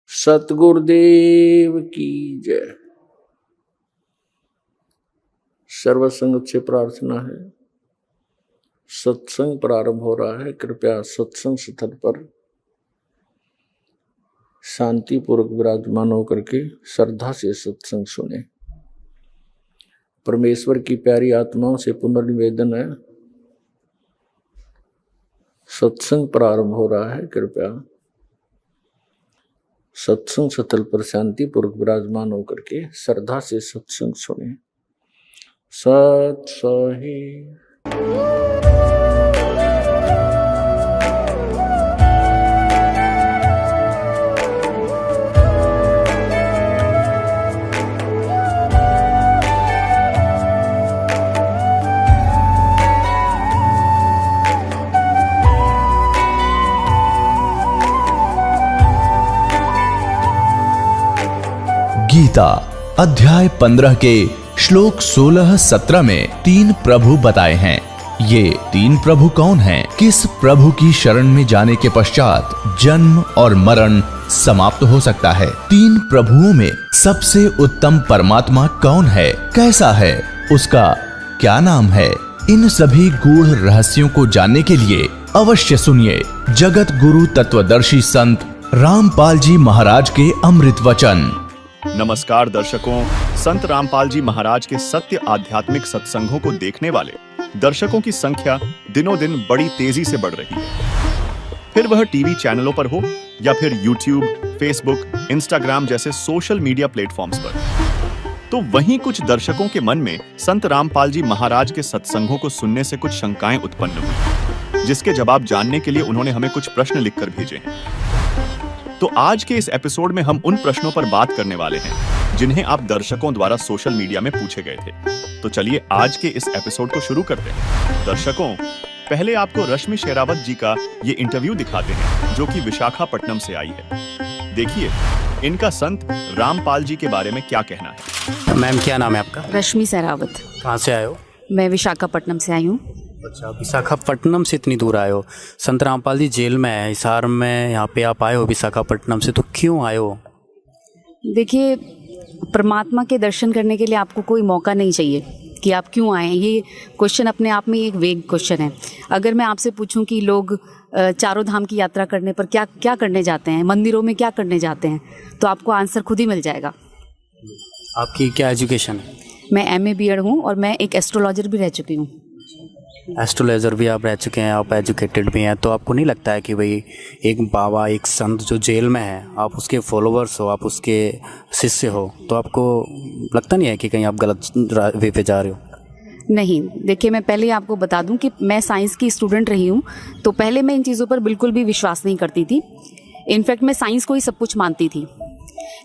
सतगुरुदेव की जय। सर्वसंग से प्रार्थना है, सत्संग प्रारंभ हो रहा है। कृपया सत्संग स्थल पर शांतिपूर्वक विराजमान होकर के श्रद्धा से सत्संग सुने। परमेश्वर की प्यारी आत्माओं से पुनर्निवेदन है, सत्संग प्रारंभ हो रहा है। कृपया सत्संग स्थल पर शांतिपूर्वक विराजमान होकर के श्रद्धा से सत्संग सुने। सत सही। गीता अध्याय 15 के श्लोक 16-17 में 3 प्रभु बताए हैं। ये 3 प्रभु कौन हैं? किस प्रभु की शरण में जाने के पश्चात जन्म और मरण समाप्त हो सकता है? 3 प्रभुओं में सबसे उत्तम परमात्मा कौन है? कैसा है? उसका क्या नाम है? इन सभी गूढ़ रहस्यों को जानने के लिए अवश्य सुनिए जगत गुरु तत्वदर्शी संत रामपाल जी महाराज के अमृत वचन। नमस्कार दर्शकों, संत रामपाल जी महाराज के सत्य आध्यात्मिक सत्संगों को देखने वाले दर्शकों की संख्या दिनों दिन बड़ी तेजी से बढ़ रही है। फिर वह टीवी चैनलों पर हो या फिर यूट्यूब, फेसबुक, इंस्टाग्राम जैसे सोशल मीडिया प्लेटफॉर्म्स पर, तो वहीं कुछ दर्शकों के मन में संत रामपाल जी महाराज के सत्संगों को सुनने से कुछ शंकाएं उत्पन्न हुई, जिसके जवाब जानने के लिए उन्होंने हमें कुछ प्रश्न लिखकर भेजे हैं। तो आज के इस एपिसोड में हम उन प्रश्नों पर बात करने वाले हैं जिन्हें आप दर्शकों द्वारा सोशल मीडिया में पूछे गए थे। तो चलिए आज के इस एपिसोड को शुरू करते हैं। दर्शकों, पहले आपको रश्मि शेरावत जी का ये इंटरव्यू दिखाते हैं जो कि विशाखापट्टनम से आई है। देखिए इनका संत रामपाल जी के बारे में क्या कहना है। मैम क्या नाम है आपका? रश्मि शेरावत। कहाँ से आए हो? मैं विशाखापट्टनम से आई हूँ। अच्छा, विशाखापट्टनम से इतनी दूर आए हो। संत रामपाल जी जेल में है हिसार में, यहाँ पे आप आए हो विशाखापट्टनम से, तो क्यों आए हो? देखिए, परमात्मा के दर्शन करने के लिए आपको कोई मौका नहीं चाहिए कि आप क्यों आए हैं। ये क्वेश्चन अपने आप में एक वेग क्वेश्चन है। अगर मैं आपसे पूछूं कि लोग चारों धाम की यात्रा करने पर क्या क्या करने जाते हैं, मंदिरों में क्या करने जाते हैं, तो आपको आंसर खुद ही मिल जाएगा। आपकी क्या एजुकेशन है? मैं MA BEd हूँ और मैं एक एस्ट्रोलॉजर भी रह चुकी हूँ। एस्ट्रोलॉजर भी आप रह चुके हैं, आप एजुकेटेड भी हैं, तो आपको नहीं लगता है कि भाई एक बाबा, एक संत जो जेल में है, आप उसके फॉलोअर्स हो, आप उसके शिष्य हो, तो आपको लगता नहीं है कि कहीं आप गलत वे पे जा रहे हो? नहीं, देखिए मैं पहले आपको बता दूं कि मैं साइंस की स्टूडेंट रही हूं, तो पहले मैं इन चीज़ों पर बिल्कुल भी विश्वास नहीं करती थी। इनफैक्ट मैं साइंस को ही सब कुछ मानती थी।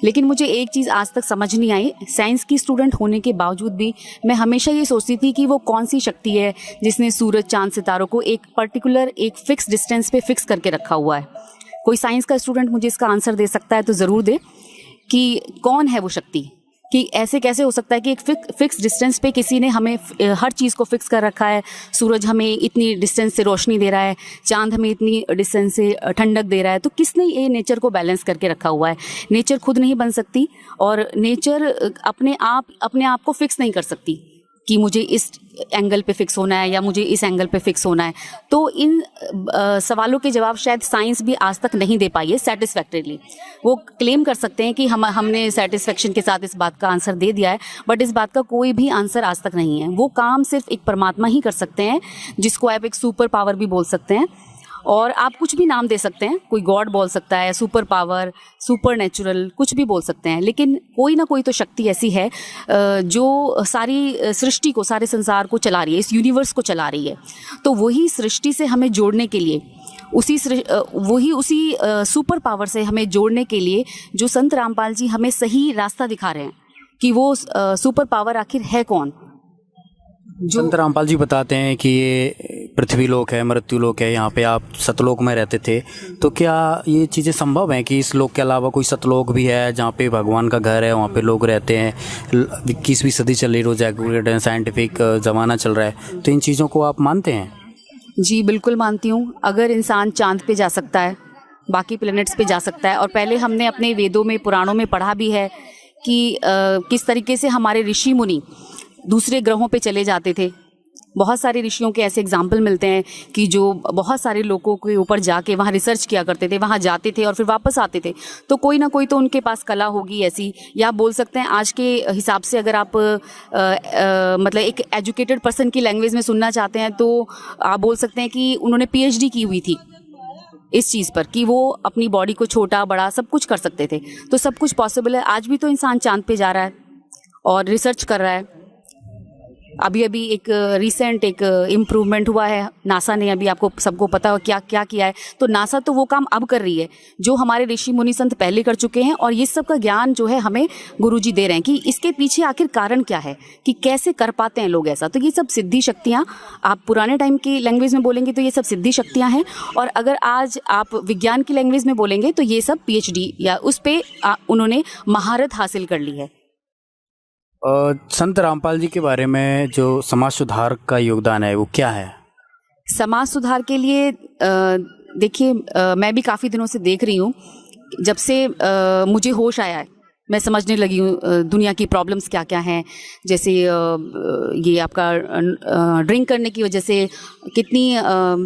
लेकिन मुझे एक चीज़ आज तक समझ नहीं आई, साइंस की स्टूडेंट होने के बावजूद भी मैं हमेशा ये सोचती थी कि वो कौन सी शक्ति है जिसने सूरज, चांद, सितारों को एक पर्टिकुलर एक फिक्स डिस्टेंस पे फिक्स करके रखा हुआ है। कोई साइंस का स्टूडेंट मुझे इसका आंसर दे सकता है तो ज़रूर दे कि कौन है वो शक्ति, कि ऐसे कैसे हो सकता है कि एक फिक्स डिस्टेंस पे किसी ने हमें हर चीज़ को फिक्स कर रखा है। सूरज हमें इतनी डिस्टेंस से रोशनी दे रहा है, चांद हमें इतनी डिस्टेंस से ठंडक दे रहा है, तो किसने ये नेचर को बैलेंस करके रखा हुआ है? नेचर खुद नहीं बन सकती और नेचर अपने आप को फिक्स नहीं कर सकती कि मुझे इस एंगल पे फिक्स होना है या मुझे इस एंगल पे फिक्स होना है। तो इन सवालों के जवाब शायद साइंस भी आज तक नहीं दे पाई है सेटिस्फैक्टरीली। वो क्लेम कर सकते हैं कि हमने सेटिस्फैक्शन के साथ इस बात का आंसर दे दिया है, बट इस बात का कोई भी आंसर आज तक नहीं है। वो काम सिर्फ एक परमात्मा ही कर सकते हैं, जिसको आप एक सुपर पावर भी बोल सकते हैं, और आप कुछ भी नाम दे सकते हैं। कोई गॉड बोल सकता है, सुपर पावर, सुपर नेचुरल, कुछ भी बोल सकते हैं, लेकिन कोई ना कोई तो शक्ति ऐसी है जो सारी सृष्टि को, सारे संसार को चला रही है, इस यूनिवर्स को चला रही है। तो वही सृष्टि से हमें जोड़ने के लिए, उसी सुपर पावर से हमें जोड़ने के लिए जो संत रामपाल जी हमें सही रास्ता दिखा रहे हैं कि वो सुपर पावर आखिर है कौन। संत रामपाल जी बताते हैं कि ये पृथ्वी लोक है, मृत्यु लोक है, यहाँ पे आप सतलोक में रहते थे, तो क्या ये चीज़ें संभव हैं कि इस लोक के अलावा कोई सतलोक भी है जहाँ पे भगवान का घर है, वहाँ पे लोग रहते हैं? 21वीं सदी चल रही, रोज एक्यूरेट है, साइंटिफिक ज़माना चल रहा है, तो इन चीज़ों को आप मानते हैं? जी बिल्कुल मानती हूँ। अगर इंसान चांद पे जा सकता है बाकी प्लैनेट्स पे जा सकता है। और पहले हमने अपने वेदों में, पुराणों में पढ़ा भी है कि किस तरीके से हमारे ऋषि मुनि दूसरे ग्रहों पे चले जाते थे। बहुत सारे ऋषियों के ऐसे एग्जाम्पल मिलते हैं कि जो बहुत सारे लोगों के ऊपर जाके वहाँ रिसर्च किया करते थे, वहाँ जाते थे और फिर वापस आते थे। तो कोई ना कोई तो उनके पास कला होगी ऐसी, या बोल सकते हैं आज के हिसाब से अगर आप मतलब एक एजुकेटेड पर्सन की लैंग्वेज में सुनना चाहते हैं तो आप बोल सकते हैं कि उन्होंने PhD की हुई थी इस चीज़ पर कि वो अपनी बॉडी को छोटा बड़ा सब कुछ कर सकते थे। तो सब कुछ पॉसिबल है। आज भी तो इंसान चांद पे जा रहा है और रिसर्च कर रहा है। अभी एक रिसेंट एक इम्प्रूवमेंट हुआ है, नासा ने अभी आपको सबको पता हो क्या क्या किया है। तो नासा तो वो काम अब कर रही है जो हमारे ऋषि मुनि संत पहले कर चुके हैं, और ये सब का ज्ञान जो है हमें गुरुजी दे रहे हैं कि इसके पीछे आखिर कारण क्या है, कि कैसे कर पाते हैं लोग ऐसा। तो ये सब सिद्धि शक्तियाँ, आप पुराने टाइम की लैंग्वेज में बोलेंगे तो ये सब सिद्धि शक्तियाँ हैं, और अगर आज आप विज्ञान की लैंग्वेज में बोलेंगे तो ये सब PhD या उस पर उन्होंने महारत हासिल कर ली है। संत रामपाल जी के बारे में जो समाज सुधार का योगदान है वो क्या है? समाज सुधार के लिए देखिए, मैं भी काफ़ी दिनों से देख रही हूँ, जब से मुझे होश आया है मैं समझने लगी हूँ दुनिया की प्रॉब्लम्स क्या क्या हैं। जैसे ये आपका ड्रिंक करने की वजह से कितनी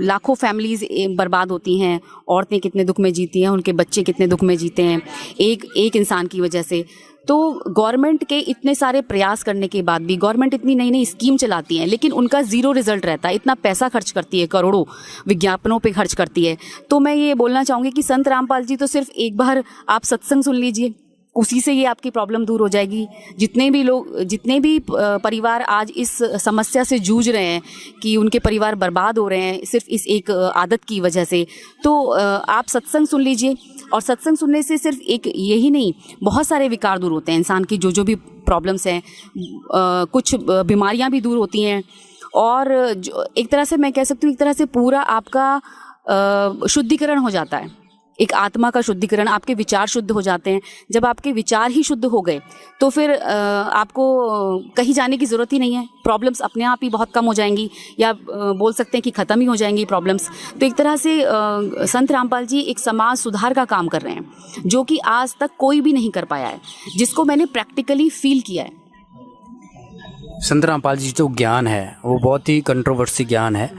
लाखों फैमिलीज़ बर्बाद होती हैं, औरतें कितने दुख में जीती हैं, उनके बच्चे कितने दुख में जीते हैं एक इंसान की वजह से। तो गवर्नमेंट के इतने सारे प्रयास करने के बाद भी गवर्नमेंट इतनी नई नई स्कीम चलाती है, लेकिन उनका ज़ीरो रिजल्ट रहता है। इतना पैसा खर्च करती है, करोड़ों विज्ञापनों पे खर्च करती है। तो मैं ये बोलना चाहूँगी कि संत रामपाल जी तो सिर्फ एक बार आप सत्संग सुन लीजिए, उसी से ये आपकी प्रॉब्लम दूर हो जाएगी। जितने भी परिवार आज इस समस्या से जूझ रहे हैं कि उनके परिवार बर्बाद हो रहे हैं सिर्फ इस एक आदत की वजह से, तो आप सत्संग सुन लीजिए। और सत्संग सुनने से सिर्फ एक यही नहीं, बहुत सारे विकार दूर होते हैं इंसान की, जो भी प्रॉब्लम्स हैं, कुछ बीमारियां भी दूर होती हैं। और एक तरह से मैं कह सकती हूँ, एक तरह से पूरा आपका शुद्धिकरण हो जाता है, एक आत्मा का शुद्धिकरण, आपके विचार शुद्ध हो जाते हैं। जब आपके विचार ही शुद्ध हो गए तो फिर आपको कहीं जाने की ज़रूरत ही नहीं है, प्रॉब्लम्स अपने आप ही बहुत कम हो जाएंगी, या बोल सकते हैं कि ख़त्म ही हो जाएंगी प्रॉब्लम्स। तो एक तरह से संत रामपाल जी एक समाज सुधार का काम कर रहे हैं, जो कि आज तक कोई भी नहीं कर पाया है, जिसको मैंने प्रैक्टिकली फील किया है। संत रामपाल जी जो ज्ञान है वो बहुत ही कंट्रोवर्सी ज्ञान है,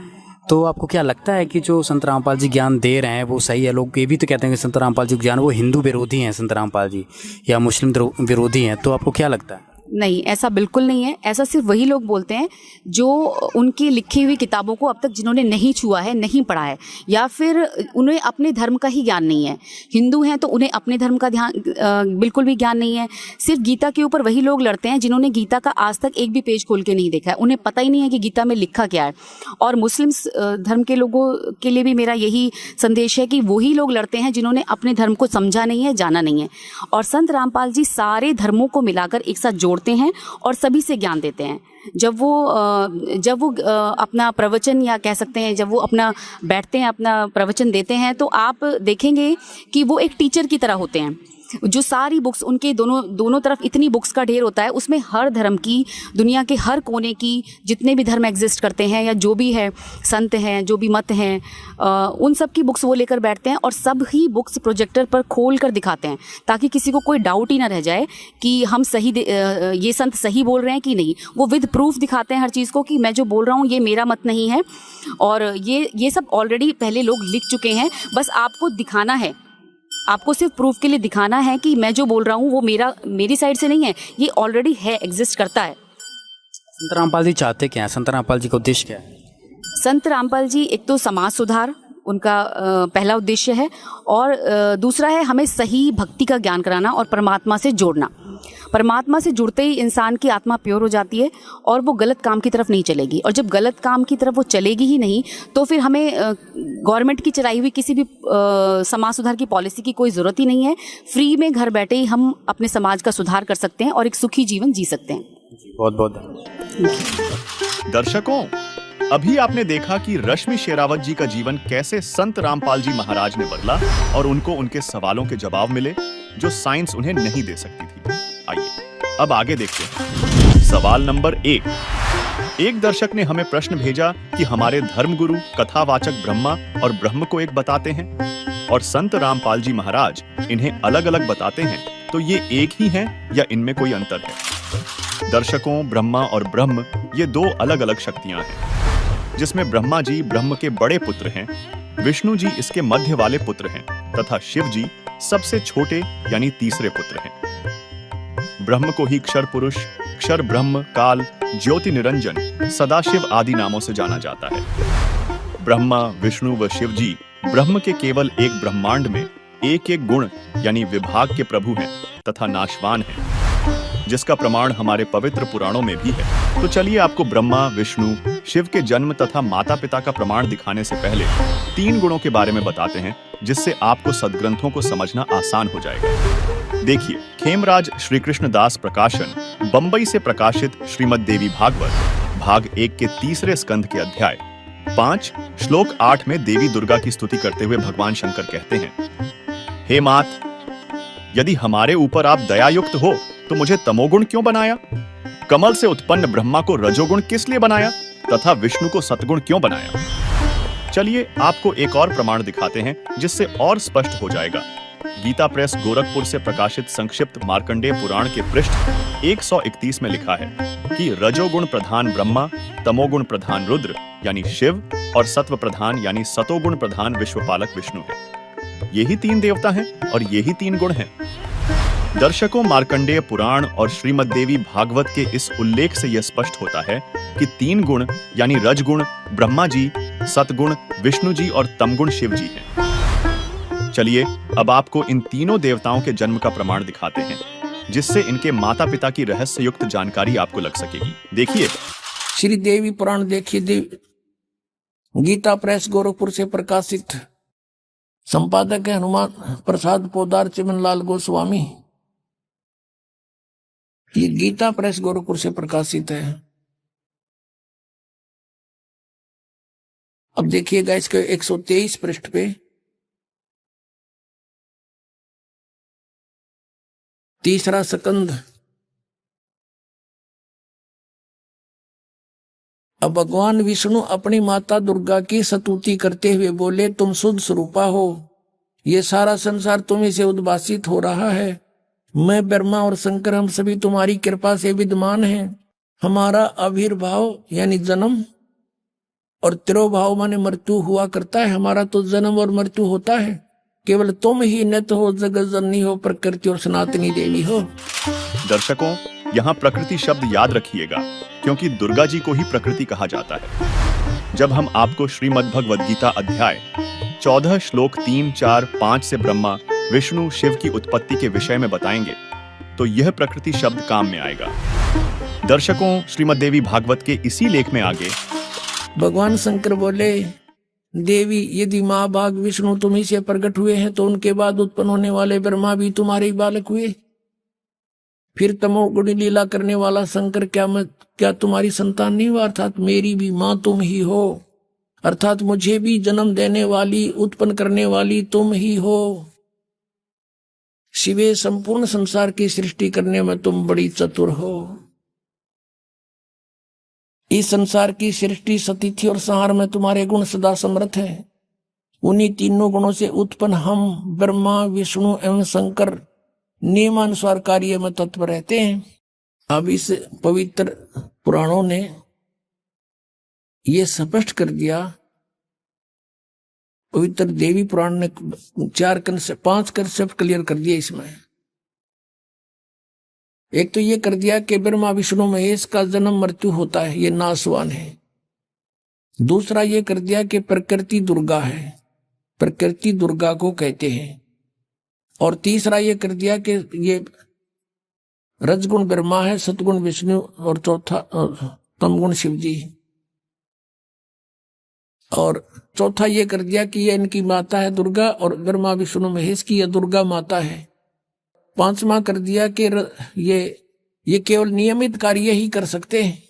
तो आपको क्या लगता है कि जो संत रामपाल जी ज्ञान दे रहे हैं वो सही है? लोग ये भी तो कहते हैं कि संत रामपाल जी ज्ञान वो हिंदू विरोधी हैं, संत रामपाल जी, या मुस्लिम विरोधी हैं। तो आपको क्या लगता है? नहीं, ऐसा बिल्कुल नहीं है। ऐसा सिर्फ वही लोग बोलते हैं जो उनकी लिखी हुई किताबों को अब तक जिन्होंने नहीं छुआ है, नहीं पढ़ा है, या फिर उन्हें अपने धर्म का ही ज्ञान नहीं है। हिंदू हैं तो उन्हें अपने धर्म का बिल्कुल भी ज्ञान नहीं है। सिर्फ गीता के ऊपर वही लोग लड़ते हैं जिन्होंने गीता का आज तक एक भी पेज खोल के नहीं देखा है, उन्हें पता ही नहीं है कि गीता में लिखा क्या है। और मुस्लिम धर्म के लोगों के लिए भी मेरा यही संदेश है कि वही लोग लड़ते हैं जिन्होंने अपने धर्म को समझा नहीं है, जाना नहीं है। और संत रामपाल जी सारे धर्मों को मिलाकर एक साथ जोड़ते हैं और सभी से ज्ञान देते हैं। जब वो अपना प्रवचन, या कह सकते हैं जब वो अपना बैठते हैं, अपना प्रवचन देते हैं, तो आप देखेंगे कि वो एक टीचर की तरह होते हैं। जो सारी बुक्स उनके दोनों तरफ इतनी बुक्स का ढेर होता है, उसमें हर धर्म की, दुनिया के हर कोने की, जितने भी धर्म एग्जिस्ट करते हैं या जो भी है संत हैं, जो भी मत हैं, उन सब की बुक्स वो लेकर बैठते हैं और सब ही बुक्स प्रोजेक्टर पर खोल कर दिखाते हैं, ताकि किसी को कोई डाउट ही ना रह जाए कि हम सही ये संत सही बोल रहे हैं कि नहीं। वो विद प्रूफ दिखाते हैं हर चीज़ को कि मैं जो बोल रहा हूँ ये मेरा मत नहीं है, और ये सब ऑलरेडी पहले लोग लिख चुके हैं। बस आपको दिखाना है, आपको सिर्फ प्रूफ के लिए दिखाना है कि मैं जो बोल रहा हूँ वो मेरी साइड से नहीं है, ये ऑलरेडी है, एग्जिस्ट करता है। संत रामपाल जी चाहते क्या है? संत रामपाल जी का उद्देश्य क्या है? संत रामपाल जी एक तो समाज सुधार उनका पहला उद्देश्य है, और दूसरा है हमें सही भक्ति का ज्ञान कराना और परमात्मा से जोड़ना। परमात्मा से जुड़ते ही इंसान की आत्मा प्योर हो जाती है और वो गलत काम की तरफ नहीं चलेगी। और जब गलत काम की तरफ वो चलेगी ही नहीं, तो फिर हमें गवर्नमेंट की चलाई हुई किसी भी समाज सुधार की पॉलिसी की कोई ज़रूरत ही नहीं है। फ्री में घर बैठे ही हम अपने समाज का सुधार कर सकते हैं और एक सुखी जीवन जी सकते हैं। बहुत बहुत धन्यवाद। दर्शकों, अभी आपने देखा कि रश्मि शेरावत जी का जीवन कैसे संत रामपाल जी महाराज ने बदला और उनको उनके सवालों के जवाब मिले जो साइंस उन्हें नहीं दे सकती थी। आइए अब आगे देखते हैं। सवाल नंबर 1। एक दर्शक ने हमें प्रश्न भेजा कि हमारे धर्मगुरु कथावाचक ब्रह्मा और ब्रह्म को एक बताते हैं। और संत रामपाल जी महाराज इन्हें अलग अलग बताते हैं, तो ये एक ही हैं या इनमें कोई अंतर है? दर्शकों, ब्रह्मा और ब्रह्म ये दो अलग अलग शक्तियां हैं, जिसमें ब्रह्मा जी ब्रह्म के बड़े पुत्र हैं, विष्णु जी इसके मध्य वाले पुत्र हैं तथा शिव जी सबसे छोटे यानी तीसरे पुत्र हैं। ब्रह्म को ही क्षर पुरुष, क्षर ब्रह्म, काल, ज्योति निरंजन, सदाशिव आदि नामों से जाना जाता है। ब्रह्मा, विष्णु व शिव जी ब्रह्म के केवल एक ब्रह्मांड में एक एक गुण यानी विभाग के प्रभु हैं तथा नाशवान हैं, जिसका प्रमाण हमारे पवित्र पुराणों में भी है। तो चलिए आपको ब्रह्मा, विष्णु, शिव के जन्म तथा माता पिता का प्रमाण दिखाने से पहले 3 गुणों के बारे में बताते हैं, जिससे आपको सदग्रंथों को समझना आसान हो जाएगा। देखिए, खेमराज श्री कृष्ण दास प्रकाशन बंबई से प्रकाशित श्रीमद् देवी भागवत भाग 1 के 3 स्कंध के अध्याय 5 श्लोक 8 में देवी दुर्गा की स्तुति करते हुए भगवान शंकर कहते हैं, हे मात, यदि हमारे ऊपर आप दयायुक्त हो तो मुझे तमोगुण क्यों बनाया? कमल से उत्पन्न ब्रह्मा को रजोगुण किस लिए बनाया तथा विष्णु को सतगुण क्यों बनाया? चलिए आपको एक और प्रमाण दिखाते हैं, जिससे और स्पष्ट हो जाएगा। गीता प्रेस गोरखपुर से प्रकाशित संक्षिप्त मार्कंडेय पुराण के पृष्ठ 131 में लिखा है कि रजोगुण प्रधान ब्रह्मा, तमोगुण प्रधान रुद्र यानी शिव और सत्व प्रधान यानी सतोगुण प्रधान विश्वपालक विष्णु है। यही 3 देवता हैं और यही 3 गुण हैं। दर्शकों, मार्कंडेय पुराण और श्रीमद् देवी भागवत के इस उल्लेख से यह स्पष्ट होता है कि 3 गुण यानी रजगुण ब्रह्मा जी, सतगुण विष्णु जी और तमगुण शिव जी हैं। चलिए अब आपको इन तीनों देवताओं के जन्म का प्रमाण दिखाते हैं, जिससे इनके माता पिता की रहस्य युक्त जानकारी आपको लग सकेगी। देखिए, श्री देवी पुराण देखिए, गीता प्रेस गोरखपुर से प्रकाशित, संपादक है हनुमान प्रसाद पोदार चिमनलाल गोस्वामी। ये गीता प्रेस गोरखपुर से प्रकाशित है। अब देखिएगा इसके 123 पृष्ठ पे, तीसरा स्कंद। अब भगवान विष्णु अपनी माता दुर्गा की स्तुति करते हुए बोले, तुम शुद्ध स्वरूपा हो, ये सारा संसार तुम्हीं से उद्भासित हो रहा है। मैं ब्रह्मा और शंकर हम सभी तुम्हारी कृपा से विद्यमान हैं। हमारा आविर्भाव यानी जन्म और तिरोभाव माने मृत्यु हुआ करता है। हमारा तो जन्म और मृत्यु होता है, केवल तुम ही नित्य हो, जगत जननी हो, प्रकृति और सनातनी देवी हो। दर्शकों, यहाँ प्रकृति शब्द याद रखिएगा, क्योंकि दुर्गा जी को ही प्रकृति कहा जाता है। जब हम आपको श्रीमद् भगवद गीता अध्याय 14 श्लोक 3, 4, 5 से ब्रह्मा, विष्णु, शिव की उत्पत्ति के विषय में बताएंगे, तो यह प्रकृति शब्द काम में आएगा। दर्शकों, श्रीमद् देवी भागवत के इसी लेख में आगे भगवान शंकर बोले, देवी, यदि माँ भाग विष्णु तुम्हीं से प्रकट हुए हैं, तो उनके बाद उत्पन्न होने वाले ब्रह्मा भी तुम्हारे ही बालक हुए। फिर तमोगुणी लीला करने वाला शंकर क्या तुम्हारी संतान नहीं हुआ? अर्थात मेरी भी माँ तुम ही हो, अर्थात मुझे भी जन्म देने वाली, उत्पन्न करने वाली तुम ही हो। शिवे, संपूर्ण संसार की सृष्टि करने में तुम बड़ी चतुर हो। इस संसार की सृष्टि, सतिथि और संहार में तुम्हारे गुण सदा समर्थ है। उन्हीं तीनों गुणों से उत्पन्न हम ब्रह्मा, विष्णु एवं शंकर नियमानुसार कार्य में तत्पर रहते हैं। अब इस पवित्र पुराणों ने ये स्पष्ट कर दिया, पवित्र देवी पुराण ने 5 कंसेप्ट क्लियर कर दिए इसमें। एक तो ये कर दिया कि ब्रह्मा विष्णु महेश का जन्म मृत्यु होता है, ये नाशवान है। दूसरा ये कर दिया कि प्रकृति दुर्गा है, प्रकृति दुर्गा को कहते हैं। और तीसरा ये कर दिया कि ये रजगुण ब्रह्मा है, सतगुण विष्णु और चौथा तमगुण शिव जी। और चौथा ये कर दिया कि ये इनकी माता है दुर्गा, और ब्रह्मा विष्णु महेश की यह दुर्गा माता है। पांचवा कर दिया कि ये केवल नियमित कार्य ही कर सकते हैं,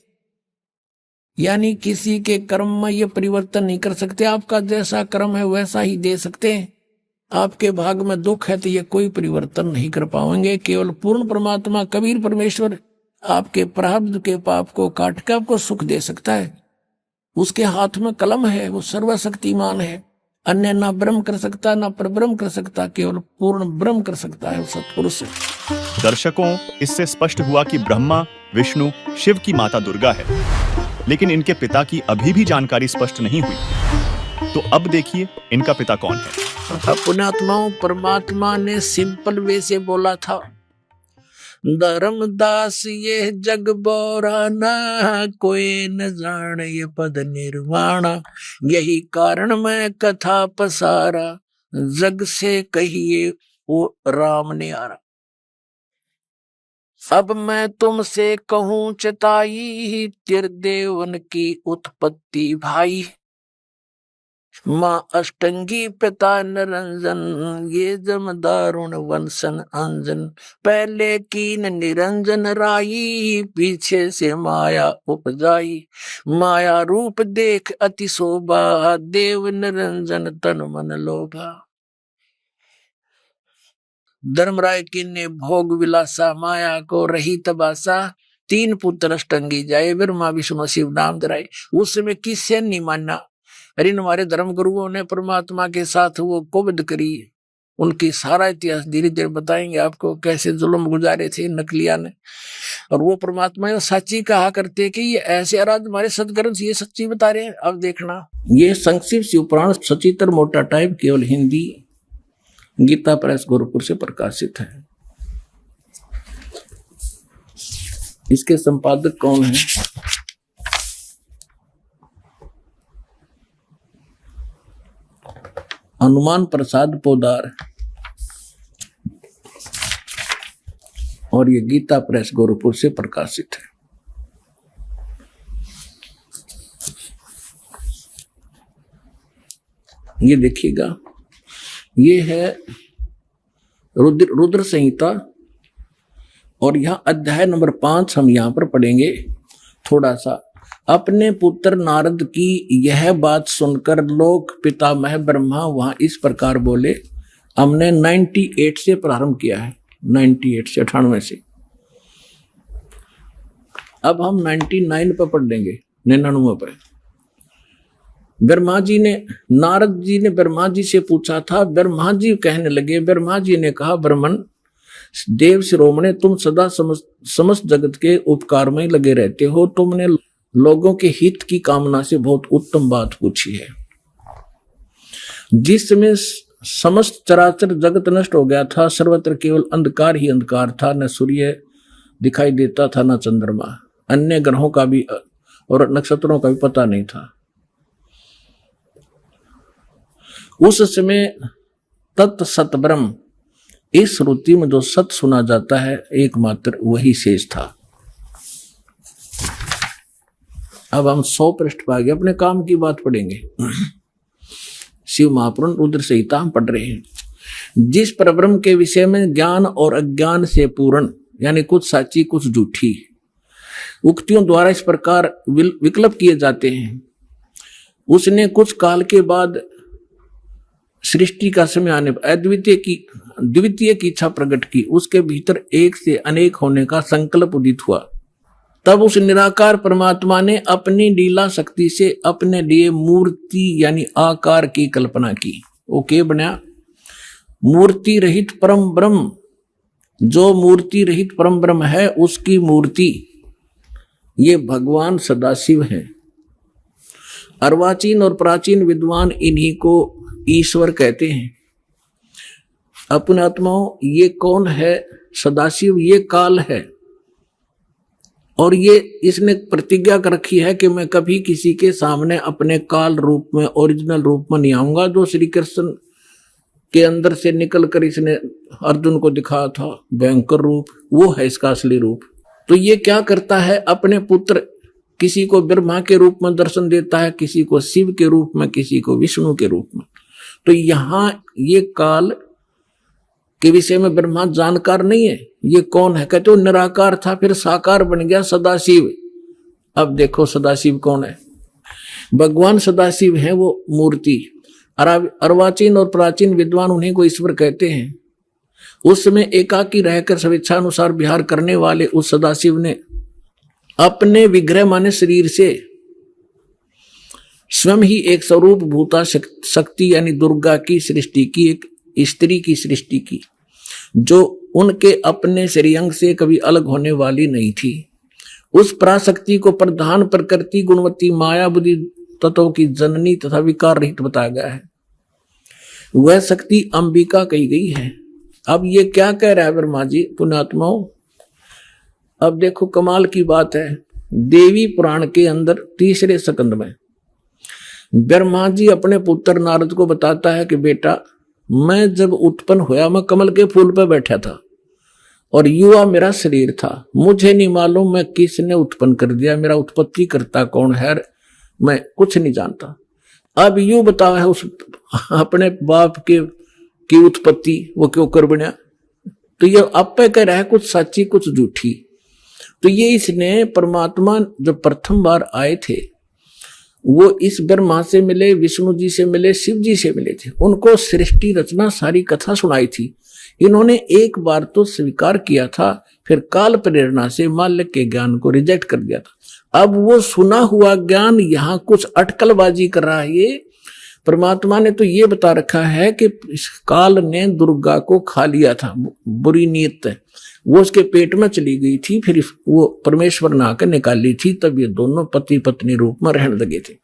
यानी किसी के कर्म में ये परिवर्तन नहीं कर सकते। आपका जैसा कर्म है वैसा ही दे सकते हैं। आपके भाग में दुख है तो ये कोई परिवर्तन नहीं कर पाएंगे। केवल पूर्ण परमात्मा कबीर परमेश्वर आपके प्रारब्ध के पाप को काट के आपको सुख दे सकता है। उसके हाथ में कलम है, वो सर्वशक्तिमान है। अन्य ना ब्रह्म कर सकता, ना परब्रह्म कर सकता, केवल पूर्ण ब्रह्म कर सकता है सत्पुरुष। दर्शकों, इससे स्पष्ट हुआ कि ब्रह्मा, विष्णु, शिव की माता दुर्गा है, लेकिन इनके पिता की अभी भी जानकारी स्पष्ट नहीं हुई। तो अब देखिए इनका पिता कौन है। पुण्यात्माओं, परमात्मा ने सिंपल वे से बोला था, धर्मदास ये जग बोराना, कोई न जान ये पद निर्वाणा, यही कारण मैं कथा पसारा, जग से कहिए वो राम ने आरा। अब मैं तुमसे कहूं चताई, त्रिदेवन की उत्पत्ति भाई, माँ अष्टंगी पिता निरंजन, ये जमदारुण वंशन अंजन, पहले कीन निरंजन राई, पीछे से माया उपजाई, माया रूप देख अति शोभा, देव निरंजन तन मन लोभा। धर्मराय की ने भोग विलासा, माया को रही तबासा, तीन पुत्र अष्टंगी जाए, ब्रह्मा विष्णु शिव नाम धराए। उस समय किससे नहीं माना। अरे हमारे धर्म गुरुओं ने परमात्मा के साथ वो कोविड करी, उनकी सारा इतिहास धीरे धीरे बताएंगे आपको, कैसे जुल्म गुजारे थे नकलिया ने। और वो परमात्मा सच्ची कहा करते कि ये ऐसे आराध हमारे सदग्रंथ ये सच्ची बता रहे हैं। अब देखना, ये संक्षिप्त शिव पुराण सचित्र मोटा टाइप केवल हिंदी गीता प्रेस गोरखपुर से प्रकाशित है। इसके संपादक कौन है? हनुमान प्रसाद पोदार, और ये गीता प्रेस गोरखपुर से प्रकाशित है। ये देखिएगा, ये है रुद्र संहिता, और यहाँ अध्याय नंबर 5 हम यहाँ पर पढ़ेंगे थोड़ा सा। अपने पुत्र नारद की यह बात सुनकर लोक पितामह ब्रह्मा वहां इस प्रकार बोले। हमने 98 से प्रारंभ किया है, 98 से 98 से। अब हम 99 पर पढ़ लेंगे, 99 पर। ब्रह्मा जी ने, नारद जी ने ब्रह्मा जी से पूछा था। ब्रह्मा जी कहने लगे, ब्रह्मा जी ने कहा, ब्रह्मन देव शिरोमणे, तुम सदा समस्त जगत के उपकार में लगे रहते हो। तुमने लोगों के हित की कामना से बहुत उत्तम बात पूछी है। जिस समय समस्त चराचर जगत नष्ट हो गया था, सर्वत्र केवल अंधकार ही अंधकार था, न सूर्य दिखाई देता था, न चंद्रमा, अन्य ग्रहों का भी और नक्षत्रों का भी पता नहीं था। उस समय तत् सत ब्रह्म, इस श्रुति में जो सत सुना जाता है एकमात्र वही शेष था। अब हम 100 पृष्ठ पर आगे अपने काम की बात पढ़ेंगे। शिव महापुराण रुद्र संहिता हम पढ़ रहे हैं। जिस परब्रह्म के विषय में ज्ञान और अज्ञान से पूर्ण, यानी कुछ सच्ची कुछ झूठी उक्तियों द्वारा इस प्रकार विकल्प किए जाते हैं, उसने कुछ काल के बाद सृष्टि का समय आने पर द्वितीय की इच्छा प्रकट की। उसके भीतर एक से अनेक होने का संकल्प उदित हुआ। तब उस निराकार परमात्मा ने अपनी लीला शक्ति से अपने लिए मूर्ति यानी आकार की कल्पना की। वो क्या बना? मूर्ति रहित परम ब्रह्म। जो मूर्ति रहित परम ब्रह्म है उसकी मूर्ति ये भगवान सदाशिव है। अर्वाचीन और प्राचीन विद्वान इन्हीं को ईश्वर कहते हैं। अपने आत्माओं, ये कौन है? सदाशिव ये काल है, और ये इसने प्रतिज्ञा कर रखी है कि मैं कभी किसी के सामने अपने काल रूप में, ओरिजिनल रूप में नहीं आऊंगा। जो श्री कृष्ण के अंदर से निकलकर इसने अर्जुन को दिखाया था भयंकर रूप, वो है इसका असली रूप। तो ये क्या करता है? अपने पुत्र किसी को ब्रह्मा के रूप में दर्शन देता है, किसी को शिव के रूप में, किसी को विष्णु के रूप में। तो यहां ये काल के विषय में ब्रह्मा जानकार नहीं है। ये कौन है? कहते हो निराकार था, फिर साकार बन गया सदाशिव। अब देखो सदाशिव कौन है? भगवान सदाशिव है वो मूर्ति। अर्वाचीन और प्राचीन विद्वान उन्हीं को ईश्वर कहते हैं। उस समय एकाकी रहकर स्वेच्छानुसार विहार करने वाले उस सदाशिव ने अपने विग्रह माने शरीर से स्वयं ही एक स्वरूप भूता शक्ति यानी दुर्गा की सृष्टि की, एक स्त्री की सृष्टि की, जो उनके अपने श्रेयंग से कभी अलग होने वाली नहीं थी। उस पराशक्ति को प्रधान प्रकृति गुणवती माया बुद्धि तत्वों की जननी तथा विकार रहित बताया गया है। वह शक्ति अंबिका कही गई है। अब ये क्या कह रहा है ब्रह्मा जी पुण्यात्माओं? अब देखो कमाल की बात है, देवी पुराण के अंदर तीसरे स्कंद में ब्रह्मा जी अपने पुत्र नारद को बताता है कि बेटा, मैं जब उत्पन्न हुआ मैं कमल के फूल पर बैठा था और युवा मेरा शरीर था। मुझे नहीं मालूम मैं किसने उत्पन्न कर दिया, मेरा उत्पत्ति करता कौन है, मैं कुछ नहीं जानता। अब यूं बताओ है उस अपने बाप की उत्पत्ति वो क्यों कर बना? तो ये आप पे कह रहा है कुछ सच्ची कुछ झूठी। तो ये इसने परमात्मा जब प्रथम बार आए थे वो इस ब्रह्मा से मिले, विष्णु जी से मिले, शिव जी से मिले थे। उनको सृष्टि रचना सारी कथा सुनाई थी। इन्होंने एक बार तो स्वीकार किया था, फिर काल प्रेरणा से माल्य के ज्ञान को रिजेक्ट कर दिया था। अब वो सुना हुआ ज्ञान यहाँ कुछ अटकलबाजी कर रहा है। ये परमात्मा ने तो ये बता रखा है कि इस काल ने दुर्गा को खा लिया था, बुरी नीयत वो उसके पेट में चली गई थी, फिर वो परमेश्वर ने आकर निकाली थी, तब ये दोनों पति पत्नी रूप में रहने लगे थे।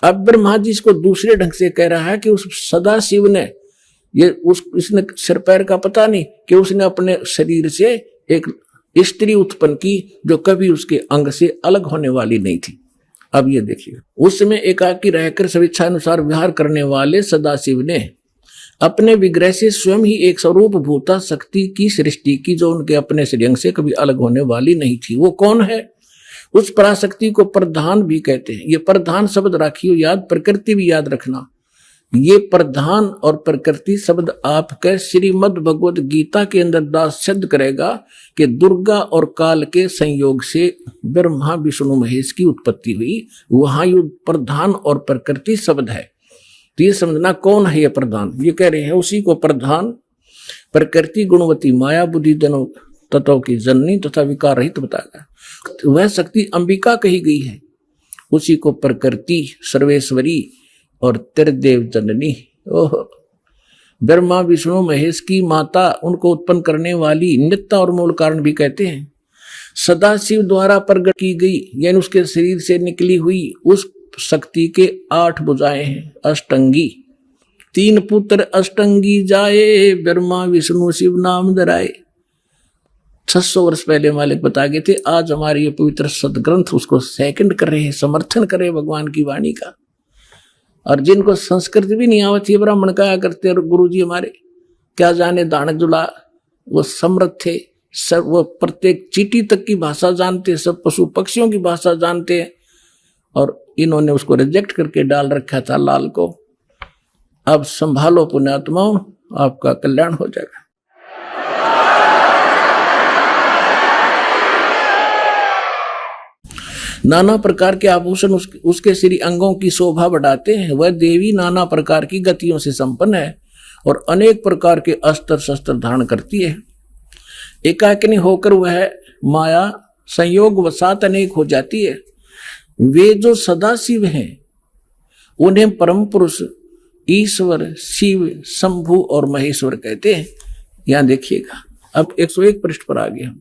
अब ब्रह्मा जी इसको दूसरे ढंग से कह रहा है कि उस सदा शिव ने इसने सिर पैर का पता नहीं कि उसने अपने शरीर से एक स्त्री उत्पन्न की जो कभी उसके अंग से अलग होने वाली नहीं थी। अब ये देखिए, उस समय एकाकी रहकर स्वेच्छा अनुसार विहार करने वाले सदाशिव ने अपने विग्रह से स्वयं ही एक स्वरूप भूता शक्ति की सृष्टि की जो उनके अपने श्रेयंग से कभी अलग होने वाली नहीं थी। वो कौन है? उस पराशक्ति को प्रधान भी कहते हैं। ये प्रधान शब्द राखियो याद, प्रकृति भी याद रखना। ये प्रधान और प्रकृति शब्द आपके श्रीमद् भगवद गीता के अंदर दास सिद्ध करेगा कि दुर्गा और काल के संयोग से ब्रह्मा विष्णु महेश की उत्पत्ति हुई। वहां ये प्रधान और प्रकृति शब्द है। तो ये समझना कौन है ये प्रधान? ये कह रहे हैं उसी को प्रधान प्रकृति गुणवती माया बुद्धि दोनों तत्वों की जननी तथा विकार रहित बताया। वह शक्ति अंबिका कही गई है। उसी को प्रकृति सर्वेश्वरी और त्रिदेव जननी, ओह, ब्रह्मा विष्णु महेश की माता, उनको उत्पन्न करने वाली, नित्य और मूल कारण भी कहते हैं। सदाशिव द्वारा प्रकट की गई यानी उसके शरीर से निकली हुई उस शक्ति के 8 भुजाएं हैं, अष्टंगी। 3 पुत्र अष्टंगी जाए, ब्रह्मा विष्णु शिव नाम धराए। 600 वर्ष पहले मालिक बता गए थे। आज हमारे ये पवित्र सदग्रंथ उसको सेकंड कर रहे हैं, समर्थन कर रहे हैं भगवान की वाणी का। और जिनको संस्कृत भी नहीं आवती है ब्राह्मण का करते, और गुरु जी हमारे क्या जाने दानक जुला, वो समृद्ध थे, सब वो प्रत्येक चीटी तक की भाषा जानते, सब पशु पक्षियों की भाषा जानते हैं। और इन्होंने उसको रिजेक्ट करके डाल रखा था लाल को। अब संभालो पुण्यात्माओं, आपका कल्याण हो जाएगा। नाना प्रकार के आभूषण उसके श्री अंगों की शोभा बढ़ाते हैं। वह देवी नाना प्रकार की गतियों से संपन्न है और अनेक प्रकार के अस्त्र शस्त्र धारण करती है। एकाकिनी होकर वह माया संयोग वसात अनेक हो जाती है। वे जो सदाशिव हैं उन्हें परम पुरुष ईश्वर शिव शंभु और महेश्वर कहते हैं। यहां देखिएगा, अब 101 पृष्ठ पर आ गए हम।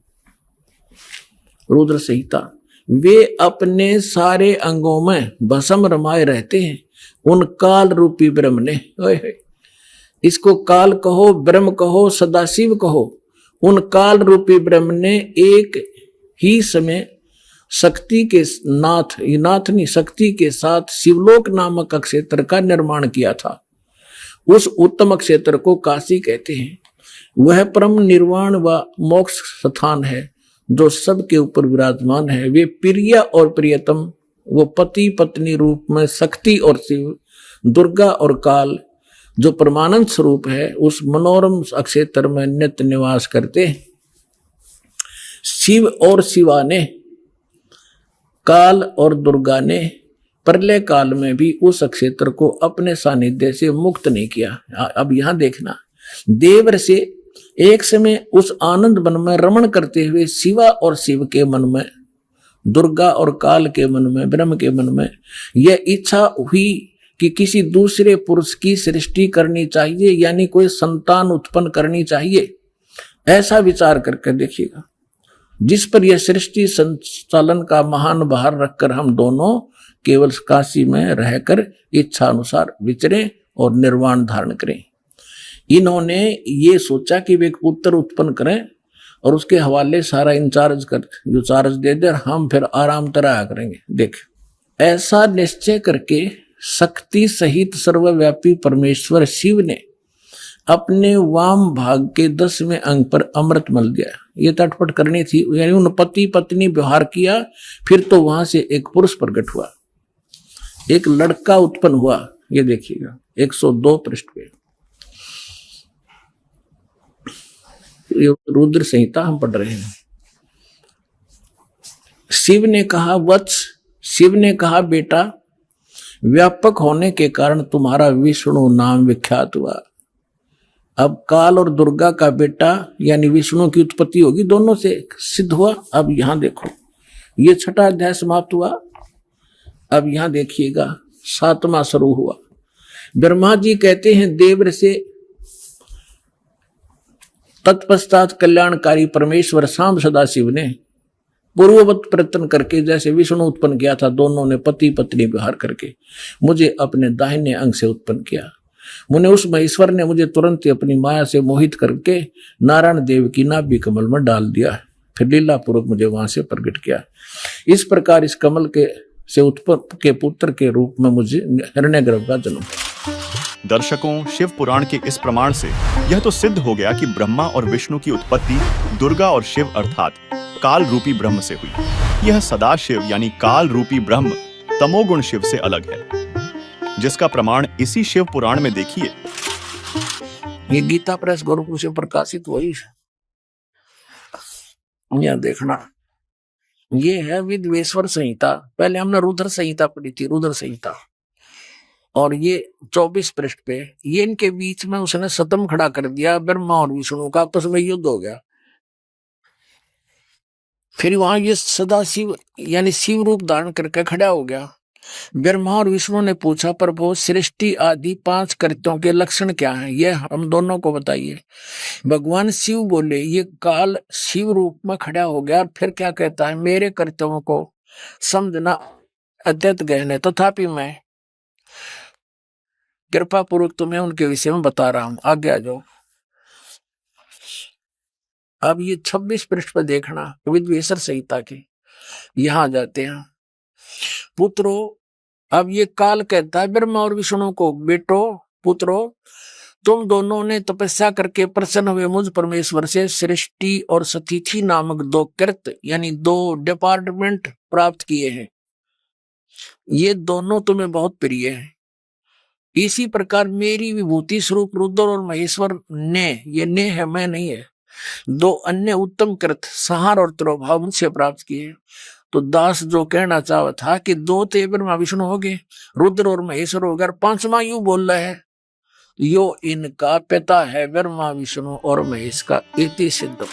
रुद्र संहिता। वे अपने सारे अंगों में भस्म रमाए रहते हैं। उन काल रूपी ब्रह्म ने, इसको काल कहो, ब्रह्म कहो, सदाशिव कहो, उन काल रूपी ब्रह्म ने एक ही समय शक्ति के नाथ नहीं शक्ति के साथ शिवलोक नामक क्षेत्र का निर्माण किया था। उस उत्तम क्षेत्र को काशी कहते हैं। वह परम निर्वाण व मोक्ष स्थान है जो सबके ऊपर विराजमान है। वे प्रिय और प्रियतम, वो पति पत्नी रूप में शक्ति और शिव, दुर्गा और काल जो परमानंद स्वरूप है, उस मनोरम क्षेत्र में नित्य निवास करते हैं। शिव और शिवा ने, काल और दुर्गा ने प्रलय काल में भी उस क्षेत्र को अपने सानिध्य से मुक्त नहीं किया। अब यहां देखना, देवर से एक समय उस आनंद वन में रमण करते हुए शिवा और शिव के मन में दुर्गा और काल के मन में, ब्रह्म के मन में यह इच्छा हुई कि किसी दूसरे पुरुष की सृष्टि करनी चाहिए, यानी कोई संतान उत्पन्न करनी चाहिए। ऐसा विचार करके देखिएगा, जिस पर यह सृष्टि संचालन का महान भार रखकर हम दोनों केवल काशी में रहकर इच्छा अनुसार विचरें और निर्वाण धारण करें। इन्होंने ये सोचा कि वे एक पुत्र उत्पन्न करें और उसके हवाले सारा इंचार्ज कर जो चार्ज दे दे, हम फिर आराम तरह करेंगे। देख, ऐसा निश्चय करके शक्ति सहित सर्वव्यापी परमेश्वर शिव ने अपने वाम भाग के 10वें अंग पर अमृत मल दिया। ये तटपट करनी थी, यानी उन पति पत्नी व्यवहार किया। फिर तो वहां से एक पुरुष प्रकट हुआ, एक लड़का उत्पन्न हुआ। ये देखिएगा 102 पृष्ठ पे, रुद्र संहिता हम पढ़ रहे हैं। शिव ने कहा वत्स, शिव ने कहा बेटा, व्यापक होने के कारण तुम्हारा विष्णु नाम विख्यात हुआ। अब काल और दुर्गा का बेटा यानी विष्णु की उत्पत्ति होगी, दोनों से सिद्ध हुआ। अब यहां देखो, ये 6ठा अध्याय समाप्त हुआ। अब यहां देखिएगा 7वां शुरू हुआ। ब्रह्मा जी कहते हैं देव से, तत्पश्चात कल्याणकारी परमेश्वर शाम सदाशिव ने पूर्ववत प्रयत्न करके जैसे विष्णु उत्पन्न किया था, दोनों ने पति पत्नी व्यवहार करके मुझे अपने दाहिने अंग से उत्पन्न किया। मुने उस महेश्वर ने मुझे तुरंत ही अपनी माया से मोहित करके नारायण देव की नाभि कमल में डाल दिया, फिर लीला पूर्वक मुझे वहां से प्रकट किया। इस प्रकार इस कमल के से उत्पन्न के पुत्र के रूप में मुझे हिरण्यगर्भ का जन्म। दर्शकों, शिव पुराण के इस प्रमाण से यह तो सिद्ध हो गया कि ब्रह्मा और विष्णु की उत्पत्ति दुर्गा और शिव अर्थात काल रूपी ब्रह्म से हुई। यह सदाशिव यानी काल रूपी ब्रह्म तमोगुण शिव से अलग है, जिसका प्रमाण इसी शिव पुराण में देखिए। ये गीता प्रेस गोरखपुर से प्रकाशित वही यह देखना, ये है विद्वेश्वर संहिता। पहले हमने रुद्र संहिता पढ़ी थी, रुद्र संहिता, और ये 24 पृष्ठ पे ये इनके बीच में उसने सतम खड़ा कर दिया। ब्रह्मा और विष्णु का आपस में युद्ध हो गया। फिर वहां ये सदाशिव यानी शिव रूप धारण करके खड़ा हो गया। ब्रह्मा और विष्णु ने पूछा, प्रभु सृष्टि आदि 5 कृत्यों के लक्षण क्या हैं, ये हम दोनों को बताइए। भगवान शिव बोले, ये काल शिव रूप में खड़ा हो गया और फिर क्या कहता है, मेरे कृत्यों को समझना अत्यंत गहन है, तथापि मैं कृपा पूर्वक तुम्हें उनके विषय में बता रहा हूं, आगे आ जाओ। अब ये 26 पृष्ठ पर देखना विद्वेश्वर संहिता के, यहां जाते हैं। पुत्रो, अब ये काल कहता है ब्रह्मा और विष्णु को, बेटो पुत्रो, तुम दोनों ने तपस्या करके प्रसन्न हुए मुझ परमेश्वर से सृष्टि और सतिथि नामक 2 कृत्य यानी 2 डिपार्टमेंट प्राप्त किए हैं। ये दोनों तुम्हें बहुत प्रिय हैं। इसी प्रकार मेरी विभूति स्वरूप रुद्र और महेश्वर ने, ये ने है मैं नहीं है, 2 अन्य उत्तम कृत्य संहार और तिरोभाव मुझसे प्राप्त किए। तो दास जो कहना चाहा था कि 2 ते ब्रह्मा विष्णु हो गए, रुद्र और महेश्वर हो गए, 5वां यूं बोल रहा है, यो इनका पिता है ब्रह्मा विष्णु और महेश का, इति सिद्ध।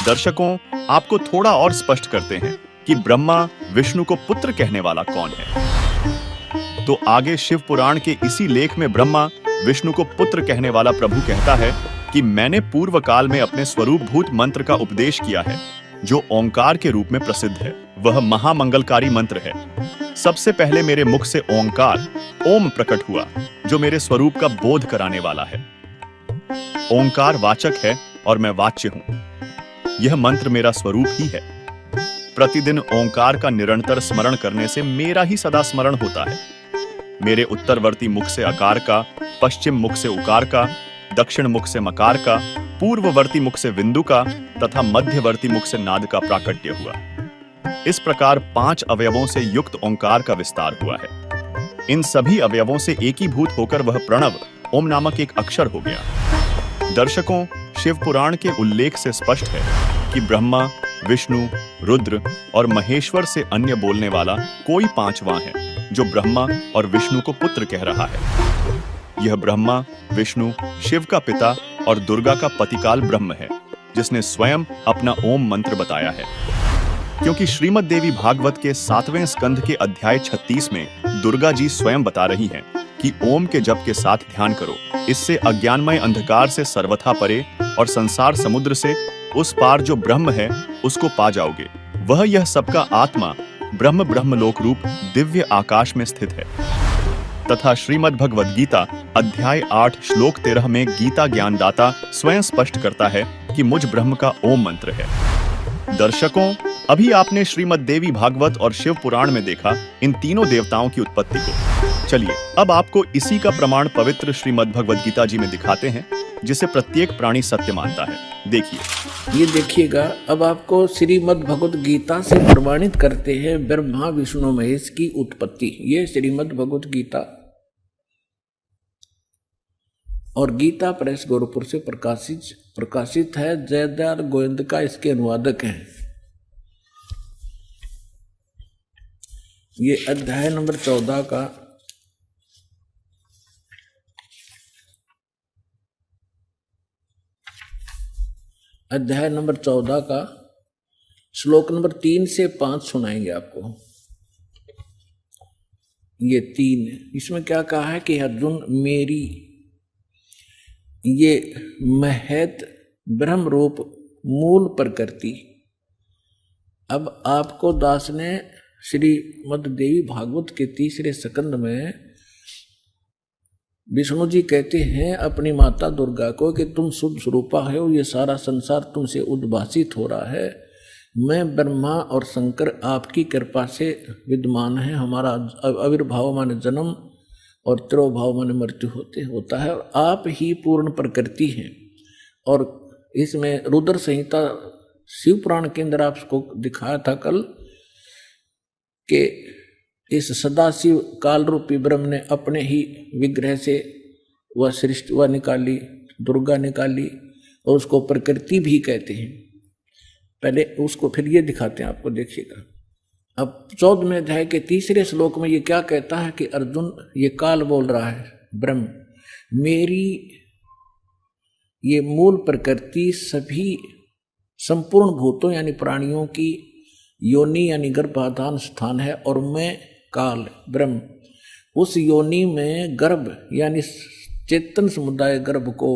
दर्शकों, आपको थोड़ा और स्पष्ट करते हैं कि ब्रह्मा विष्णु को पुत्र कहने वाला कौन है। तो आगे शिव पुराण के इसी लेख में ब्रह्मा विष्णु को पुत्र कहने वाला प्रभु कहता है कि मैंने पूर्व काल में अपने स्वरूपभूत मंत्र का उपदेश किया है, जो ओंकार के रूप में प्रसिद्ध है। वह महामंगलकारी मंत्र है। सबसे पहले मेरे मुख से ओंकार ओम प्रकट हुआ, जो मेरे स्वरूप का बोध कराने वाला है। ओंकार वाचक है और मैं वाच्य हूं। यह मंत्र मेरा स्वरूप ही है। प्रतिदिन ओंकार का निरंतर स्मरण करने से मेरा ही सदा स्मरण होता है। मेरे उत्तरवर्ती मुख से अकार का, पश्चिम मुख से उकार का, दक्षिण मुख से मकार का, पूर्ववर्ती मुख से बिंदु का तथा मध्यवर्ती मुख से नाद का प्राकट्य हुआ। इस प्रकार 5 अवयवों से युक्त ओंकार का विस्तार हुआ है। इन सभी अवयवों से एकीभूत होकर वह प्रणव ओम नामक एक अक्षर हो गया। दर्शकों, शिव पुराण के उल्लेख से स्पष्ट है कि ब्रह्मा, विष्णु, रुद्र और महेश्वर से अन्य बोलने वाला कोई 5वां है जो ब्रह्मा और विष्णु को पुत्र कह रहा है। यह ब्रह्मा, विष्णु, शिव का पिता और दुर्गा का पतिकाल ब्रह्म है, जिसने स्वयं अपना ओम मंत्र बताया है। क्योंकि श्रीमद् देवी भागवत के 7वें स्कंध के अध्याय 36 में दुर्गा जी स्वयं बता रही हैं कि ओम के जप के साथ ध्यान करो, इससे अज्ञानमय अंधकार से सर्वथा परे और संसार समुद्र से उस पार जो ब्रह्म है उसको पा जाओगे। वह यह सबका आत्मा ब्रह्म ब्रह्मलोक रूप दिव्य आकाश में स्थित है। तथा श्रीमद् भगवद गीता अध्याय 8 श्लोक 13 में गीता ज्ञानदाता स्वयं स्पष्ट करता है कि मुझ ब्रह्म का ओम मंत्र है। दर्शकों, अभी आपने श्रीमद् देवी भागवत और शिव पुराण में देखा इन तीनों देवताओं की उत्पत्ति को। चलिए अब आपको इसी का प्रमाण पवित्र श्रीमद् भगवद गीता जी में दिखाते हैं, जिसे प्रत्येक प्राणी सत्य मानता है। देखिए, ये देखिएगा, अब आपको श्रीमद् भगवद गीता से प्रमाणित करते हैं ब्रह्मा विष्णु महेश की उत्पत्ति। ये श्रीमद् भगवद गीता और गीता प्रेस गोरखपुर से प्रकाशित है। जयदयाल गोविंद इसके अनुवादक हैं। ये अध्याय नंबर 14 का श्लोक नंबर 3 से 5 सुनाएंगे आपको। ये 3 इसमें क्या कहा है कि अर्जुन मेरी ये महत ब्रह्म रूप मूल प्रकृति। अब आपको दास ने श्रीमद् देवी भागवत के 3रे स्कंद में विष्णु जी कहते हैं अपनी माता दुर्गा को कि तुम शुद्ध स्वरूपा हो, ये सारा संसार तुमसे उद्भासित हो रहा है। मैं ब्रह्मा और शंकर आपकी कृपा से विद्यमान है। हमारा आविर्भाव माने जन्म और तिरोभाव माने मृत्यु होता है, और आप ही पूर्ण प्रकृति हैं। और इसमें रुद्र संहिता शिव पुराण के अंदर आपको दिखाया था कल कि इस सदाशिव काल रूपी ब्रह्म ने अपने ही विग्रह से वह सृष्टि वह निकाली, दुर्गा निकाली, और उसको प्रकृति भी कहते हैं। पहले उसको फिर ये दिखाते हैं आपको, देखिएगा। अब 14वें अध्याय के 3रे श्लोक में ये क्या कहता है कि अर्जुन, ये काल बोल रहा है ब्रह्म, मेरी ये मूल प्रकृति सभी संपूर्ण भूतों यानी प्राणियों की योनि यानी गर्भाधान स्थान है, और मैं काल ब्रह्म उस योनि में गर्भ यानी चेतन समुदाय गर्भ को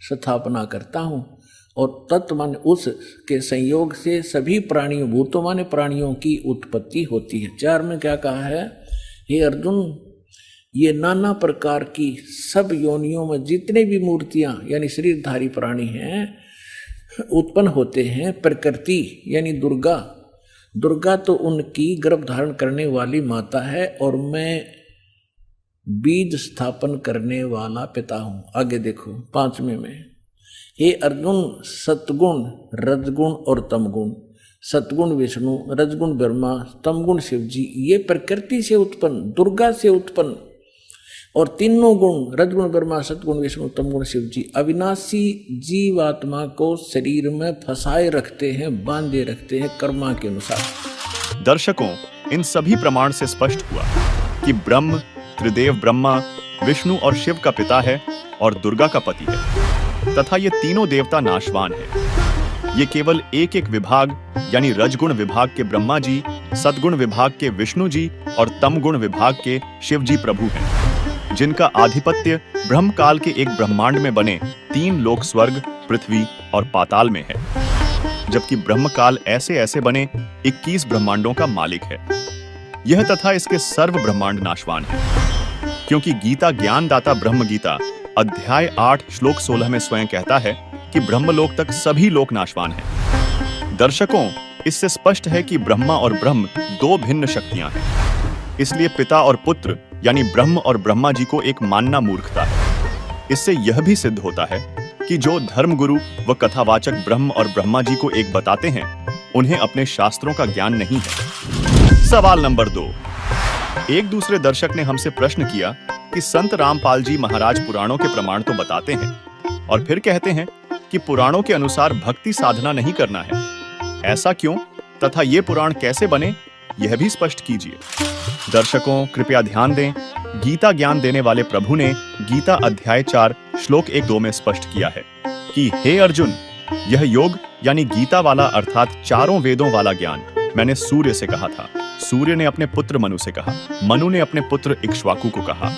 स्थापना करता हूँ, और तत्व मान उस के संयोग से सभी प्राणियों भूतों माने प्राणियों की उत्पत्ति होती है। 4 में क्या कहा है, हे अर्जुन, ये नाना प्रकार की सब योनियों में जितने भी मूर्तियां यानी शरीरधारी प्राणी हैं उत्पन्न होते हैं, प्रकृति यानी दुर्गा तो उनकी गर्भ धारण करने वाली माता है, और मैं बीज स्थापन करने वाला पिता हूं। आगे देखो 5वें में, हे अर्जुन, सतगुण रजगुण और तमगुण, सतगुण विष्णु, रजगुण ब्रह्मा, तमगुण शिव जी, ये प्रकृति से उत्पन्न दुर्गा से उत्पन्न और तीनों गुण रजगुण ब्रह्मा सतगुण विष्णु तमगुण शिव जी अविनाशी जीवात्मा को शरीर में फंसाए रखते हैं, बांधे रखते हैं कर्मा के अनुसार। दर्शकों, इन सभी प्रमाण से स्पष्ट हुआ कि ब्रह्म त्रिदेव ब्रह्मा, विष्णु और शिव का पिता है और दुर्गा का पति है, तथा ये तीनों देवता नाशवान हैं। ये केवल एक एक विभाग यानी रजगुण विभाग के ब्रह्मा जी, सतगुण विभाग के विष्णु जी और तमगुण विभाग के शिव जी प्रभु हैं, जिनका आधिपत्य ब्रह्म काल के एक ब्रह्मांड में बने 3 लोक स्वर्ग, पृथ्वी और पाताल में है, जबकि ब्रह्म काल ऐसे ऐसे बने 21 ब्रह्मांडों का मालिक है। यह तथा इसके सर्व ब्रह्मांड नाशवान है, क्योंकि गीता ज्ञानदाता ब्रह्म गीता अध्याय 8 श्लोक 16 में स्वयं कहता है कि ब्रह्मलोक तक सभी लोक नाशवान हैं। दर्शकों, इससे स्पष्ट है कि ब्रह्मा और ब्रह्म 2 भिन्न शक्तियां हैं। इसलिए पिता और पुत्र यानी ब्रह्म और ब्रह्मा जी को एक मानना मूर्खता है। इससे यह भी सिद्ध होता है कि जो धर्मगुरु व कथावाचक ब्रह्म और ब्रह्मा जी को एक बताते हैं, उन्हें अपने शास्त्रों का ज्ञान नहीं है। सवाल नंबर 2, एक दूसरे दर्शक ने हमसे प्रश्न किया कि संत रामपाल जी महाराज पुराणों के प्रमाण तो बताते हैं और फिर कहते हैं कि पुराणों के अनुसार भक्ति साधना नहीं करना है। ऐसा क्यों तथा ये पुराण कैसे बने, यह भी स्पष्ट कीजिए। दर्शकों, कृपया ध्यान दें, गीता ज्ञान देने वाले प्रभु ने गीता अध्याय 4 श्लोक 1-2 में स्पष्ट किया है कि हे अर्जुन, यह योग यानी गीता वाला अर्थात चारों वेदों वाला ज्ञान मैंने सूर्य से कहा था, सूर्य ने अपने पुत्र मनु से कहा, मनु ने अपने पुत्र इक्ष्वाकु को कहा।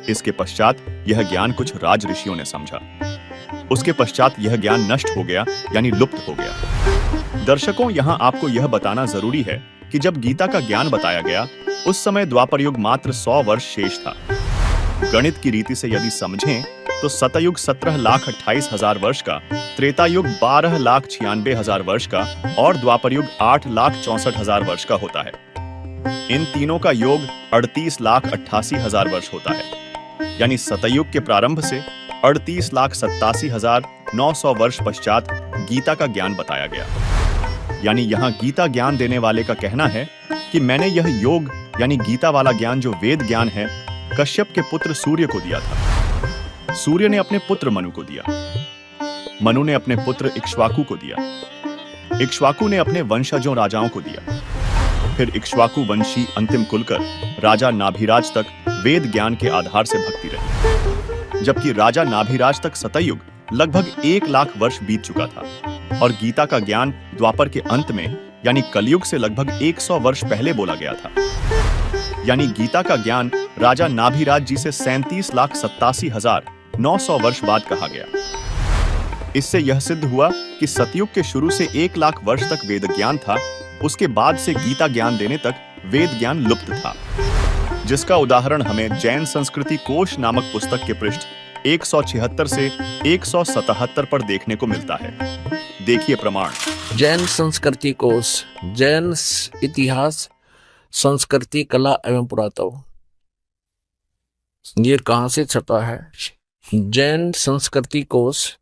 इसके पश्चात यह ज्ञान कुछ राज ऋषियों ने समझा। उसके पश्चात यह ज्ञान नष्ट हो गया, यानी लुप्त हो गया। दर्शकों, यहाँ आपको यह बताना जरूरी है कि जब गीता का ज्ञान बताया गया उस समय द्वापर युग मात्र 100 वर्ष शेष था। गणित की रीति से यदि समझें तो सतयुग 17,28,000 वर्ष का, त्रेता युग 12,96,000 वर्ष का और द्वापर युग 8,64,000 वर्ष का होता है। इन तीनों का योग 38,88,000 वर्ष होता है। यानी सतयुग के प्रारंभ से 38,87,900 वर्ष पश्चात गीता का ज्ञान बताया गया। यानी यहाँ गीता ज्ञान देने वाले का कहना है कि मैंने यह योग यानी गीता वाला ज्ञान जो वेद ज्ञान है, कश्यप के पुत्र सूर्य को दिया था। सूर्य ने अपने पुत्र मनु को दिया, मनु ने अपने पुत्र इक्ष्वाकु को दिया, इक्ष्वाकु ने अपने वंशजों राजाओं को दिया। फिर इक्ष्वाकु वंशी अंतिम कुलकर राजा नाभिराज तक वेद ज्ञान के आधार से भक्ति रही, जबकि राजा नाभिराज तक सतयुग लगभग 1,00,000 वर्ष बीत चुका था और गीता का ज्ञान द्वापर के अंत में यानी कलयुग से लगभग 100 वर्ष पहले बोला गया था। यानी गीता का ज्ञान राजा नाभिराज जी से 37,87,900 वर्ष बाद कहा गया। इससे यह सिद्ध हुआ कि सतयुग के शुरू से 1,00,000 वर्ष तक वेद ज्ञान था, उसके बाद से गीता ज्ञान देने तक वेद ज्ञान लुप्त था, जिसका उदाहरण हमें जैन संस्कृति कोश नामक पुस्तक के पृष्ठ 176 से 177 पर देखने को मिलता है। देखिए प्रमाण। जैन संस्कृति कोश, जैन इतिहास, संस्कृति, कला एवं पुरातत्व। ये कहां से छपा है? जैन संस्कृति कोश,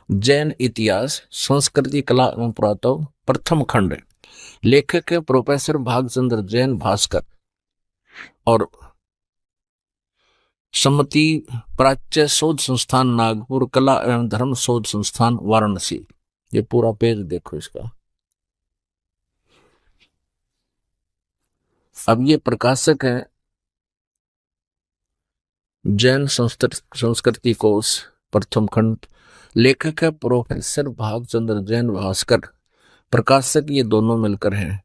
जैन इतिहास, संस्कृति, कला एवं पुरातत्व, प्रथम खंड। लेखक है प्रोफेसर भागचंद्र जैन, भास्कर, और सम्मति प्राच्य शोध संस्थान नागपुर, कला एवं धर्म शोध संस्थान वाराणसी। ये पूरा पेज देखो इसका। अब ये प्रकाशक है जैन संस्कृति कोश, प्रथम खंड। लेखक है प्रोफेसर भागचंद्र जैन, भास्कर। प्रकाशक ये दोनों मिलकर हैं।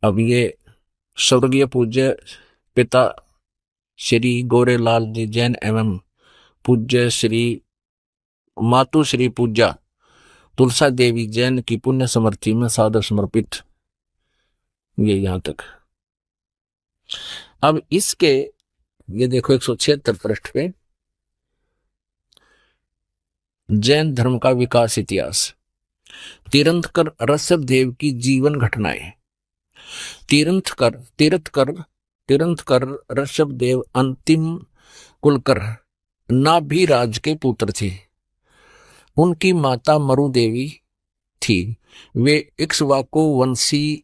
अब ये स्वर्गीय पूज्य पिता श्री गोरेलाल जी जैन एवं पूज्य श्री मातु श्री पूज्या तुलसा देवी जैन की पुण्य समर्थी में सादर समर्पित। ये यहां तक। अब इसके ये देखो 176 पृष्ठ पे जैन धर्म का विकास इतिहास। तीर्थंकर ऋषभदेव की जीवन घटनाएं। तीर्थंकर ऋषभदेव अंतिम कुलकर नाभिराज के पुत्र थे। उनकी माता मरु देवी थी। वे इक्ष्वाकु वंशी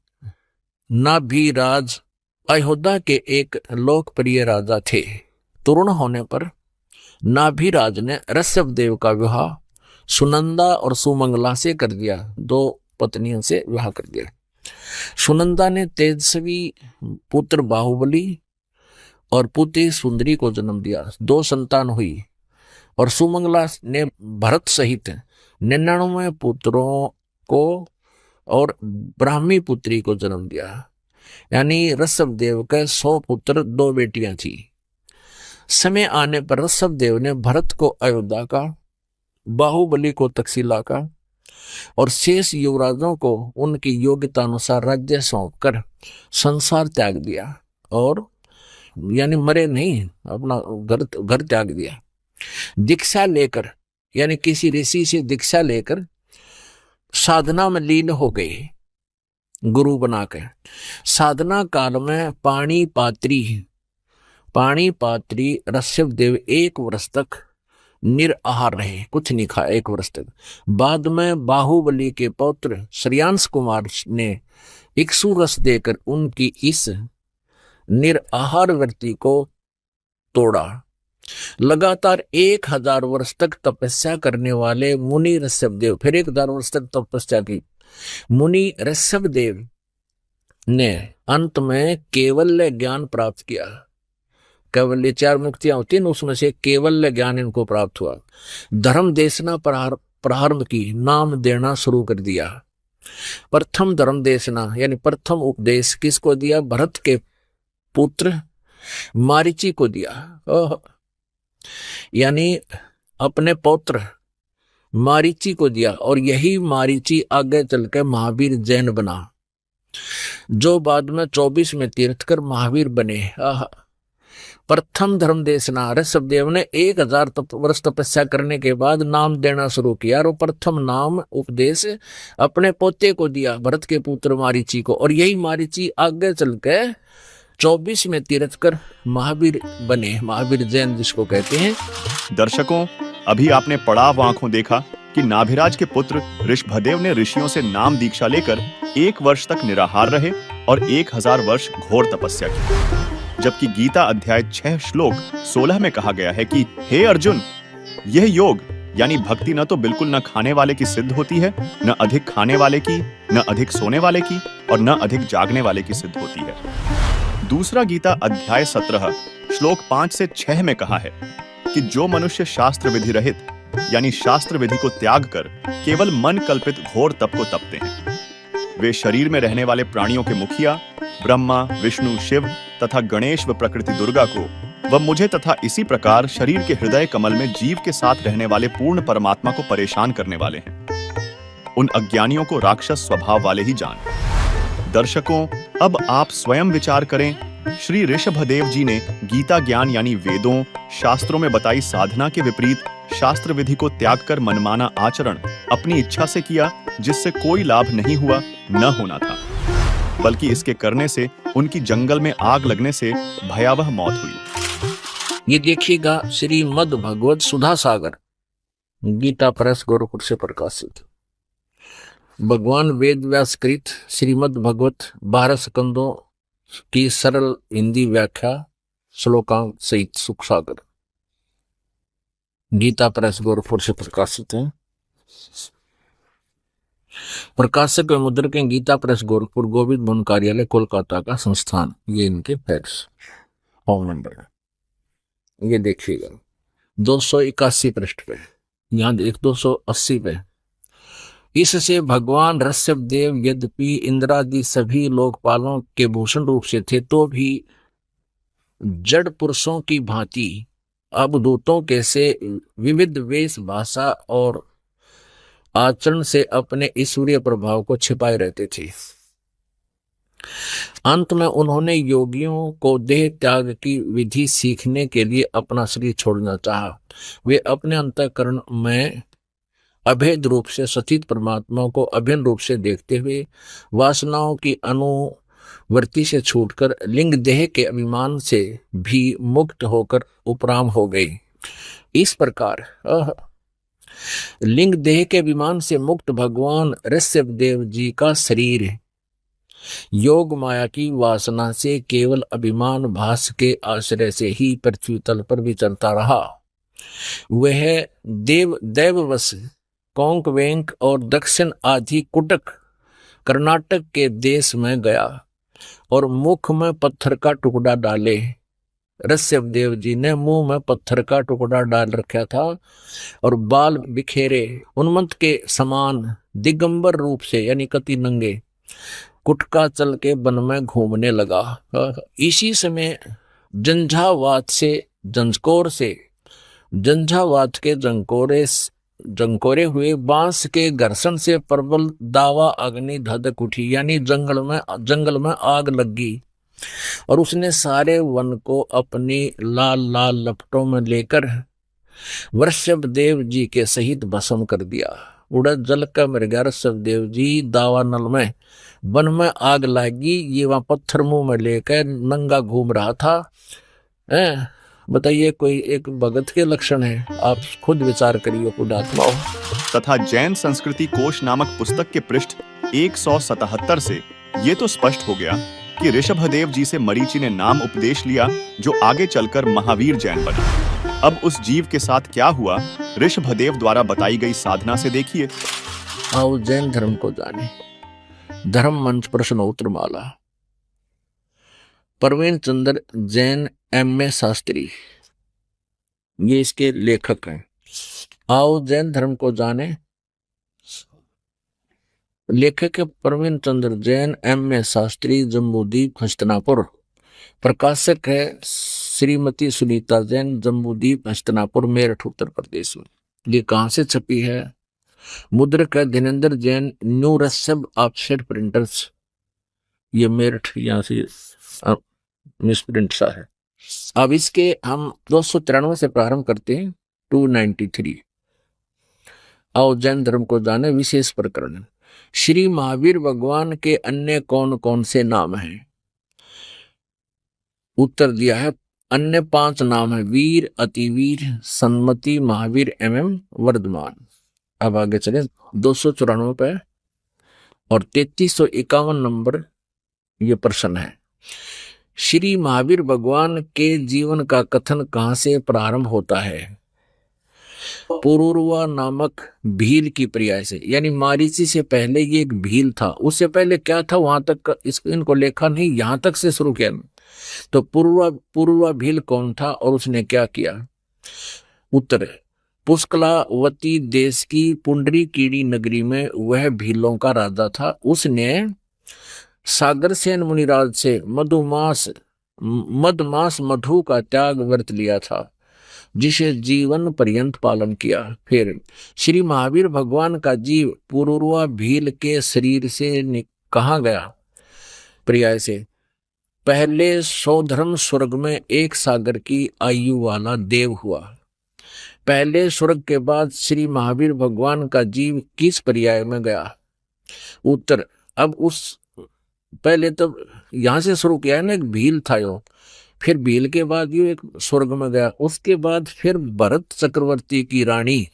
नाभिराज अयोध्या के एक लोकप्रिय राजा थे। तरुण होने पर नाभिराज ने ऋषभदेव का विवाह सुनंदा और सुमंगला से कर दिया। 2 पत्नियों से विवाह कर दिया। सुनंदा ने तेजस्वी पुत्र बाहुबली और पुत्री सुंदरी को जन्म दिया। 2 संतान हुई और सुमंगला ने भरत सहित 99 पुत्रों को और ब्राह्मी पुत्री को जन्म दिया। यानी ऋषभदेव के 100 पुत्र, 2 बेटियां थी। समय आने पर ऋषभदेव ने भरत को अयोध्या का, बाहुबली को तक्षशिला का और शेष युवराजों को उनकी योग्यता अनुसार राज्य सौंपकर संसार त्याग दिया। और यानी मरे नहीं, अपना घर त्याग दिया। दीक्षा लेकर यानी किसी ऋषि से दीक्षा लेकर साधना में लीन हो गए, गुरु बनाकर। साधना काल में पाणी पात्री ऋषभदेव 1 वर्ष तक निराहार रहे, कुछ नहीं खाया 1 वर्ष तक। बाद में बाहुबली के पौत्र श्रेयांश कुमार ने इक्ष्वाकु रस देकर उनकी इस निराहार वृत्ति को तोड़ा। लगातार 1000 वर्ष तक तपस्या करने वाले मुनि ऋषभदेव, फिर 1000 वर्ष तक तपस्या की। मुनि ऋषभदेव ने अंत में केवल्य ज्ञान प्राप्त किया। केवल्य 4 मुक्तियां होती हैं, उसमें से केवल्य ज्ञान इनको प्राप्त हुआ। धर्म देशना प्रारंभ की, नाम देना शुरू कर दिया। प्रथम धर्म देशना यानी प्रथम उपदेश किसको दिया? भरत के पुत्र मारीची को दिया। यानी अपने पौत्र मारीची को दिया, और यही मारीची आगे चलकर महावीर जैन बना, जो बाद में 24 में तीर्थकर महावीर बने। प्रथम धर्म देशना, ऋषभदेव ने 1000 वर्ष तपस्या करने के बाद नाम देना शुरू किया, और प्रथम नाम उपदेश अपने पोते को दिया, भरत के पुत्र मारीची को, और यही मारीची आगे चलकर 24 में तीर्थकर महावीर बने, महावीर जैन जिसको कहते हैं। दर्शकों, अभी आपने पड़ाव आंखों देखा कि नाभिराज के पुत्र ऋषभदेव ने ऋषियों से नाम दीक्षा लेकर 1 वर्ष तक निराहार रहे और 1000 वर्ष घोर तपस्या की। जबकि गीता अध्याय 6 श्लोक 16 में कहा गया है कि हे अर्जुन, यह योग यानी भक्ति न तो बिल्कुल न खाने वाले की सिद्ध होती है, न अधिक खाने वाले की, न अधिक सोने वाले की, और न अधिक जागने वाले की सिद्ध होती है। दूसरा गीता अध्याय 17 श्लोक 5 से 6 में कहा है कि जो मनुष्य शास्त्र विधि रहित यानी शास्त्र विधि को त्याग कर केवल मन कल्पित घोर तप को तपते हैं, वे शरीर में रहने वाले प्राणियों के मुखिया ब्रह्मा, विष्णु, शिव तथा गणेश व प्रकृति दुर्गा को व मुझे तथा इसी प्रकार शरीर के हृदय कमल में जीव के साथ रहने वाले पूर्ण परमात्मा को परेशान करने वाले हैं। उन अज्ञानियों को राक्षस स्वभाव वाले ही जान। दर्शकों, अब आप स्वयं विचार करें, श्री ऋषभदेव जी ने गीता ज्ञान यानी वेदों, शास्त्रों में बताई साधना के विपरीत शास्त्र विधि को त्याग कर मनमाना आचरण अपनी इच्छा से किया, जिससे कोई लाभ नहीं हुआ, न होना था, बल्कि इसके करने से उनकी जंगल में आग लगने से भयावह मौत हुई। ये देखिएगा श्रीमद् भगवत सुधा सागर, गीता प्रेस गोरखपुर से प्रकाशित, भगवान वेद व्यास कृत श्रीमद् भगवत 12 स्कंदों की सरल हिंदी व्याख्या श्लोकांक सहित सुख सागर, गीता प्रेस गोरखपुर से प्रकाशित है। प्रकाशक व मुद्रक हैं गीता प्रेस गोरखपुर, गोविंद भवन कार्यालय कोलकाता का संस्थान। ये इनके फैक्स होम नंबर है। ये देखिएगा 281 पृष्ठ पे, यहाँ देख 280 पे। इससे भगवान ऋषभदेव यद्यपि इंद्रादि सभी लोकपालों के भूषण रूप से थे, तो भी जड़ पुरुषों की भांति अवधूतों के से विविध वेश, भाषा और आचरण से अपने ईश्वरीय प्रभाव को छिपाए रहते थे। अंत में उन्होंने योगियों को देह त्याग की विधि सीखने के लिए अपना शरीर छोड़ना चाहा। वे अपने अंतःकरण में अभेद रूप से सचित परमात्मा को अभिन्न रूप से देखते हुए वासनाओं की अनुवृत्ति से छूटकर लिंग देह के अभिमान से भी मुक्त होकर उपराम हो गए। इस प्रकार लिंग देह के अभिमान से मुक्त भगवान ऋषभदेव जी का शरीर योग माया की वासना से केवल अभिमान भास के आश्रय से ही पृथ्वी तल पर विचरता रहा। वह दैववश कोंक वेंक और दक्षिण आदि कुटक कर्नाटक के देश में गया और मुख में पत्थर का टुकड़ा डाले। ऋषभदेव जी ने मुंह में पत्थर का टुकड़ा डाल रखा था और बाल बिखेरे उन्मत्त के समान दिगंबर रूप से यानी कति नंगे कुटका चल के वन में घूमने लगा। इसी समय झंझावात के जंकोरे हुए बांस के घर्षण से प्रबल दावा अग्नि धधक उठी, यानी जंगल में आग लगी और उसने सारे वन को अपनी लाल लाल लपटों में लेकर ऋषभदेव जी के सहित भस्म कर दिया। उड़द जल का मर गया ऋषभदेव जी दावा नल में। वन में आग लगी, ये वहां पत्थर मुंह में लेकर नंगा घूम रहा था। बताइए, कोई एक भगत के लक्षण है? आप खुद विचार करिए पुण्यात्माओं। तथा जैन संस्कृति कोश नामक पुस्तक के पृष्ठ 177 से ये तो स्पष्ट हो गया कि ऋषभदेव जी से मरीचि ने नाम उपदेश लिया, जो आगे चलकर महावीर जैन बना। अब उस जीव के साथ क्या हुआ, ऋषभदेव द्वारा बताई गई साधना से देखिए। आओ जैन धर्म को जाने। धर्म मंच प्रश्नोत्तर माला। प्रवीण चंद्र जैन M.A. शास्त्री, ये इसके लेखक हैं। आओ जैन धर्म को जाने। लेखक है प्रवीण चंद्र जैन, M.A. शास्त्री, जम्बूदीप हस्तिनापुर। प्रकाशक है श्रीमती सुनीता जैन, जम्बूदीप हस्तिनापुर, मेरठ उत्तर प्रदेश में। ये कहाँ से छपी है? मुद्रक है Dhirendra Jain, new रसब offset printers, ये मेरठ, यहाँ से मिसप्रिंट सा है। अब इसके हम 293 से प्रारंभ करते हैं 293। आओ जैन धर्म को जाने विशेष प्रकरण। श्री महावीर भगवान के अन्य कौन कौन से नाम हैं? उत्तर दिया है अन्य 5 नाम है, वीर, अतिवीर, सन्मति, महावीर, वर्धमान। अब आगे चले 294 पे और 3351 नंबर ये प्रश्न है। श्री महावीर भगवान के जीवन का कथन कहां से प्रारंभ होता है? पुरुरवा नामक भील की पर्याय से, यानी मारीची से पहले ये एक भील था, उससे पहले क्या था वहां तक इनको लेखा नहीं, यहां तक से शुरू किया। तो पुरुरवा भील कौन था और उसने क्या किया? उत्तर पुष्कलावती देश की पुंडरी कीड़ी नगरी में वह भीलों का राजा था। उसने सागरसेन मुनिराज से मधमास मधु का त्याग व्रत लिया था, जिसे जीवन पर्यंत पालन किया। फिर श्री महावीर भगवान का जीव पुरुरवा भील के शरीर से कहाँ गया? पर्याय से पहले सौधर्म स्वर्ग में 1 सागर की आयु वाला देव हुआ। पहले स्वर्ग के बाद श्री महावीर भगवान का जीव किस पर्याय में गया? उत्तर अब उस पहले तो यहां से शुरू किया है ना, एक भील था यो, फिर भील के बाद यो एक स्वर्ग में गया, उसके बाद फिर भरत चक्रवर्ती की रानी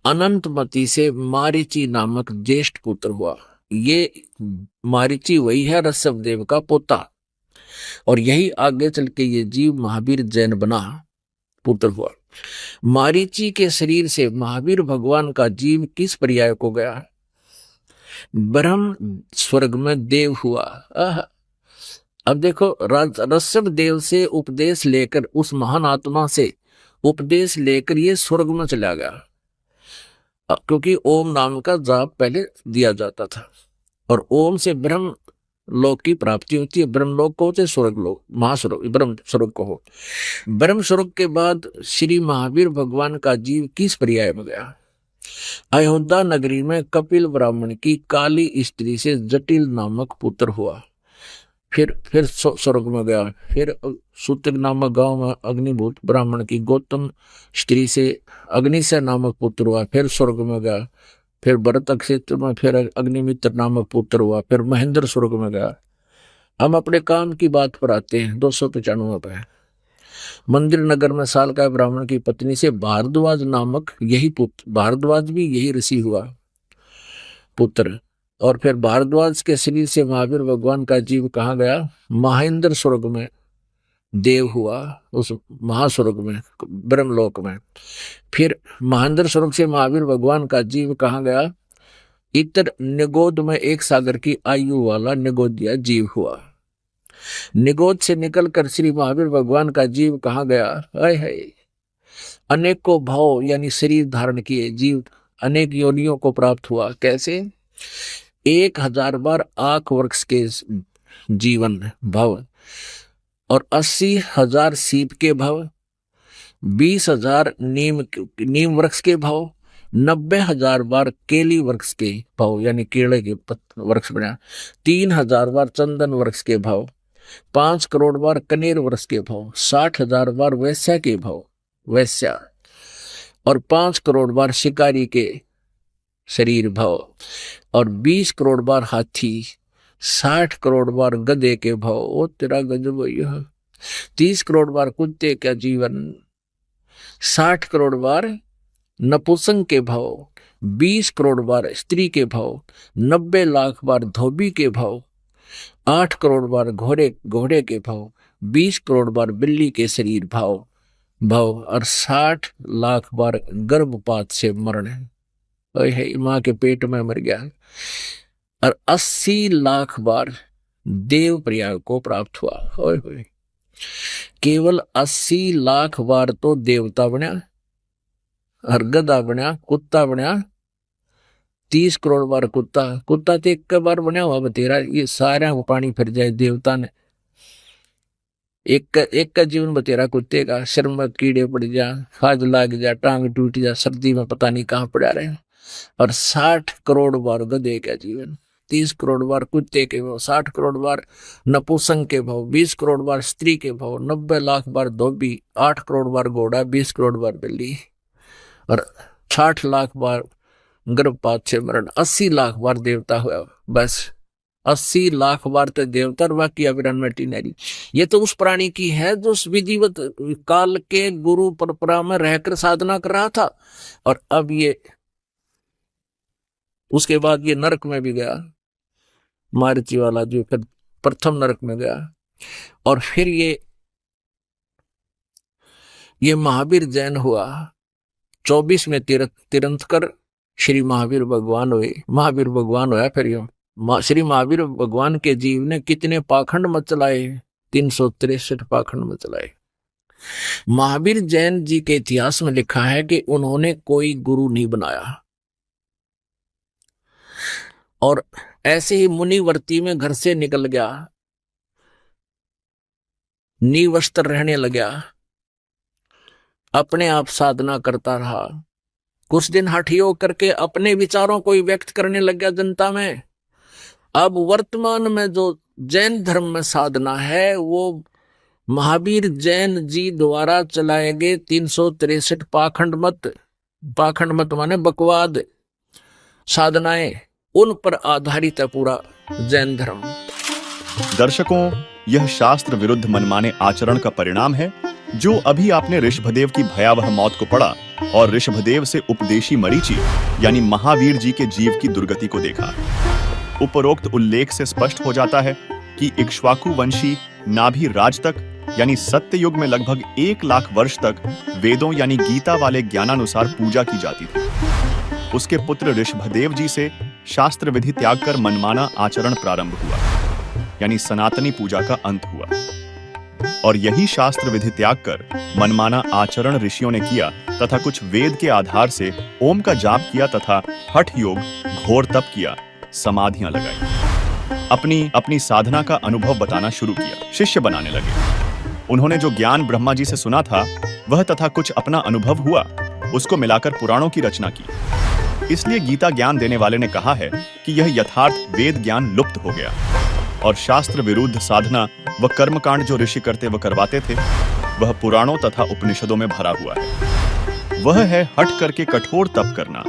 अनंतमती से मारीची नामक ज्येष्ठ पुत्र हुआ। ये मारीची वही है ऋषभ देव का पोता, और यही आगे चल के ये जीव महावीर जैन बना पुत्र हुआ। मारीची के शरीर से महावीर भगवान का जीव किस पर्याय को गया? ब्रह्म स्वर्ग में देव हुआ। अब देखो ऋषभ देव से उपदेश लेकर, उस महान आत्मा से उपदेश लेकर ये स्वर्ग में चला गया, क्योंकि ओम नाम का जाप पहले दिया जाता था और ओम से ब्रह्म लोक की प्राप्ति होती है। ब्रह्म लोक को होते स्वर्ग लोक, महास्वर्ग ब्रह्म स्वर्ग को हो। ब्रह्म स्वर्ग के बाद श्री महावीर भगवान का जीव किस पर्याय में गया? अयोध्या नगरी में कपिल ब्राह्मण की काली स्त्री से जटिल नामक पुत्र हुआ। फिर स्वर्ग में गया। फिर सूत्र नामक गांव में अग्निभूत ब्राह्मण की गौतम स्त्री से अग्निशय नामक पुत्र हुआ। फिर स्वर्ग में गया। फिर भरत क्षेत्र में फिर अग्निमित्र नामक पुत्र हुआ। फिर महेंद्र स्वर्ग में गया। हम अपने काम की बात पर आते हैं 295 पे। मंदिर नगर में साल का ब्राह्मण की पत्नी से भारद्वाज नामक यही पुत्र, भारद्वाज भी यही ऋषि हुआ पुत्र। और फिर भारद्वाज के शरीर से महावीर भगवान का जीव कहाँ गया? महेंद्र स्वर्ग में देव हुआ, उस महास्वर्ग में ब्रह्मलोक में। फिर महेंद्र स्वर्ग से महावीर भगवान का जीव कहाँ गया? इतर निगोद में 1 सागर की आयु वाला निगोदिया जीव हुआ। निगोद से निकलकर श्री महावीर भगवान का जीव कहाँ गया? अनेकों भाव यानी शरीर धारण किए जीव अनेक योनियों को प्राप्त हुआ। कैसे? 1000 बार आंख वृक्ष के जीवन भव, और 80,000 सीप के भव, 20,000 नीम वृक्ष के भव, 90,000 बार केली वृक्ष के भव यानी केले के वृक्ष बना, 3,000 बार चंदन वृक्ष के भव, 5 करोड़ बार कनेर वृक्ष के भव, 60,000 बार वैश्या के भव वैश्या, और 5 करोड़ बार शिकारी के शरीर भव, और 20 करोड़ बार हाथी, 60 करोड़ बार गधे के भव। ओ तेरा गजब भैया। 30 करोड़ बार कुत्ते का जीवन, 60 करोड़ बार नपुंसक के भव, 20 करोड़ बार स्त्री के भव, 90 लाख बार धोबी के भव, 8 करोड़ बार घोड़े के भव, 20 करोड़ बार बिल्ली के शरीर भव, और 60 लाख बार गर्भपात से मरण है, माँ के पेट में मर गया, और 80 लाख बार देव प्रयाग को प्राप्त हुआ। होए केवल 80 लाख बार तो देवता बना, और गधा बना, कुत्ता बना, 30 करोड़ बार कुत्ता, कुत्ता तो एक बार बना हुआ बतेरा, ये सारा को पानी फिर जाए देवता ने। एक का जीवन बतेरा कुत्ते का, सिर में कीड़े पड़ जा, खाज लाग जा, टांग टूट जा, सर्दी में पता नहीं कहाँ पड़ा रहे। और 60 करोड़ बार गधे का जीवन, 30 करोड़ बार कुत्ते के भाव, 60 करोड़ बार नपुंसक के भाव, 20 करोड़ बार स्त्री के भाव, 90 लाख बार धोबी, 8 करोड़ बार घोड़ा, 20 करोड़ बार बिल्ली, और 60 लाख बार गर्भपात से मरण, 80 लाख बार देवता हुआ। बस 80 लाख बार तो देवता, और बाकी अविरन में टीनरी। ये तो उस प्राणी की है जो विधिवत काल के गुरु परंपरा में रहकर साधना कर रहा था। और अब ये उसके बाद ये नरक में भी गया, मारुति वाला जो फिर प्रथम नरक में गया। और फिर ये महावीर जैन हुआ, 24 में तीर्थंकर श्री महावीर भगवान हुए, महावीर भगवान हुआ। फिर ये श्री महावीर भगवान के जीव ने कितने पाखंड मचलाए, 363 पाखंड मचलाए। महावीर जैन जी के इतिहास में लिखा है कि उन्होंने कोई गुरु नहीं बनाया, और ऐसे ही मुनिवर्ती में घर से निकल गया, निवस्त्र रहने लगा, अपने आप साधना करता रहा। कुछ दिन हठ योग करके अपने विचारों को व्यक्त करने लग गया जनता में। अब वर्तमान में जो जैन धर्म में साधना है वो महावीर जैन जी द्वारा चलाए गए 363 पाखंड मत माने बकवाद साधनाएं, उन पर आधारित है पूरा जैन धर्म। दर्शकों, यह शास्त्र विरुद्ध मनमाने आचरण का परिणाम है जो अभी आपने ऋषभदेव की भयावह मौत को पढ़ा और ऋषभदेव से उपदेशी मरीचि यानी महावीर जी के जीव की दुर्गति को देखा। उपरोक्त उल्लेख से स्पष्ट हो जाता है कि इक्ष्वाकु वंशी नाभि राज तक यानी सत्य युग में लगभग 1 लाख वर्ष तक वेदों यानी गीता वाले ज्ञानानुसार पूजा की जाती थी। उसके पुत्र ऋषभदेव जी से शास्त्र विधि त्याग कर मनमाना आचरण प्रारंभ हुआ, यानी सनातनी पूजा का अंत हुआ। और यही शास्त्र विधि त्याग कर मनमाना आचरण ऋषियों ने किया तथा कुछ वेद के आधार से ओम का जाप किया तथा हठ योग घोर तप किया, समाधियां लगाई, अपनी साधना का अनुभव बताना शुरू किया, शिष्य बनाने लगे। उन्होंने जो ज्ञान ब्रह्मा जी से सुना था वह तथा कुछ अपना अनुभव हुआ, उसको मिलाकर पुराणों की रचना की। इसलिए गीता ज्ञान देने वाले ने कहा है कि यह यथार्थ वेद ज्ञान लुप्त हो गया और शास्त्र विरुद्ध साधना व कर्मकांड जो ऋषि करते व करवाते थे वह पुराणों तथा उपनिषदों में भरा हुआ है। वह है हट करके कठोर तप करना,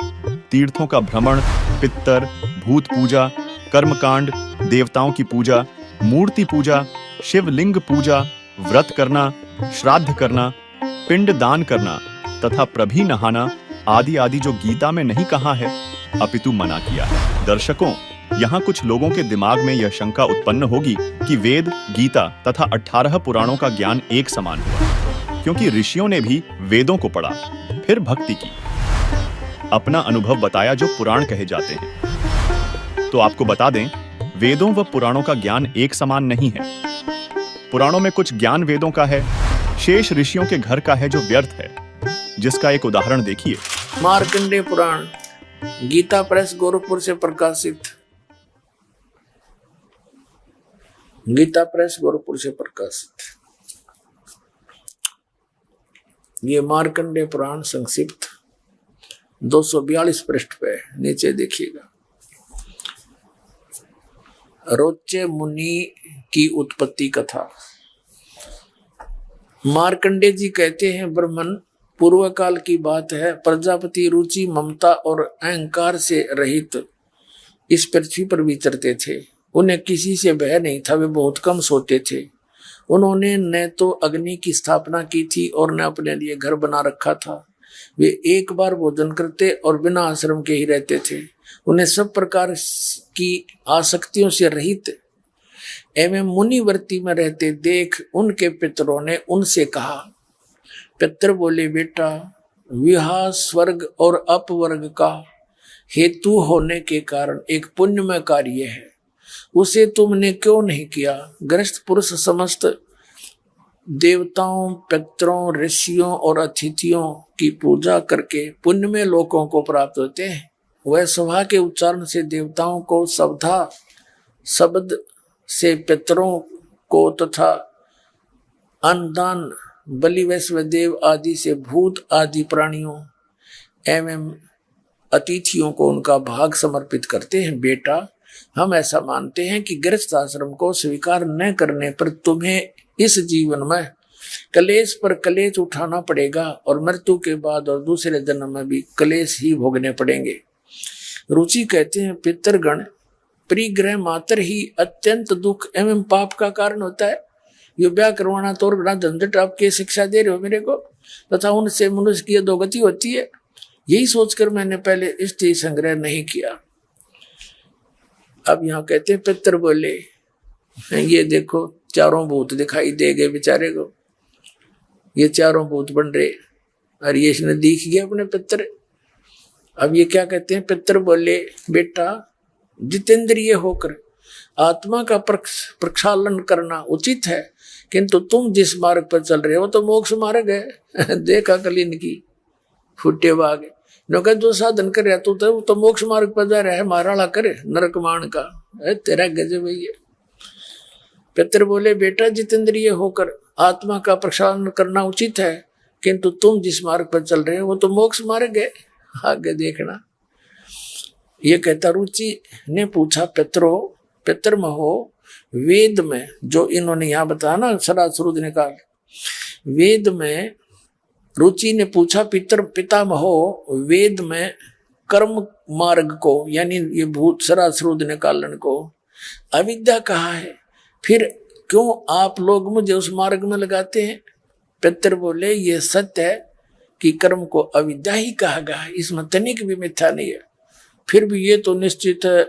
तीर्थों का भ्रमण, पित्तर, भूत पूजा, कर्मकांड, देवताओं की पूजा, मूर्ति पूजा, शिवलिंग पूजा, व्रत करना, श्राद्ध करना, पिंड दान करना तथा प्रभी नहाना आदि आदि जो गीता में नहीं कहा है अपितु मना किया है। दर्शकों, यहाँ कुछ लोगों के दिमाग में यह शंका उत्पन्न होगी कि वेद, गीता तथा 18 पुराणों का ज्ञान एक समान हुआ, क्योंकि ऋषियों ने भी वेदों को पढ़ा, फिर भक्ति की, अपना अनुभव बताया जो पुराण कहे जाते हैं। तो आपको बता दें, वेदों व पुराणों का ज्ञान एक समान नहीं है। पुराणों में कुछ ज्ञान वेदों का है, शेष ऋषियों के घर का है जो व्यर्थ है, जिसका एक उदाहरण देखिए। मार्कंडेय पुराण, गीता प्रेस गोरखपुर से प्रकाशित, गीता प्रेस गोरखपुर से प्रकाशित ये मार्कंडेय पुराण संक्षिप्त 242 पृष्ठ पे नीचे देखिएगा। रोचे मुनि की उत्पत्ति कथा। मार्कंडेय जी कहते हैं, ब्रह्मन पूर्व काल की बात है, प्रजापति रुचि, ममता और अहंकार से रहित इस पृथ्वी पर विचरते थे। उन्हें किसी से भय नहीं था, वे बहुत कम सोते थे। उन्होंने न तो अग्नि की स्थापना की थी और न अपने लिए घर बना रखा था। वे एक बार भोजन करते और बिना आश्रम के ही रहते थे। उन्हें सब प्रकार की आसक्तियों से रहित एवं मुनिवर्ती में रहते देख उनके पितरों ने उनसे कहा। पितर बोले, बेटा, विवाह स्वर्ग और अपवर्ग का हेतु होने के कारण एक पुण्यमय कार्य है, उसे तुमने क्यों नहीं किया? गृहस्थ पुरुष समस्त देवताओं, पितरों, ऋषियों और अतिथियों की पूजा करके पुण्यमय लोकों को प्राप्त होते हैं। वह सभा के उच्चारण से देवताओं को, सवधा शब्द से पितरों को तथा अन्नदान बलि वैश्वदेव आदि से भूत आदि प्राणियों एवं अतिथियों को उनका भाग समर्पित करते हैं। बेटा, हम ऐसा मानते हैं कि गृहस्थ आश्रम को स्वीकार न करने पर तुम्हें इस जीवन में कलेश पर कलेश उठाना पड़ेगा और मृत्यु के बाद और दूसरे जन्म में भी कलेश ही भोगने पड़ेंगे। रुचि कहते हैं, पितृगण परिग्रह मात्र ही अत्यंत दुख एवं पाप का कारण होता है। ये ब्याह करवाना तो और बड़ा झंझट, आपके शिक्षा दे रहे हो मेरे को, तथा उनसे मनुष्य की अधोगति होती है। यही सोचकर मैंने पहले स्त्री संग्रह नहीं किया। अब यहाँ कहते हैं, पितर बोले, ये देखो चारों भूत दिखाई दे गए बेचारे को, ये चारों भूत बन रहे और ये इसने दिख गया अपने पितर। अब ये क्या कहते हैं, पितर बोले, बेटा जितेंद्रिय होकर आत्मा का प्रक्षालन करना उचित है, किंतु तुम जिस मार्ग पर चल रहे हो तो मोक्ष मार्ग है। देखा कल इनकी फुटे बाग नौका जो साधन कर रहा तू तो मोक्ष मार्ग पर जा रहा है, माराला करे नरक मान का तेरा गजब भैया। पितर बोले, बेटा जितेंद्रिय होकर आत्मा का प्रक्षालन करना उचित है, किंतु तुम जिस मार्ग पर चल रहे हो वो तो मोक्ष मार्ग है, आगे देखना। ये कहता, रुचि ने पूछा, पितरमहो वेद में जो इन्होंने यहाँ बताया ना सरासरुद निकाल, वेद में रुचि ने पूछा, पितामहो वेद में कर्म मार्ग को यानी ये भूत सरासरुद निकालन को अविद्या कहा है, फिर क्यों आप लोग मुझे उस मार्ग में लगाते हैं? पितर बोले, ये सत्य है कि कर्म को अविद्या ही कहा गया है, इसमें तनिक भी मिथ्या नहीं है। फिर भी ये तो निश्चित है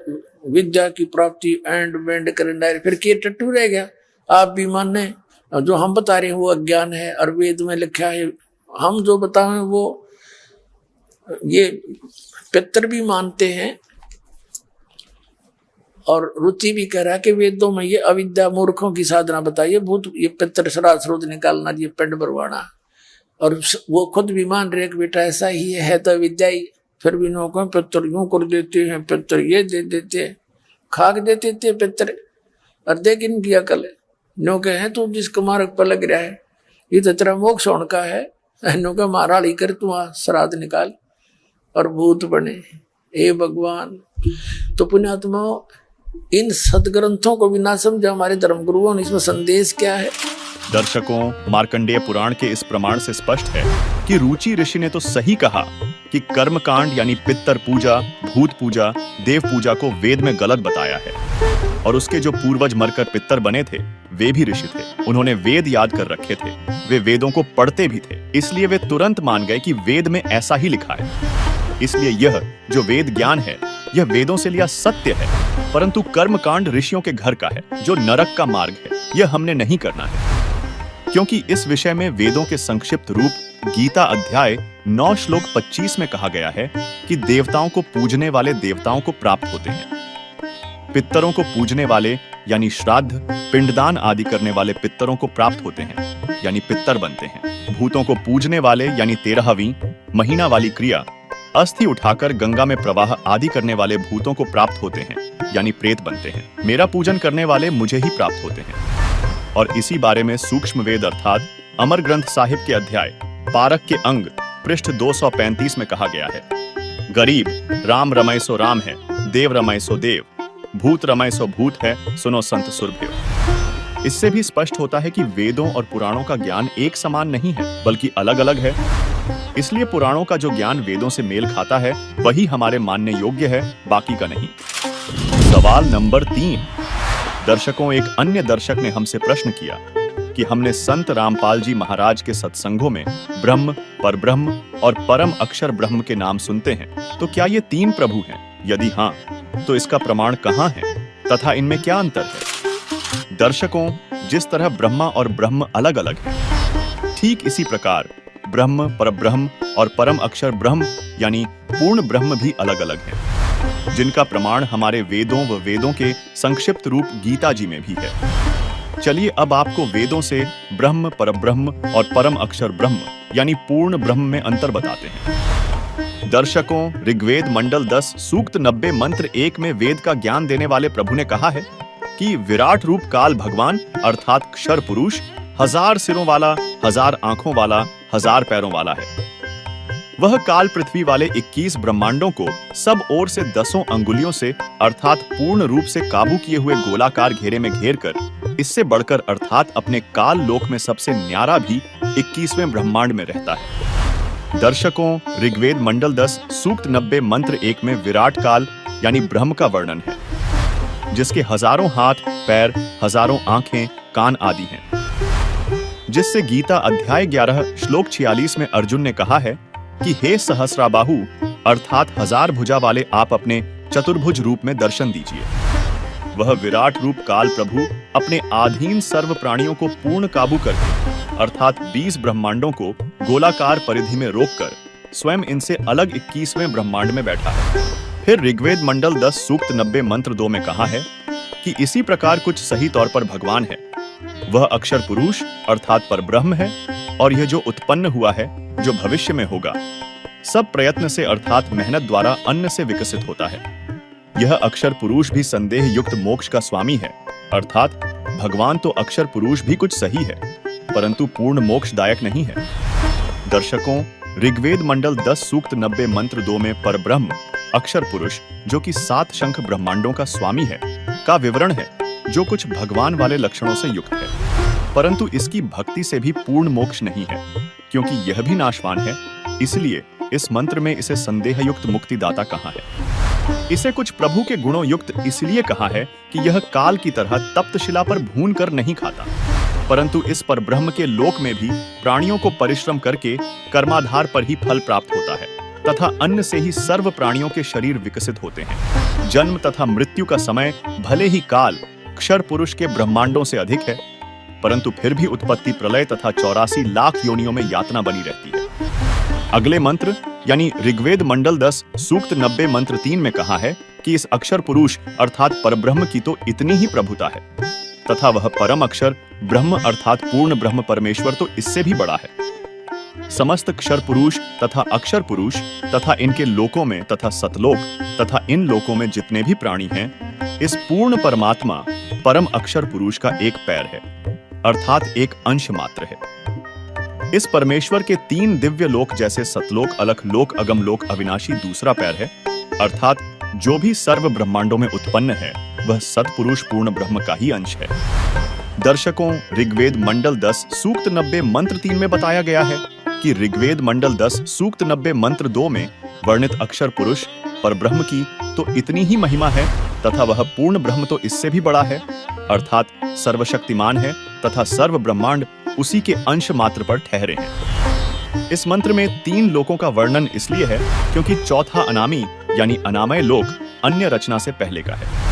विद्या की प्राप्ति एंड वेंड करना, फिर के टट्टू रह गया। आप भी माने जो हम बता रहे हैं वो अज्ञान है और वेद में लिखा है, हम जो बताएं वो ये पितर भी मानते हैं और रुचि भी कह रहा है कि वेदों में ये अविद्या मूर्खों की साधना बताइए, भूत ये पितर सरासरुद निकालना, ये पिंड भरवाना, और वो खुद भी मान रहे कि बेटा ऐसा ही है तो विद्या ही। फिर भी नौका पितर यूं कर देते हैं, पितर ये दे देते हैं, खाक देते थे पितर, और देख इनकी अकल है। नौके हैं तू जिसको मार्ग पर लग रहा है, ये तो तेरा मोक्ष होने का है, नौका मारा ली कर तू श्राद्ध निकाल और भूत बने। हे भगवान, तो पुण्यात्मा इन सदग्रंथों को भी ना समझा हमारे धर्म गुरुओं ने, इसमें संदेश क्या है? दर्शकों, मार्कंडेय पुराण के इस प्रमाण से स्पष्ट है कि रुचि ऋषि ने तो सही कहा कि कर्मकांड यानी पितर पूजा, भूत पूजा, देव पूजा को वेद में गलत बताया है, और उसके जो पूर्वज मरकर पितर बने थे वे भी ऋषि थे, उन्होंने वेद याद कर रखे थे, वे वेदों को पढ़ते भी थे, इसलिए वे तुरंत मान गए कि वेद में ऐसा ही लिखा है। इसलिए यह जो वेद ज्ञान है यह वेदों से लिया सत्य है, परंतु कर्मकांड ऋषियों के घर का है जो नरक का मार्ग है, यह हमने नहीं करना है। क्योंकि इस विषय में वेदों के संक्षिप्त रूप गीता अध्याय 9 श्लोक 25 में कहा गया है कि देवताओं को पूजने वाले देवताओं को प्राप्त होते हैं, पितरों को पूजने वाले यानी श्राद्ध पिंडदान आदि करने वाले पितरों को प्राप्त होते हैं यानी पितर बनते हैं, भूतों को पूजने वाले यानी 13वीं महीना वाली क्रिया अस्थि उठाकर गंगा में प्रवाह आदि करने वाले भूतों को प्राप्त होते हैं यानी प्रेत बनते हैं, मेरा पूजन करने वाले मुझे ही प्राप्त होते हैं। और इसी बारे में सूक्ष्म वेद अर्थात अमर ग्रंथ साहिब के अध्याय पारक के अंग पृष्ठ 235 में कहा गया है, गरीब राम रमय सो राम है, देव रमय सो देव, भूत रमय सो भूत है, सुनो संत सुरभ्यो। इससे भी स्पष्ट होता है कि वेदों और पुराणों का ज्ञान एक समान नहीं है बल्कि अलग अलग है। इसलिए पुराणों का जो ज्ञान वेदों से मेल खाता है वही हमारे मानने योग्य है, बाकी का नहीं। सवाल नंबर 3। दर्शकों, एक अन्य दर्शक ने हमसे प्रश्न किया कि हमने संत रामपाल जी महाराज के सत्संगों में ब्रह्म, परब्रह्म और परम अक्षर ब्रह्म के नाम सुनते हैं, तो क्या ये 3 प्रभु हैं? यदि हाँ, तो इसका प्रमाण कहाँ है तथा इनमें क्या अंतर है? दर्शकों, जिस तरह ब्रह्मा और ब्रह्म अलग अलग हैं, ठीक इसी प्रकार ब्रह्म, परब्रह्म और परम अक्षर ब्रह्म यानी पूर्ण ब्रह्म भी अलग अलग हैं, जिनका प्रमाण हमारे वेदों व वेदों के संक्षिप्त रूप गीता जी में भी है। चलिए अब आपको वेदों से ब्रह्म, परब्रह्म और परम अक्षर ब्रह्म यानी पूर्ण ब्रह्म में अंतर बताते हैं। दर्शकों, ऋग्वेद मंडल 10 सूक्त 90 मंत्र 1 में वेद का ज्ञान देने वाले प्रभु ने कहा है कि विराट रूप काल भगवान अर्थात क्षर पुरुष 1000 सिरों वाला, 1000 आंखों वाला, 1000 पैरों वाला है। वह काल पृथ्वी वाले 21 ब्रह्मांडों को सब ओर से 10 अंगुलियों से अर्थात पूर्ण रूप से काबू किए हुए गोलाकार घेरे में घेर कर इससे बढ़कर अर्थात अपने काल लोक में सबसे न्यारा भी 21वें ब्रह्मांड में रहता है। दर्शकों, ऋग्वेद मंडल 10 सूक्त 90 मंत्र 1 में विराट काल यानी ब्रह्म का वर्णन है, जिसके हजारों हाथ, पैर, हजारों आंखें, कान आदि हैं, जिससे गीता अध्याय 11 श्लोक 46 में अर्जुन ने कहा है कि हे सहस्राबाहु अर्थात 1000 भुजा वाले आप अपने चतुर्भुज रूप में दर्शन दीजिए। वह विराट रूप काल प्रभु अपने आधीन सर्व प्राणियों को पूर्ण काबू करके अर्थात 20 ब्रह्मांडों को गोलाकार परिधि में रोककर स्वयं इनसे अलग 21वें ब्रह्मांड में बैठा है। फिर ऋग्वेद मंडल 10 सूक्त 90 मंत्र 2 में कहा है कि इसी प्रकार कुछ सही तौर पर भगवान है। वह अक्षर पुरुष अर्थात परब्रह्म है और यह जो उत्पन्न हुआ है, जो भविष्य में होगा, सब प्रयत्न से अर्थात मेहनत द्वारा अन्न से विकसित होता है। यह अक्षर पुरुष भी संदेह युक्त मोक्ष का स्वामी है, अर्थात भगवान तो अक्षर पुरुष भी कुछ सही है, परंतु पूर्ण मोक्षदायक नहीं है। दर्शकों, ऋग्वेद मंडल 10 सूक्त 90 मंत्र 2 में परब्रह्म अक्षर पुरुष जो कि 7 शंख ब्रह्मांडों का स्वामी है का विवरण है, जो कुछ भगवान वाले लक्षणों से युक्त है, परंतु इसकी भक्ति से भी पूर्ण मोक्ष नहीं है, क्योंकि यह भी नाशवान है। इसलिए इस मंत्र में इसे संदेह युक्त मुक्तिदाता कहा है। इसे कुछ प्रभु के गुणों युक्त इसलिए कहा है कि यह काल की तरह तप्त शिला पर भून कर नहीं खाता, परंतु इस पर ब्रह्म के लोक में भी प्राणियों को परिश्रम करके कर्माधार पर ही फल प्राप्त होता है तथा अन्न से ही सर्व प्राणियों के शरीर विकसित होते हैं। जन्म तथा मृत्यु का समय भले ही काल क्षर पुरुष के ब्रह्मांडों से अधिक है, परंतु फिर भी उत्पत्ति, प्रलय तथा 84 लाख योनियों में यातना बनी रहती है। अगले मंत्र यानी ऋग्वेद मंडल 10 सूक्त 90 मंत्र 3 में कहा है कि इस अक्षर पुरुष अर्थात परब्रह्म की तो इतनी ही प्रभुता है तथा वह परम अक्षर ब्रह्म अर्थात पूर्ण ब्रह्म परमेश्वर तो इससे भी बड़ा है। समस्त क्षर पुरुष तथा अक्षर पुरुष तथा इनके लोकों में तथा सतलोक तथा इन लोकों में जितने भी प्राणी हैं, इस पूर्ण परमात्मा परम अक्षर पुरुष का एक पैर है, अर्थात एक अंश मात्र है। इस परमेश्वर के 3 दिव्य लोक जैसे सतलोक, अलख लोक, अगम लोक, अविनाशी दूसरा पैर है, अर्थात जो भी सर्व ब्रह्मांडों में उत्पन्न है वह सतपुरुष पूर्ण ब्रह्म का ही अंश है। दर्शकों, ऋग्वेद मंडल 10 सूक्त 90 मंत्र 3 में बताया गया है कि ऋग्वेद मंडल 10 सूक्त 90 मंत्र 2 में वर्णित अक्षर पुरुष परब्रह्म की तो इतनी ही महिमा है तथा वह पूर्ण ब्रह्म तो इससे भी बड़ा है, अर्थात सर्वशक्तिमान है तथा सर्व ब्रह्मांड उसी के अंश मात्र पर ठहरे हैं। इस मंत्र में 3 लोकों का वर्णन इसलिए है क्योंकि चौथा अनामी यानी अनामय लोक अन्य रचना से पहले का है।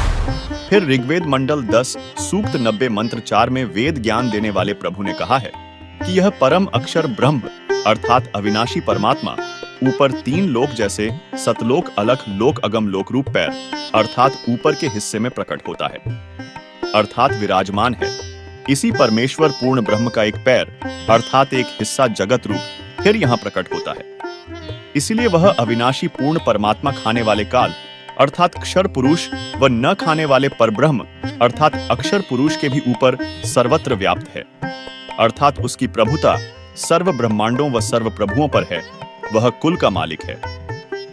फिर ऋग्वेद मंडल 10 सूक्त 90 मंत्र 4 में वेद ज्ञान देने वाले प्रभु ने कहा है कि यह परम अक्षर ब्रह्म अर्थात अविनाशी परमात्मा ऊपर 3 लोक जैसे सतलोक, अलख लोक, अगम लोक रूप पैर अर्थात ऊपर के हिस्से में प्रकट होता है, अर्थात विराजमान है। इसी परमेश्वर पूर्ण ब्रह्म का एक पैर अर्थात एक हिस्सा जगत रूप फिर यहाँ प्रकट होता है। इसलिए वह अविनाशी पूर्ण परमात्मा खाने वाले काल अर्थात क्षर पुरुष व न खाने वाले परब्रह्म अर्थात अक्षर पुरुष के भी ऊपर सर्वत्र व्याप्त है, अर्थात उसकी प्रभुता सर्व ब्रह्मांडों व सर्व प्रभुओं पर है। वह कुल का मालिक है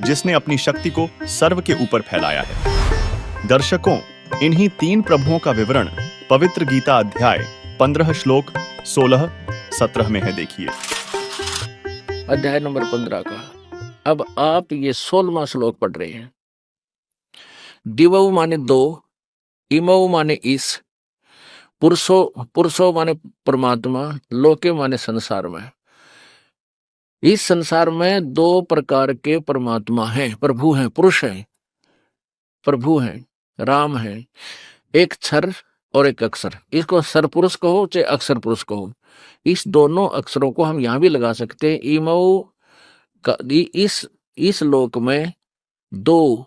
जिसने अपनी शक्ति को सर्व के ऊपर फैलाया है। दर्शकों, इन्हीं 3 प्रभुओं का विवरण पवित्र गीता अध्याय 15 श्लोक 16-17 में है। देखिए अध्याय नंबर 15 का। अब आप ये 16वां श्लोक पढ़ रहे हैं। दिवौ माने 2, इमौ माने इस, पुरुषो माने परमात्मा, लोके माने संसार में। इस संसार में 2 प्रकार के परमात्मा हैं, प्रभु हैं, पुरुष हैं, प्रभु हैं, राम हैं। एक क्षर और एक अक्षर, इसको सर पुरुष कहो चाहे अक्षर पुरुष कहो। इस दोनों अक्षरों को हम यहां भी लगा सकते हैं। इमौ का इस लोक में 2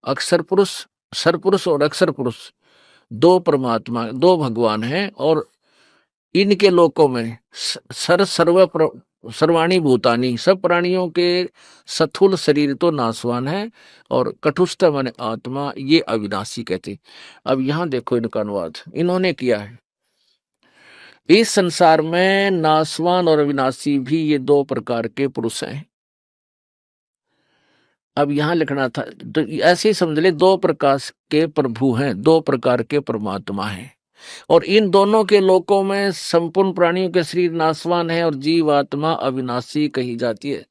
अक्षर पुरुष, सर पुरुष और अक्षर पुरुष 2 परमात्मा, 2 भगवान हैं और इनके लोकों में सर्व सर्वाणी भूतानी, सब प्राणियों के स्थूल शरीर तो नाशवान है और कटुस्थ माने आत्मा ये अविनाशी कहते। अब यहां देखो इनका अनुवाद इन्होंने किया है। इस संसार में नाशवान और अविनाशी भी ये दो प्रकार के पुरुष हैं। अब यहां लिखना था तो ऐसे ही समझ ले, दो प्रकार के प्रभु हैं, दो प्रकार के परमात्मा हैं, और इन दोनों के लोकों में संपूर्ण प्राणियों के शरीर नाशवान है और जीवात्मा अविनाशी कही जाती है।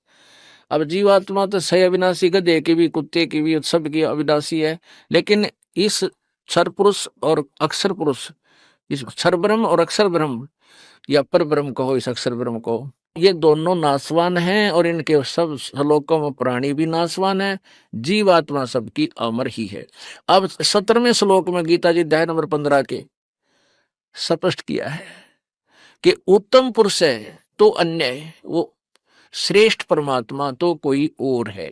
अब जीवात्मा तो सही अविनाशी, गधे की भी, कुत्ते की भी, सबकी अविनाशी है। लेकिन इस क्षर पुरुष और अक्षर पुरुष, इस क्षर ब्रह्म और अक्षर ब्रह्म या पर ब्रह्म कहो, इस अक्षर ब्रह्म को, ये दोनों नाशवान हैं और इनके सब श्लोकों में प्राणी भी नाशवान है, जीवात्मा सबकी अमर ही है। अब 17वें श्लोक में गीता जी अध्याय नंबर 15 के स्पष्ट किया है कि उत्तम पुरुष है तो अन्य है, वो श्रेष्ठ परमात्मा तो कोई और है,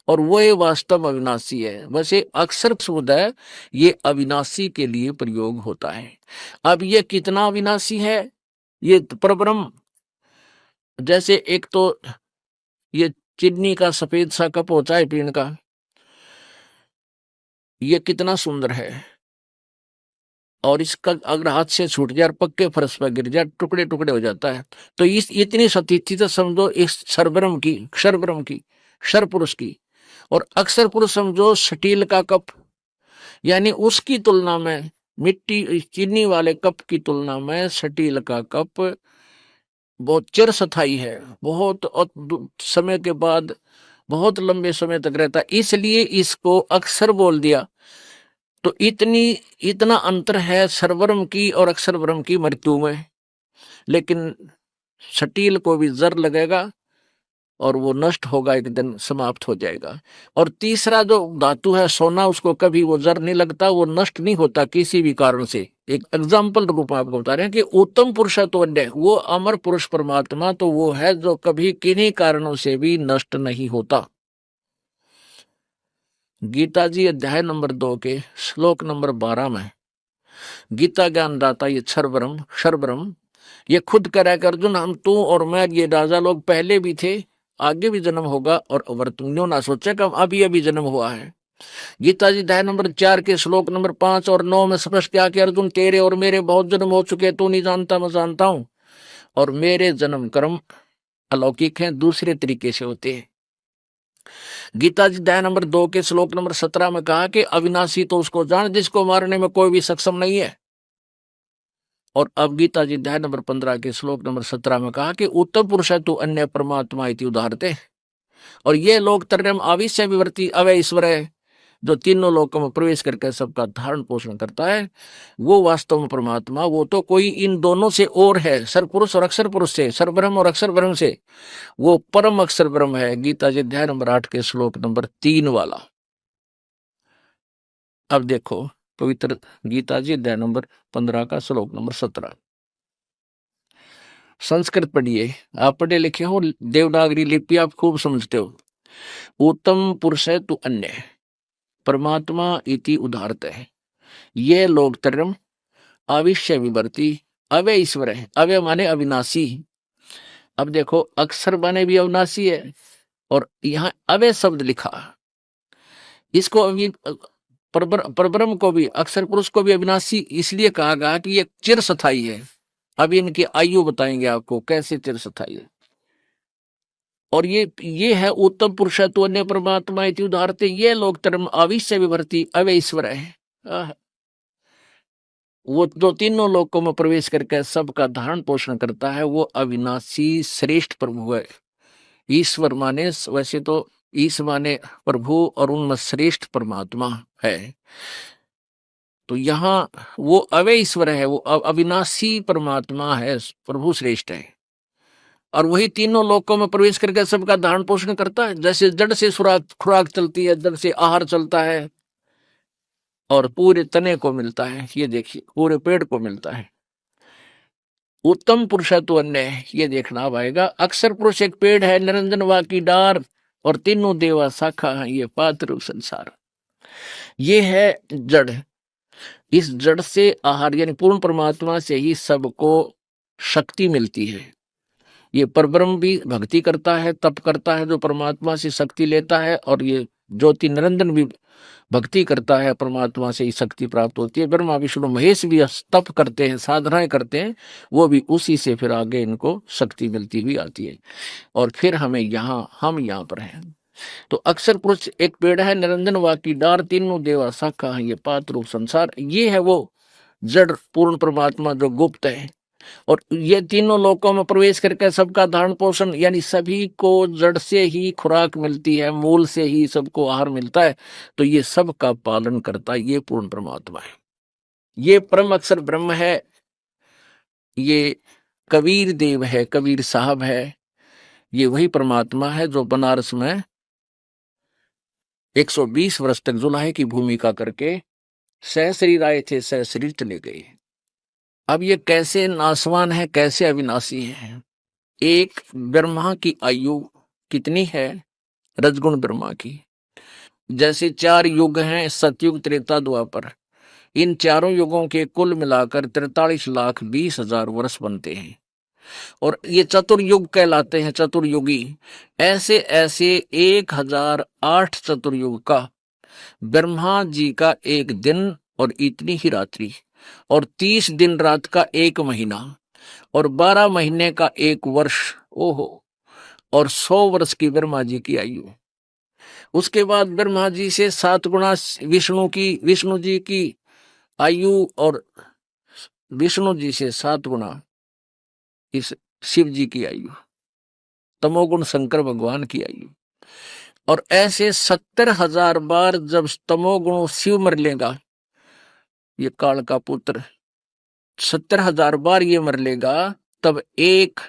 और वो ये वास्तव अविनाशी है। वैसे अक्षर शब्द है ये अविनाशी के लिए प्रयोग होता है। अब ये कितना अविनाशी है, ये परब्रह्म, जैसे एक तो ये चीनी का सफेद सा कप होता है पीने का, ये कितना सुंदर है, और इसका अगर हाथ से छूट जाए और पक्के फर्श पर गिर जाए टुकड़े टुकड़े हो जाता है। तो इस इतनी सतीथि तो समझो इस क्षरब्रह्म की, क्षर ब्रह्म की, क्षर पुरुष की, और अक्षर पुरुष समझो स्टील का कप, यानी उसकी तुलना में मिट्टी चीनी वाले कप की तुलना में स्टील का कप बहुत चिरस्थायी है, बहुत समय के बाद बहुत लंबे समय तक रहता है, इसलिए इसको अक्षर बोल दिया। तो इतना अंतर है सर्वब्रह्म की और अक्षर ब्रह्म की मृत्यु में। लेकिन स्टील को भी जर लगेगा और वो नष्ट होगा, एक दिन समाप्त हो जाएगा। और तीसरा जो धातु है सोना, उसको कभी वो जर नहीं लगता, वो नष्ट नहीं होता किसी भी कारण से। एक एग्जाम्पल रूप में आपको बता रहे हैं कि उत्तम पुरुष तो अन्य, वो अमर पुरुष परमात्मा तो वो है जो कभी किन्हीं कारणों से भी नष्ट नहीं होता। गीता जी अध्याय नंबर 2 के श्लोक नंबर 12 में गीता ज्ञान दाता ये क्षर ब्रह्म ये खुद कह रहा है कि अर्जुन, हम तू और मैं ये राजा लोग पहले भी थे, आगे भी जन्म होगा, और वर्तमान ना सोचे कि अभी जन्म हुआ है। गीता जी अध्याय नंबर 4 के श्लोक नंबर 5 और 9 में स्पष्ट किया कि अर्जुन, तेरे और मेरे बहुत जन्म हो चुके, तू नहीं जानता मैं जानता हूं, और मेरे जन्म कर्म अलौकिक हैं, दूसरे तरीके से होते हैं। गीता जी अध्याय नंबर 2 के श्लोक नंबर 17 में कहा कि अविनाशी तो उसको जान जिसको मारने में कोई भी सक्षम नहीं है। और अब गीता जी अध्याय नंबर 15 के श्लोक नंबर 17 में कहा कि उत्तम पुरुष है तो अन्य परमात्मा इति उदाहरते। और ये लोग तरम आविश्य विवर्ती अवय ईश्वर है, जो तीनों लोकों में प्रवेश करके सबका धारण पोषण करता है, वो वास्तव में परमात्मा, वो तो कोई इन दोनों से और है, सर पुरुष और अक्षर पुरुष से, सर ब्रह्म और अक्षर ब्रह्म से, वो परम अक्षर ब्रह्म है। गीता जी अध्याय नंबर 8 के श्लोक नंबर 3 वाला। अब देखो पवित्र गीता जी अध्याय नंबर 15 का श्लोक नंबर 17। संस्कृत पढ़िए, आप पढ़े लिखे हो, देवनागरी लिपि आप खूब समझते हो। उत्तम पुरुष है तू अन्य परमात्मा इति उदाहरत है, ये लोग तरम आविश्य विवर्ती अवय ईश्वर है। अवय माने अविनाशी। अब देखो अक्षर माने भी अविनाशी है, और यहाँ अवय शब्द लिखा, इसको अभी परब्रह्म को भी, अक्षर पुरुष को भी अविनाशी इसलिए कहा गया कि ये चिरस्थायी है। अभी इनकी आयु बताएंगे आपको कैसे चिरस्थायी है। और ये है उत्तम पुरुष तो अन्य परमात्मा इति उदाहरते, ये लोग तरम आविश्य विवर्ती अवय ईश्वर है। वो जो तीनों लोकों में प्रवेश करके सबका धारण पोषण करता है, वो अविनाशी श्रेष्ठ प्रभु है। ईश्वर माने वैसे तो ईश माने प्रभु, और उनमें श्रेष्ठ परमात्मा है। तो यहाँ वो अवय ईश्वर है, वो अविनाशी परमात्मा है, प्रभु श्रेष्ठ है, और वही तीनों लोकों में प्रवेश करके सबका धारण पोषण करता है। जैसे जड़ से खुराक चलती है, जड़ से आहार चलता है, और पूरे तने को मिलता है, ये देखिए पूरे पेड़ को मिलता है। उत्तम पुरुष तो अन्य, ये देखना अब आएगा। अक्षर पुरुष एक पेड़ है, निरंजन वा की डार, और तीनों देवा शाखा है, ये पात्र संसार। ये है जड़, इस जड़ से आहार यानी पूर्ण परमात्मा से ही सबको शक्ति मिलती है। ये परब्रह्म भी भक्ति करता है, तप करता है, जो परमात्मा से शक्ति लेता है, और ये ज्योति निरंजन भी भक्ति करता है, परमात्मा से ही शक्ति प्राप्त होती है। ब्रह्मा विष्णु महेश भी तप करते हैं, साधनाएं करते हैं, वो भी उसी से फिर आगे इनको शक्ति मिलती हुई आती है। और फिर हम यहाँ पर हैं। तो अक्षर पुरुष एक पेड़ है, निरंजन वाकी डार, तीनों देवा शाखा है, ये पात रूप संसार, ये है वो जड़ पूर्ण परमात्मा जो गुप्त है। और ये तीनों लोकों में प्रवेश करके सबका धारण पोषण, यानी सभी को जड़ से ही खुराक मिलती है, मूल से ही सबको आहार मिलता है, तो ये सब का पालन करता है, ये पूर्ण परमात्मा है, ये परम अक्षर ब्रह्म है, ये कबीर देव है, कबीर साहब है, ये वही परमात्मा है जो बनारस में 120 वर्ष तक जुलाहे की भूमिका करके सहशरीर आए थे, सहशरीर चले गए। अब ये कैसे नासवान है, कैसे अविनाशी है। एक ब्रह्मा की आयु कितनी है, रजगुण ब्रह्मा की, जैसे 4 युग हैं, सतयुग, त्रेता, द्वापर, इन चारों युगों के कुल मिलाकर 43,20,000 वर्ष बनते हैं। और ये चतुर्युग कहलाते हैं, चतुर्युगी। ऐसे ऐसे 1008 चतुर्युग का ब्रह्मा जी का एक दिन और इतनी ही रात्रि, और 30 दिन रात का एक महीना, और 12 महीने का एक वर्ष, ओहो, और 100 वर्ष की ब्रह्मा जी की आयु। उसके बाद ब्रह्मा जी से 7 गुना विष्णु जी की आयु, और विष्णु जी से 7 गुना इस शिव जी की आयु, तमोगुण शंकर भगवान की आयु। और ऐसे 70,000 बार जब तमोगुण शिव मर लेगा, ये काल का पुत्र 70,000 बार ये मर लेगा, तब एक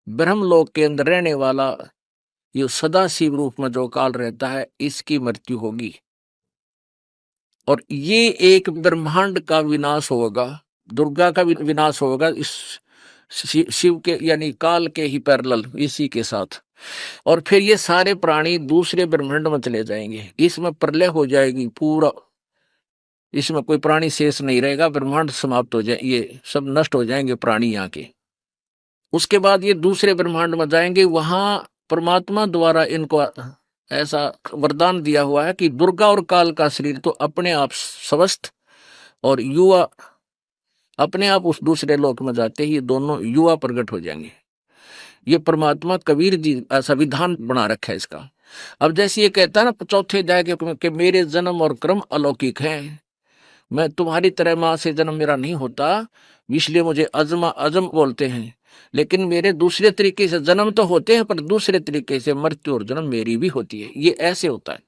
ब्रह्मलोक के अंदर रहने वाला ये सदा शिव रूप में जो काल रहता है, इसकी मृत्यु होगी। और ये एक ब्रह्मांड का विनाश होगा, दुर्गा का विनाश होगा, इस शिव के यानी काल के ही पैरेलल इसी के साथ। और फिर ये सारे प्राणी दूसरे ब्रह्मांड में चले जाएंगे, इसमें प्रलय हो जाएगी पूरा, इसमें कोई प्राणी शेष नहीं रहेगा, ब्रह्मांड समाप्त हो जाए, ये सब नष्ट हो जाएंगे प्राणी यहाँ के। उसके बाद ये दूसरे ब्रह्मांड में जाएंगे, वहां परमात्मा द्वारा इनको ऐसा वरदान दिया हुआ है कि दुर्गा और काल का शरीर तो अपने आप स्वस्थ और युवा अपने आप उस दूसरे लोक में जाते ही ये दोनों युवा प्रकट हो जाएंगे। ये परमात्मा कबीर जी ऐसा विधान बना रखा है इसका। अब जैसे ये कहता है ना 4थे अध्याय के मेरे जन्म और क्रम अलौकिक हैं, मैं तुम्हारी तरह मां से जन्म मेरा नहीं होता, इसलिए मुझे अजम बोलते हैं, लेकिन मेरे दूसरे तरीके से जन्म तो होते हैं, पर दूसरे तरीके से मृत्यु और जन्म मेरी भी होती है, ये ऐसे होता है।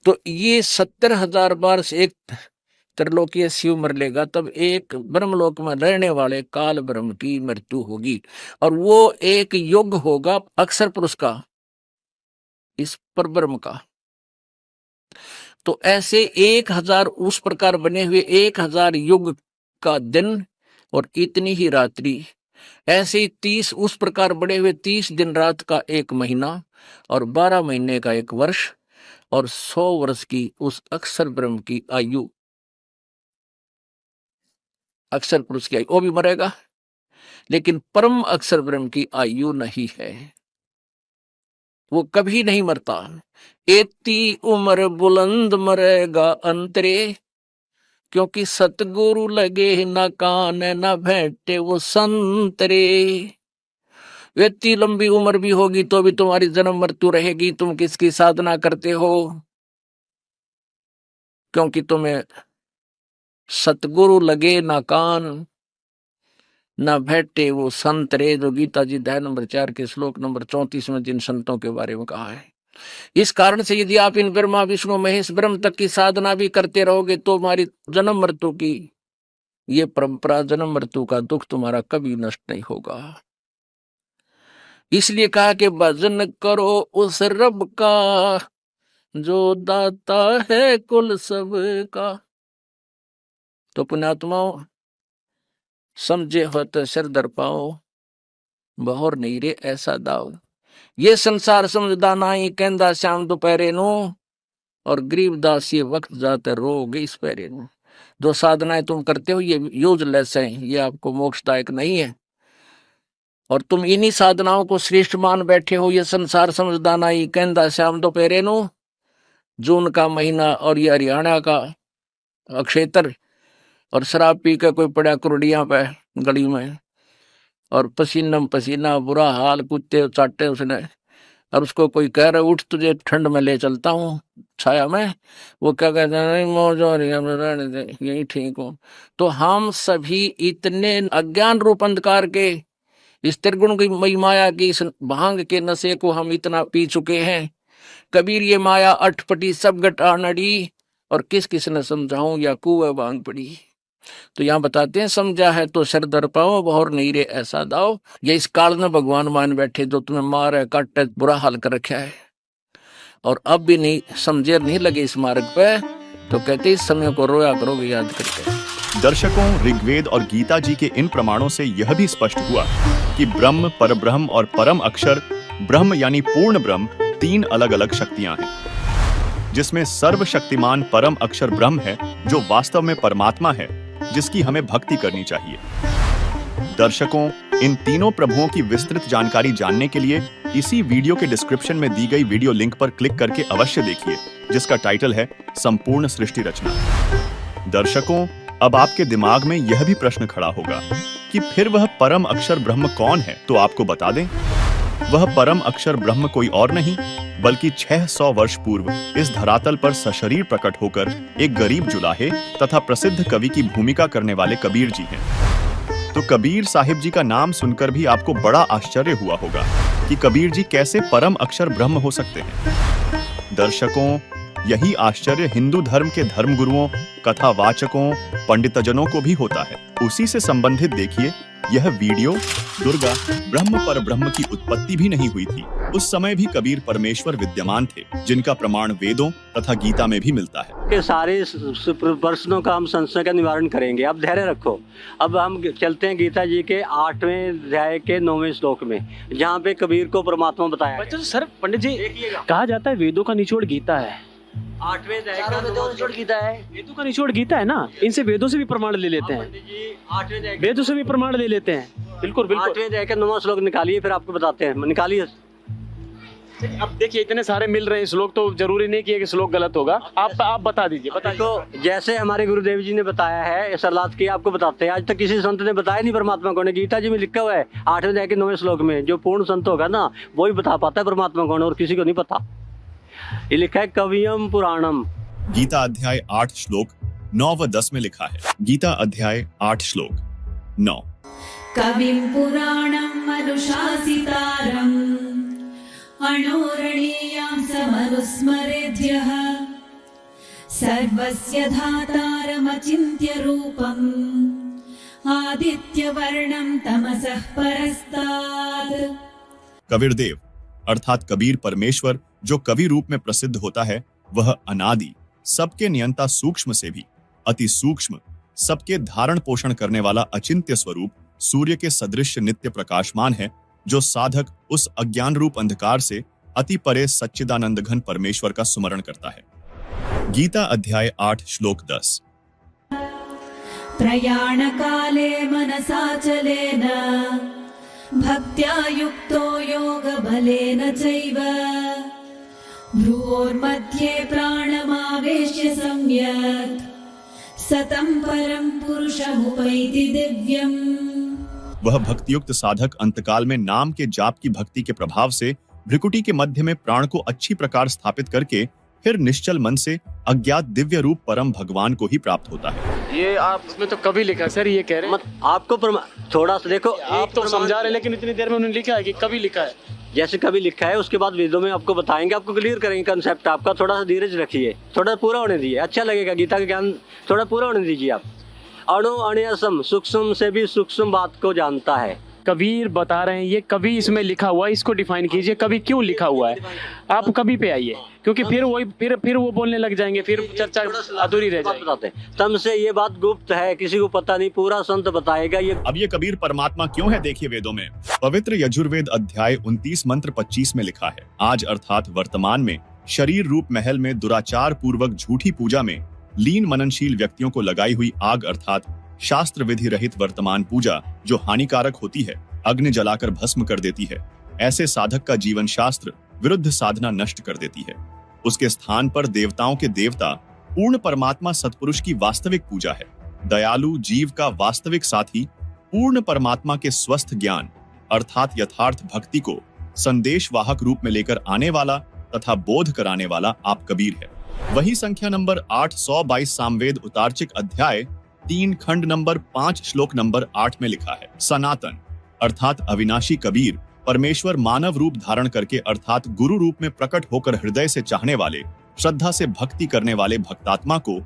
तो ये 70,000 बार से एक त्रिलोकीय शिव मर लेगा, तब एक ब्रह्मलोक में रहने वाले काल ब्रह्म की मृत्यु होगी, और वो एक युग होगा अक्षर पुरुष का, इस पर ब्रह्म का। तो ऐसे 1000 उस प्रकार बने हुए 1000 युग का दिन और इतनी ही रात्रि, ऐसे 30 उस प्रकार बड़े हुए 30 दिन रात का एक महीना, और 12 महीने का एक वर्ष, और 100 वर्ष की उस अक्षर ब्रह्म की आयु, अक्षर पुरुष की आयु, वो भी मरेगा, लेकिन परम अक्षर ब्रह्म की आयु नहीं है, वो कभी नहीं मरता। एती उम्र बुलंद मरेगा अंतरे, क्योंकि सतगुरु लगे न कान न भेंटे वो संतरे। इतनी लंबी उम्र भी होगी तो भी तुम्हारी जन्म मृत्यु रहेगी, तुम किसकी साधना करते हो, क्योंकि तुम्हें सतगुरु लगे ना कान न भेंटे वो संतरे, जो गीता जी अध्याय नंबर 4 के श्लोक नंबर 34 में जिन संतों के बारे में कहा है। इस कारण से यदि आप इन ब्रह्मा विष्णु महेश ब्रह्म तक की साधना भी करते रहोगे, तो हमारी जन्म मृत्यु की ये परंपरा, जन्म मृत्यु का दुख तुम्हारा कभी नष्ट नहीं होगा। इसलिए कहा कि भजन करो उस रब का जो दाता है कुल सब का। तो पुण्यात्माओं, समझे हो तो सिर दर पाओ, बहोर नहीं रे ऐसा दाओ। ये संसार समझदा नाई कहंदा शाम दोपहरे नो, और गरीबदास ये वक्त जाते रोगे इस पैरे नो। जो साधनाएं तुम करते हो ये यूजलेस है, ये आपको मोक्षदायक नहीं है। और तुम इन्हीं साधनाओं को श्रेष्ठ मान बैठे हो। ये संसार समझदा नहीं, कहंदा श्याम दोपहरे नो, जून का महीना और ये हरियाणा का अक्षेत्र, और शराब पी के कोई पड़ा कुरडियां पे गली में, और पसीना पसीना बुरा हाल, कुत्ते चाटे उसने, और उसको कोई कह रहा उठ तुझे ठंड में ले चलता हूँ छाया में, वो क्या कहते हैं नहीं मौज हो रही है, रहने दे, यही ठीक हो। तो हम सभी इतने अज्ञान रूप अंधकार के, इस त्रिगुण की मई माया की, इस भांग के नशे को हम इतना पी चुके हैं। कबीर ये माया अटपटी सब गटा नड़ी, और किस किस ने समझाऊं या कुएं भांग पड़ी। तो यहाँ बताते हैं समझा है तो सर दर पाओ, और नहीं रे ऐसा दाओ। ये इस काल में भगवान मान बैठे जो तुम्हें मार है काट है बुरा हाल कर रखा है, और अब भी नहीं समझे नहीं लगे इस मार्ग पे, तो कहते इस समय को रोया करोगे याद करके। दर्शकों, ऋग्वेद और गीता जी के इन प्रमाणों से यह भी स्पष्ट हुआ कि ब्रह्म, परब्रह्म और परम अक्षर ब्रह्म यानी पूर्ण ब्रह्म 3 अलग अलग शक्तियां हैं, जिसमें सर्वशक्तिमान परम अक्षर ब्रह्म है जो वास्तव में परमात्मा है, जिसकी हमें भक्ति करनी चाहिए। दर्शकों, इन तीनों प्रभुओं की विस्तृत जानकारी जानने के लिए इसी वीडियो के डिस्क्रिप्शन में दी गई वीडियो लिंक पर क्लिक करके अवश्य देखिए, जिसका टाइटल है संपूर्ण सृष्टि रचना। दर्शकों, अब आपके दिमाग में यह भी प्रश्न खड़ा होगा कि फिर वह परम अक्षर ब्रह्म कौन है, तो आपको बता दें, वह परम अक्षर ब्रह्म कोई और नहीं बल्कि 600 वर्ष पूर्व इस धरातल पर सशरीर प्रकट होकर एक गरीब जुलाहे तथा प्रसिद्ध कवि की भूमिका करने वाले कबीर जी हैं। तो कबीर साहिब जी का नाम सुनकर भी आपको बड़ा आश्चर्य हुआ होगा कि कबीर जी कैसे परम अक्षर ब्रह्म हो सकते हैं। दर्शकों, यही आश्चर्य हिंदू धर्म के धर्मगुरुओं, कथावाचकों, पंडितजनों को भी होता है। उसी से संबंधित देखिए यह वीडियो। दुर्गा ब्रह्म पर ब्रह्म की उत्पत्ति भी नहीं हुई थी, उस समय भी कबीर परमेश्वर विद्यमान थे, जिनका प्रमाण वेदों तथा गीता में भी मिलता है। के सारे प्रश्नों का हम संशय का निवारण करेंगे। अब धैर्य रखो। अब हम चलते हैं गीता जी के 8वें अध्याय के 9वें श्लोक में, जहाँ पे कबीर को परमात्मा बताया। बच्चों सर पंडित जी, कहा जाता है वेदों का निचोड़ गीता है। 8वें अध्याय का निचोड़ गीता है। वेदों का निचोड़ गीता है ना, इनसे वेदों से भी प्रमाण ले लेते हैं। 8वें अध्याय वेदों से भी प्रमाण ले लेते हैं। बिल्कुल बिल्कुल। 8वें अध्याय का 9वां श्लोक निकालिए, फिर आपको बताते हैं। निकालिए। अब देखिए इतने सारे मिल रहे हैं श्लोक, तो जरूरी नहीं कि श्लोक गलत होगा। आप बता दीजिए। तो जैसे हमारे गुरुदेव जी ने बताया है, सरलाद की आपको बताते हैं। आज तक किसी संत ने बताया नहीं परमात्मा कौन है। गीता जी में लिखा हुआ है 8वें अध्याय के 9वें श्लोक में, जो पूर्ण संत होगा ना वो ही बता पाता है परमात्मा कौन है, और किसी को नहीं पता। ये लिखा है कवियम पुराणम। गीता अध्याय 8 श्लोक 9 व 10 में लिखा है। गीता अध्याय 8 श्लोक 9। कविं पुराणं अनुशासितारम् अणोरणीयां समनुस्मरेद्यः सर्वस्य धातारमचिन्त्य रूपम् आदित्यवर्णं तमसः परस्तात्। कबीरदेव अर्थात कबीर परमेश्वर जो कवि रूप में प्रसिद्ध होता है, वह अनादि, सबके नियंता सूक्ष्म से भी अति सूक्ष्म, सबके धारण पोषण करने वाला अचिंत्य स्वरूप सूर्य के सदृश नित्य प्रकाशमान है, जो साधक उस अज्ञान रूप अंधकार से अति परे सच्चिदानंद घन परमेश्वर का स्मरण करता है। गीता अध्याय 8 श्लोक 10। प्रयाण काले मनसाचलेन भक्त्या युक्तो योग बलेन चैव भ्रुवोर्मध्ये प्राणमावेश्य सम्यक् सतं परं पुरुषमुपैति दिव्यम्। वह भक्तियुक्त साधक अंतकाल में नाम के जाप की भक्ति के प्रभाव से भ्रिकुटी के मध्य में प्राण को अच्छी प्रकार स्थापित करके फिर निश्चल मन से अज्ञात दिव्य रूप परम भगवान को ही प्राप्त होता है। ये आप इसमें तो कभी लिखा सर, ये कह रहे हैं आपको थोड़ा सा देखो, आप तो समझा रहे, लेकिन इतनी देर में उन्होंने लिखा है कि कभी लिखा है। जैसे कभी लिखा है, उसके बाद वेदों में आपको बताएंगे, आपको क्लियर करेंगे कंसेप्ट आपका। थोड़ा सा धीरज रखिए, थोड़ा पूरा होने दीजिए, अच्छा लगेगा। गीता का ज्ञान थोड़ा पूरा होने दीजिए आप। अणु अण्यसम, सूक्ष्म से भी सूक्ष्म बात को जानता है। कबीर बता रहे हैं, ये कभी इसमें लिखा हुआ है, इसको डिफाइन कीजिए, कभी क्यों लिखा हुआ है। आप कभी पे आइए, क्योंकि फिर वही फिर वो बोलने लग जाएंगे, फिर चर्चा अधूरी रह जाएगी। तम से ये बात गुप्त है, किसी को पता नहीं, पूरा संत बताएगा। ये अब ये कबीर परमात्मा क्यों है, देखिए वेदों में। पवित्र यजुर्वेद अध्याय 29 मंत्र 25 में लिखा है, आज अर्थात वर्तमान में शरीर रूप महल में दुराचार पूर्वक झूठी पूजा में लीन मननशील व्यक्तियों को लगाई हुई आग अर्थात शास्त्र विधि रहित वर्तमान पूजा जो हानिकारक होती है, अग्नि जलाकर भस्म कर देती है। ऐसे साधक का जीवन शास्त्र विरुद्ध साधना नष्ट कर देती है। उसके स्थान पर देवताओं के देवता पूर्ण परमात्मा सतपुरुष की वास्तविक पूजा है। दयालु जीव का वास्तविक साथी पूर्ण परमात्मा के स्वस्थ ज्ञान अर्थात यथार्थ भक्ति को संदेशवाहक रूप में लेकर आने वाला तथा बोध कराने वाला आप कबीर है। वही संख्या नंबर 822 सामवेद उतार्चिक अध्याय 3 खंड नंबर 5 श्लोक नंबर 8 में लिखा है, सनातन अर्थात अविनाशी कबीर परमेश्वर मानव रूप धारण करके अर्थात गुरु रूप में प्रकट होकर हृदय से चाहने वाले, श्रद्धा से भक्ति करने वाले भक्तात्मा को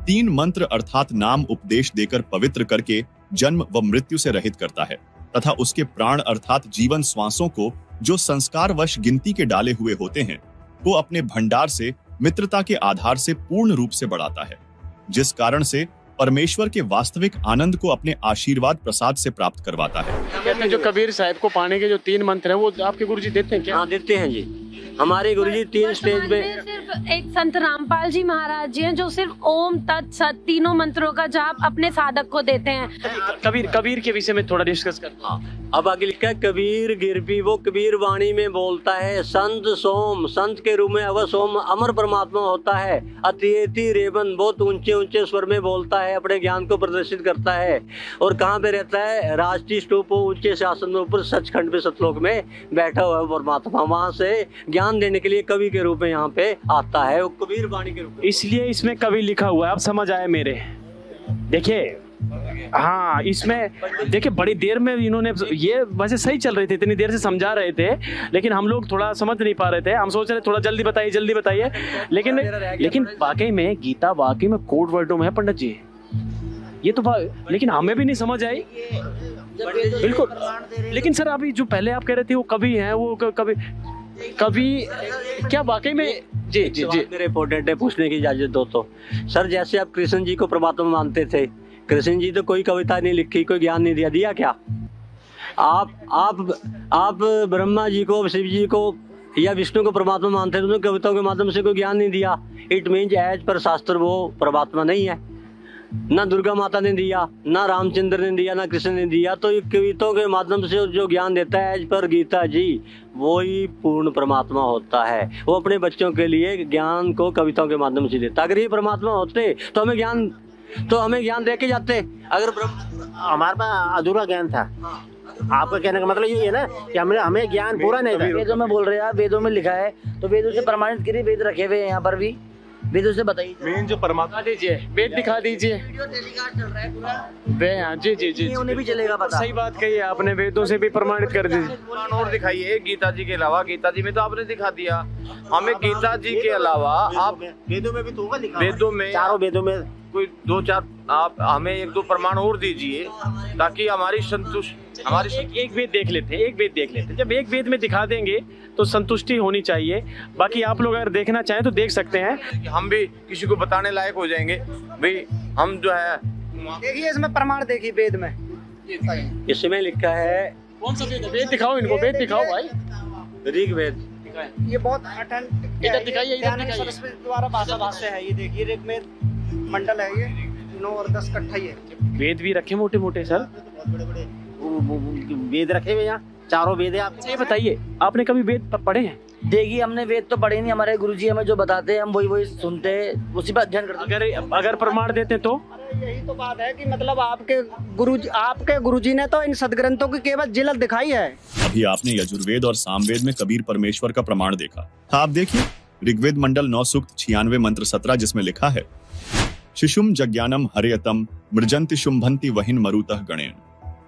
3 मंत्र अर्थात नाम उपदेश देकर पवित्र करके जन्म व मृत्यु से रहित करता है तथा उसके प्राण अर्थात जीवन श्वासों को जो संस्कारवश गिनती के डाले हुए होते हैं को अपने भंडार से मित्रता के आधार से पूर्ण रूप से बढ़ाता है, जिस कारण से परमेश्वर के वास्तविक आनंद को अपने आशीर्वाद प्रसाद से प्राप्त करवाता है। कहते हैं जो कबीर साहब को पाने के जो 3 मंत्र हैं वो आपके गुरुजी देते हैं क्या? हाँ देते हैं जी, हमारे गुरुजी 3 स्टेज में सिर्फ एक संत रामपाल जी महाराज जी हैं जो सिर्फ ओम तत् सत तीनों मंत्रों का जाप अपने साधक को देते हैं। कबीर के विषय में थोड़ा डिस्कस करते हैं। अब आगे लिखा है, कबीर गिरपी वो कबीर वाणी में बोलता है, संत सोम संत के रूप में अवश्य सोम अमर परमात्मा होता है। अतिथि रेबन बहुत ऊंचे ऊंचे स्वर में बोलता है, अपने ज्ञान को प्रदर्शित करता है। और कहाँ पे रहता है? राष्ट्रीय स्तूप ऊंचे शासन में ऊपर सचखंड पे सतलोक में बैठा हुआ है परमात्मा। वहाँ से ज्ञान देने के लिए कवि के रूप में यहाँ पे आता है, वो कबीर वाणी के रूप में। इसलिए इसमें कवि लिखा हुआ है, आप समझ आए मेरे। देखिए हाँ, इसमें देखिए बड़ी देर में इन्होंने ये वैसे सही चल रहे थे, इतनी देर से समझा रहे थे, लेकिन हम लोग थोड़ा समझ नहीं पा रहे थे। हम सोच रहे थोड़ा जल्दी बताइए, लेकिन वाकई में गीता वाकई में कोड वर्डों में है पंडित जी, ये तो लेकिन हमें भी नहीं समझ आई बिल्कुल। लेकिन सर अभी जो पहले आप कह रहे थे वो कवि हैं, वो कवि क्या वाकई में? जी मेरे इंपॉर्टेंट है, पूछने की इजाजत दो तो। सर जैसे आप कृष्ण जी को परमात्मा मानते थे, कृष्ण जी तो कोई कविता नहीं लिखी, कोई ज्ञान नहीं दिया क्या? आप ब्रह्मा जी को, शिव जी को या विष्णु को परमात्मा मानते थे, उन्होंने कविताओं के माध्यम से कोई ज्ञान नहीं दिया। इट मीन्स एज पर शास्त्र वो परमात्मा नहीं है। ना दुर्गा माता ने दिया, ना रामचंद्र ने दिया, ना कृष्ण ने दिया। तो ये कविताओं के माध्यम से जो ज्ञान देता है एज पर गीता जी, वो ही पूर्ण परमात्मा होता है। वो अपने बच्चों के लिए ज्ञान को कविताओं के माध्यम से देता। अगर ये परमात्मा होते तो हमें ज्ञान दे के जाते। अगर हमारे पास अधूरा ज्ञान था। आपका कहने का मतलब ये है ना कि हमें ज्ञान पूरा नहीं था। वेदों में बोल रहे हैं आप, वेदों में लिखा है तो वेदों से प्रमाणित करिए, वेद रखे हुए हैं यहाँ पर भी, वेदों से बताइए। मेन जो परमात्मा दीजिए, वेद दिखा दीजिए। जी उन्हें भी चलेगा पता। सही बात कही है आपने, वेदों से भी प्रमाणित कर दीजिए। और दिखाइए गीता जी के अलावा। गीता जी में तो आपने दिखा दिया, हमें गीता जी के अलावा आप वेदों में भी तो होगा लिखा। वेदों में, चारों वेदों में कोई 2-4 आप हमें 1-2 प्रमाण और दीजिए ताकि हमारी एक वेद देख लेते। जब एक वेद में दिखा देंगे तो संतुष्टि होनी चाहिए। बाकी आप लोग अगर देखना चाहें तो देख सकते हैं, हम भी किसी को बताने लायक हो जाएंगे भाई। हम जो है देखिए इसमें प्रमाण देखिए, वेद में इसमें लिखा है। कौन सा वेद दिखाओ इनको, वेद दिखाओ भाई। ऋग्वेद ये बहुत इधर दिखाइए, द्वारा भाषा है। ये देखिए ऋग्वेद मंडल है, ये 9 और 10 कट्ठा ही है। वेद भी रखे मोटे सर, वेद रखे हुए यहाँ, चारों वेद है। आप ये बताइए, आपने कभी वेद पढ़े हैं? देखिए हमने वेद तो पढ़े नहीं, हमारे गुरुजी हमें जो बताते हैं हम वही सुनते हैं, उसी पर अध्ययन करते हैं। अगर प्रमाण देते तो यही तो बात है कि मतलब आपके गुरुजी ने तो इन सदग्रंथों की केवल जिलत दिखाई है। अभी आपने यजुर्वेद और सामवेद में कबीर परमेश्वर का प्रमाण देखा था। आप देखिए ऋग्वेद मंडल 9 सूक्त 96 मंत्र 17 जिसमें लिखा है, शिशुम जज्ञानम हरेयतम मृजंति शुंभंति वहिन मरुतः गणेन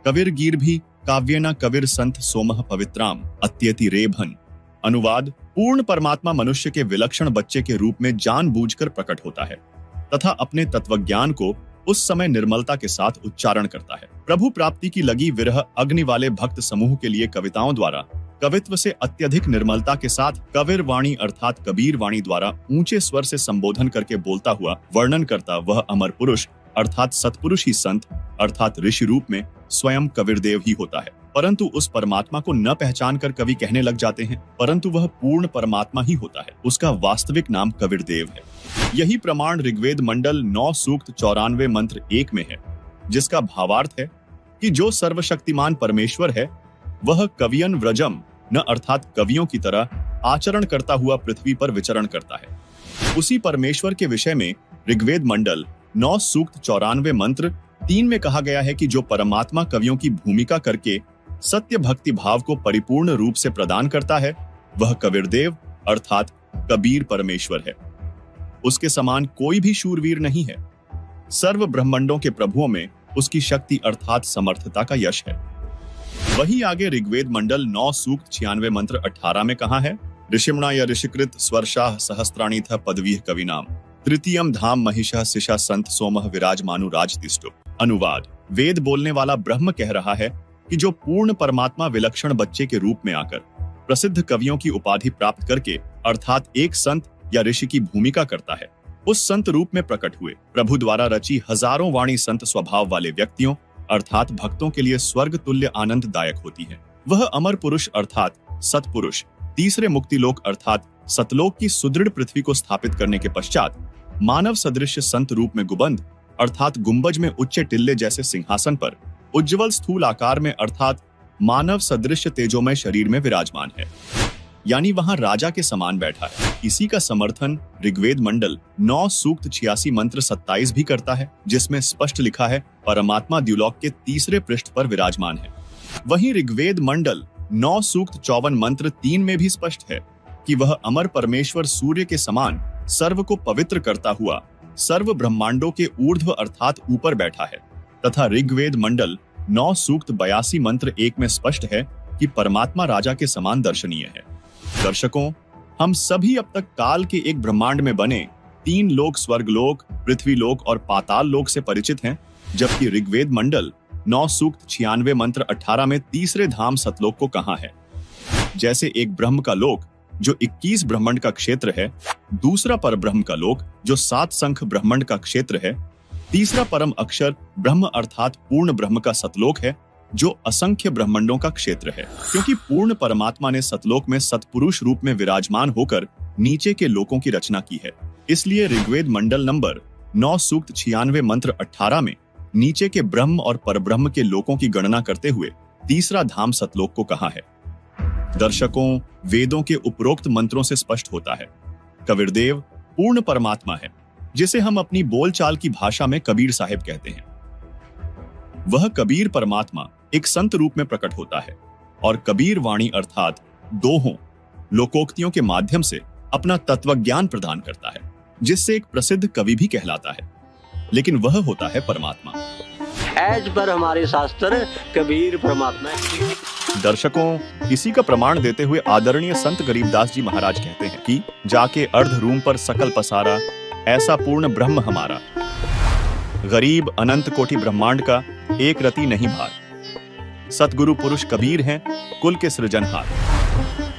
कविर गीर्भि काव्येन कविर संत सोमः पवित्राम अत्यति रेभन। अनुवाद, पूर्ण परमात्मा मनुष्य के विलक्षण बच्चे के रूप में जानबूझकर प्रकट होता है तथा अपने तत्वज्ञान को उस समय निर्मलता के साथ उच्चारण करता है। प्रभु प्राप्ति की लगी विरह अग्नि वाले भक्त समूह के लिए कविताओं द्वारा कवित्व से अत्यधिक निर्मलता के साथ कविर वाणी अर्थात कबीर वाणी द्वारा ऊंचे स्वर से संबोधन करके बोलता हुआ वर्णन करता वह अमर पुरुष अर्थात सतपुरुष ही संत अर्थात ऋषि रूप में स्वयं कबीरदेव ही होता है। परंतु उस परमात्मा को न पहचान कर कवि कहने लग जाते हैं, परंतु वह पूर्ण परमात्मा ही होता है। उसका वास्तविक नाम कबीरदेव है। यही प्रमाण ऋग्वेद मंडल 9 सूक्त 94 मंत्र 1 में है, जिसका भावार्थ है कि जो सर्वशक्तिमान परमेश्वर है वह कवियन व्रजम न अर्थात कवियों की तरह आचरण करता हुआ पृथ्वी पर विचरण करता है। उसी परमेश्वर के विषय में ऋग्वेद मंडल 9 सूक्त 94 मंत्र 3 में कहा गया है कि जो परमात्मा कवियों की भूमिका करके सत्य भक्ति भाव को परिपूर्ण रूप से प्रदान करता है वह कबीरदेव अर्थात कबीर परमेश्वर है। उसके समान कोई भी शूरवीर नहीं है। सर्व ब्रह्मांडों के प्रभुओं में उसकी शक्ति अर्थात समर्थता का यश है। वही आगे ऋग्वेद मंडल 9 सूक्त 96 मंत्र 18 में कहा है, ऋषिमणा या ऋषिकृत स्वर्षाः सहस्त्राणि थ पदवीः कविनाम तृतीयम धाम महिषः सिषा संत सोमः विराजमानु राजतिष्ठो। अनुवाद, वेद बोलने वाला ब्रह्म कह रहा है कि जो पूर्ण परमात्मा विलक्षण बच्चे के रूप में आकर प्रसिद्ध कवियों की उपाधि प्राप्त करके अर्थात एक संत या ऋषि की भूमिका करता है, उस संत रूप में प्रकट हुए प्रभु द्वारा रची हजारों वाणी संत स्वभाव वाले व्यक्तियों अर्थात भक्तों के लिए स्वर्ग तुल्य आनंददायक होती है। वह अमर पुरुष अर्थात सतपुरुष तीसरे मुक्तिलोक अर्थात सतलोक की सुदृढ़ पृथ्वी को स्थापित करने के पश्चात मानव सदृश संत रूप में गुबंद अर्थात गुंबज में उच्च टिल्ले जैसे सिंहासन पर उज्जवल स्थूल आकार में अर्थात मानव सदृश तेजोमय शरीर में विराजमान है, यानी वहां राजा के समान बैठा है। इसी का समर्थन ऋग्वेद मंडल 9 सूक्त 86 मंत्र 27 भी करता है, जिसमें स्पष्ट लिखा है परमात्मा द्युलोक के तीसरे पृष्ठ पर विराजमान है। वहीं ऋग्वेद मंडल 9 सूक्त 54 मंत्र 3 में भी स्पष्ट है कि वह अमर परमेश्वर सूर्य के समान सर्व को पवित्र करता हुआ सर्व ब्रह्मांडों के ऊर्ध्व अर्थात ऊपर बैठा है, तथा ऋग्वेद मंडल 9 सूक्त 82 मंत्र 1 में स्पष्ट है कि परमात्मा राजा के समान दर्शनीय है। दर्शकों, हम सभी अब तक काल के एक ब्रह्मांड में बने 3 लोक स्वर्गलोक, पृथ्वीलोक और पाताल लोक से परिचित हैं, जबकि ऋग्वेद मंडल 9 सूक्त 96 मंत्र 18 में तीसरे धाम सतलोक को कहा है। जैसे एक ब्रह्म का लोक जो 21 ब्रह्मांड का क्षेत्र है, दूसरा परब्रह्म का लोक जो 7 संख ब्रह्मांड का क्षेत्र है, तीसरा परम अक्षर ब्रह्म अर्थात पूर्ण ब्रह्म का सतलोक है जो असंख्य ब्रह्मांडों का क्षेत्र है। क्योंकि पूर्ण परमात्मा ने सतलोक में सतपुरुष रूप में विराजमान होकर नीचे के लोकों की रचना की है, इसलिए ऋग्वेद मंडल नंबर 9 सूक्त 96 मंत्र 18 में नीचे के ब्रह्म और परब्रह्म के लोकों की गणना करते हुए तीसरा धाम सतलोक को कहा है। दर्शकों, वेदों के उपरोक्त मंत्रों से स्पष्ट होता है कबीरदेव पूर्ण परमात्मा है, जिसे हम अपनी बोलचाल की भाषा में कबीर साहिब कहते हैं। वह कबीर परमात्मा एक संत रूप में प्रकट होता है और कबीर वाणी अर्थात दोहों लोकोक्तियों के माध्यम से अपना तत्वज्ञान प्रदान करता है, जिससे एक प्रसिद्ध कवि भी कहलाता है, लेकिन वह होता है परमात्मा। एज पर हमारे शास्त्र कबीर परमात्मा। दर्शकों, इसी का प्रमाण देते हुए आदरणीय संत गरीबदास जी महाराज कहते हैं कि जाके अर्ध रूम पर सकल पसारा ऐसा पूर्ण ब्रह्म हमारा, गरीब अनंत कोटि ब्रह्मांड का एक रति नहीं भार। सतगुरु पुरुष कबीर हैं कुल के सृजनहार,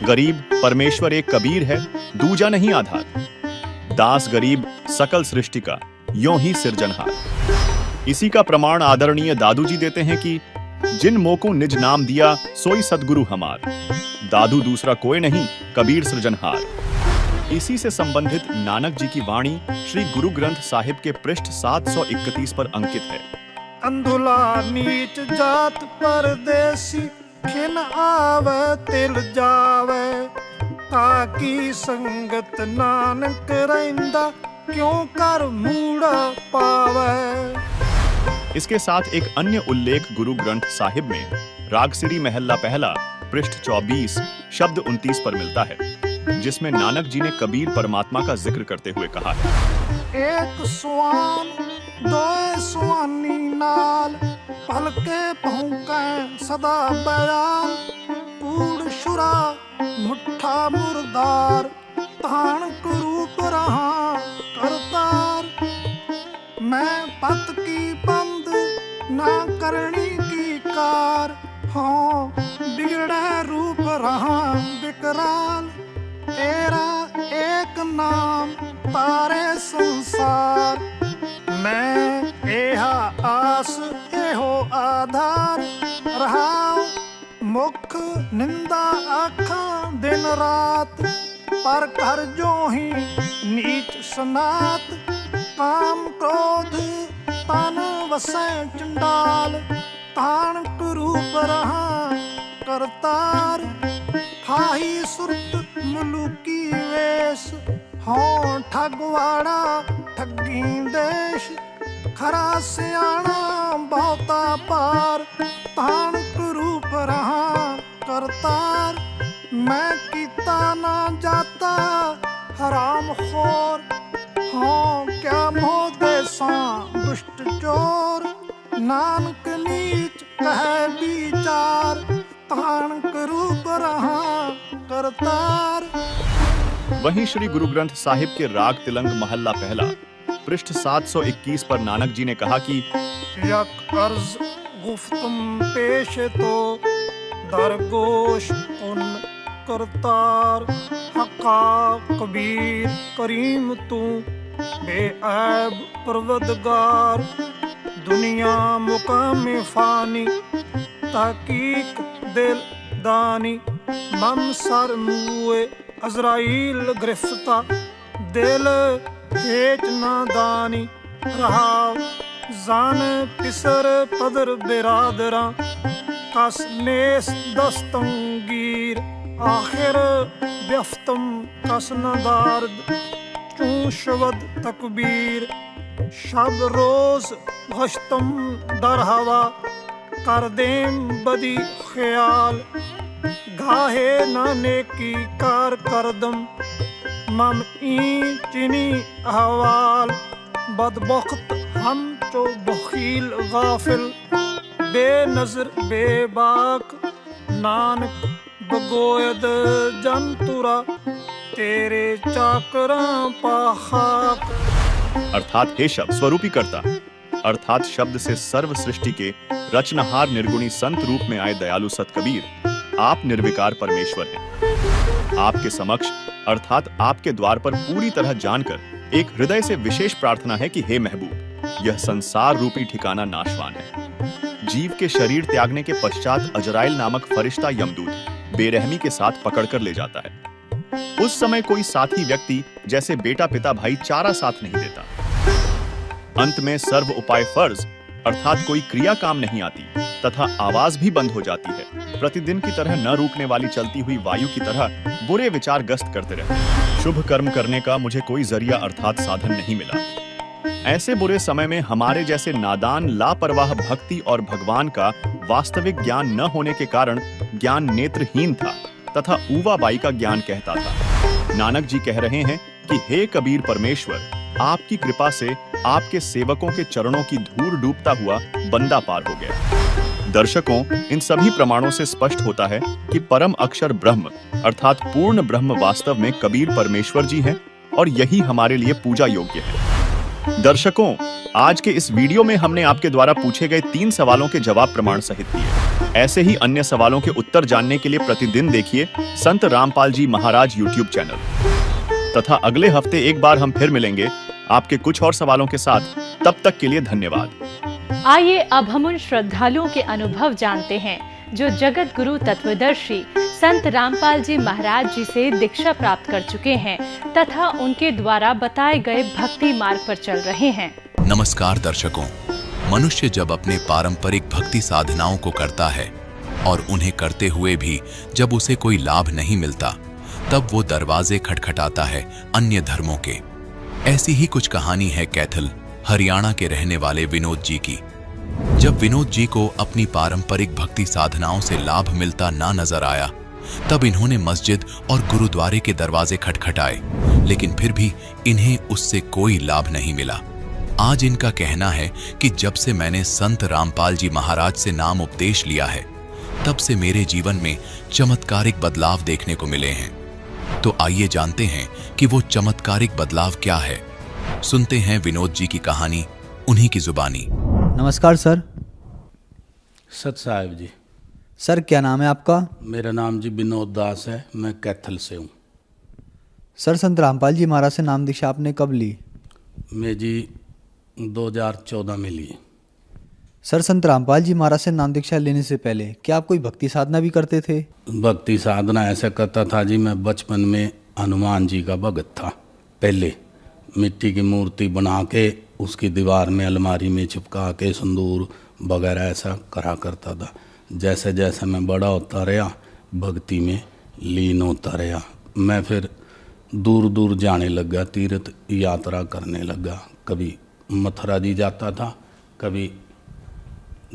गरीब परमेश्वर एक कबीर है दूजा नहीं आधार। दास गरीब सकल सृष्टि का यों ही सृजनहार। इसी का प्रमाण आदरणीय दादू जी देते हैं कि जिन मोको निज नाम दिया सोई सतगुरु हमार, दादू दूसरा कोई नहीं कबीर सृजनहार। इसी से संबंधित नानक जी की वाणी श्री गुरु ग्रंथ साहिब के पृष्ठ 731 पर अंकित है। अंधुला नीच जात परदेसी खिन आवे तिल जावे, ताकि संगत नानक रहिंदा क्यों कर मूड़ा पावे। इसके साथ एक अन्य उल्लेख गुरु ग्रंथ साहिब में रागसिरी महल्ला पहला पृष्ठ 24 शब्द 29 पर मिलता है, जिसमें नानक जी ने कबीर परमात्मा का जिक्र करते हुए कहा है, एक स्वान दो स्वानी नाल पलके भौंके सदा बयान, कूड़ शुरा मुठा मुर्दार तान कुरूप रहा करतार। मैं पत की बंद ना करनी की कार, हाँ बिगड़े रूप रहा विकराल। तेरा एक नाम तारे संसार, मैं एहा आस एहो आधार। रहा मुख निंदा आखा दिन रात, पर कर जो ही नीच सनात। काम क्रोध तन वसै चंडाल, तान कुरूप रहा करतार फाही सुरत मुलुकी वेश हों ठगवाड़ा ठगी देश खरा सियाणा बहुता पार तान रूप रहा करतार मैं कीता ना जाता हराम खोर हों क्या मोह देसा दुष्ट चोर नानक नीच कह विचार तान रूप रहा करतार। वहीं श्री गुरु ग्रंथ साहिब के राग तिलंग महल्ला पहला पृष्ठ 721 पर नानक जी ने कहा कि यक अर्ज गुफ्तम पेश तो दरगोश उन करतार हका कबीर करीम तू बेऐब परवदगार दुनिया मुकाम फानी तहकीक दिल दानी मम सर मुए अजराइल गिरफ्ता दिल हेच नादानी रहा जान पिसर पदर बिरादरा कस नेस दस्तंगीर आखिर व्यफ्तम कस नदार्द चूशवद तकबीर शब रोज गश्तम दर हवा कर देम बदी ख्याल गाहे नाने की कार करदम मम ई चिनी अहवाल बदबख्त हम चो बखील गाफिल बेनजर बेबाक नानक बगोयद जंतुरा तेरे चाकरा पाखाक। अर्थात हे शब्द स्वरूपी करता अर्थात शब्द से सर्व सृष्टि के रचनहार निर्गुणी संत रूप में आए दयालु सत कबीर आप निर्विकार परमेश्वर हैं। आपके समक्ष अर्थात आपके द्वार पर पूरी तरह जानकर एक हृदय से विशेष प्रार्थना है कि हे महबूब यह संसार रूपी ठिकाना नाशवान है। जीव के शरीर त्यागने के पश्चात अजराइल नामक फरिश्ता यमदूत बेरहमी के साथ पकड़कर ले जाता है। उस समय कोई साथी व्यक्ति जैसे बेटा पिता भाई चारा साथ नहीं देता। अंत में सर्व उपाय फर्ज अर्थात कोई क्रिया काम नहीं आती तथा आवाज भी बंद हो जाती है। प्रतिदिन की तरह न रुकने वाली चलती हुई वायु की तरह बुरे विचार गस्त करते रहते। शुभ कर्म करने का मुझे कोई जरिया अर्थात साधन नहीं मिला। ऐसे बुरे समय में हमारे जैसे नादान लापरवाह भक्ति और भगवान का वास्तविक ज्ञान न होने के कारण ज्ञान नेत्रहीन था तथा ऊवा बाई का ज्ञान कहता था। नानक जी कह रहे हैं कि हे कबीर परमेश्वर आपकी कृपा से आपके सेवकों के चरणों की धूल डूबता हुआ बंदा पार हो गया। दर्शकों इन सभी प्रमाणों से स्पष्ट होता है कि परम अक्षर ब्रह्म अर्थात पूर्ण ब्रह्म वास्तव में कबीर परमेश्वर जी हैं और यही हमारे लिए पूजा योग्य है। दर्शकों आज के इस वीडियो में हमने आपके द्वारा पूछे गए 3 सवालों के जवाब प्रमाण सहित दिए। ऐसे ही अन्य सवालों के उत्तर जानने के लिए प्रतिदिन देखिए संत रामपाल जी महाराज यूट्यूब चैनल तथा अगले हफ्ते एक बार हम फिर मिलेंगे आपके कुछ और सवालों के साथ। तब तक के लिए धन्यवाद। आइए अब हम उन श्रद्धालुओं के अनुभव जानते हैं जो जगत गुरु तत्वदर्शी संत रामपाल जी महाराज जी से दीक्षा प्राप्त कर चुके हैं तथा उनके द्वारा बताए गए भक्ति मार्ग पर चल रहे हैं। नमस्कार दर्शकों, मनुष्य जब अपने पारंपरिक भक्ति साधनाओं को करता है और उन्हें करते हुए भी जब उसे कोई लाभ नहीं मिलता तब वो दरवाजे खटखटाता है अन्य धर्मों के। ऐसी ही कुछ कहानी है कैथल हरियाणा के रहने वाले विनोद जी की। जब विनोद जी को अपनी पारंपरिक भक्ति साधनाओं से लाभ मिलता ना नजर आया तब इन्होंने मस्जिद और गुरुद्वारे के दरवाजे खटखटाए, लेकिन फिर भी इन्हें उससे कोई लाभ नहीं मिला। आज इनका कहना है कि जब से मैंने संत रामपाल जी महाराज से नाम उपदेश लिया है तब से मेरे जीवन में चमत्कारिक बदलाव देखने को मिले हैं। तो आइए जानते हैं कि वो चमत्कारिक बदलाव क्या है। सुनते हैं विनोद जी की कहानी उन्हीं की जुबानी। नमस्कार सर। सत साहिब जी। सर क्या नाम है आपका? मेरा नाम जी विनोद दास है, मैं कैथल से हूँ। सर संत रामपाल जी महाराज से नाम दीक्षा आपने कब ली? मैं जी 2014 में ली। सर संत रामपाल जी महाराज से नाम दीक्षा लेने से पहले क्या आप कोई भक्ति साधना भी करते थे? भक्ति साधना ऐसा करता था जी, मैं बचपन में हनुमान जी का भगत था। पहले मिट्टी की मूर्ति बना के उसकी दीवार में अलमारी में चिपका के सिंदूर वगैरह ऐसा करा करता था। जैसे जैसे मैं बड़ा होता रहा भक्ति में लीन होता रहा। मैं फिर दूर दूर जाने लगा, तीर्थ यात्रा करने लगा। कभी मथुरा जी जाता था, कभी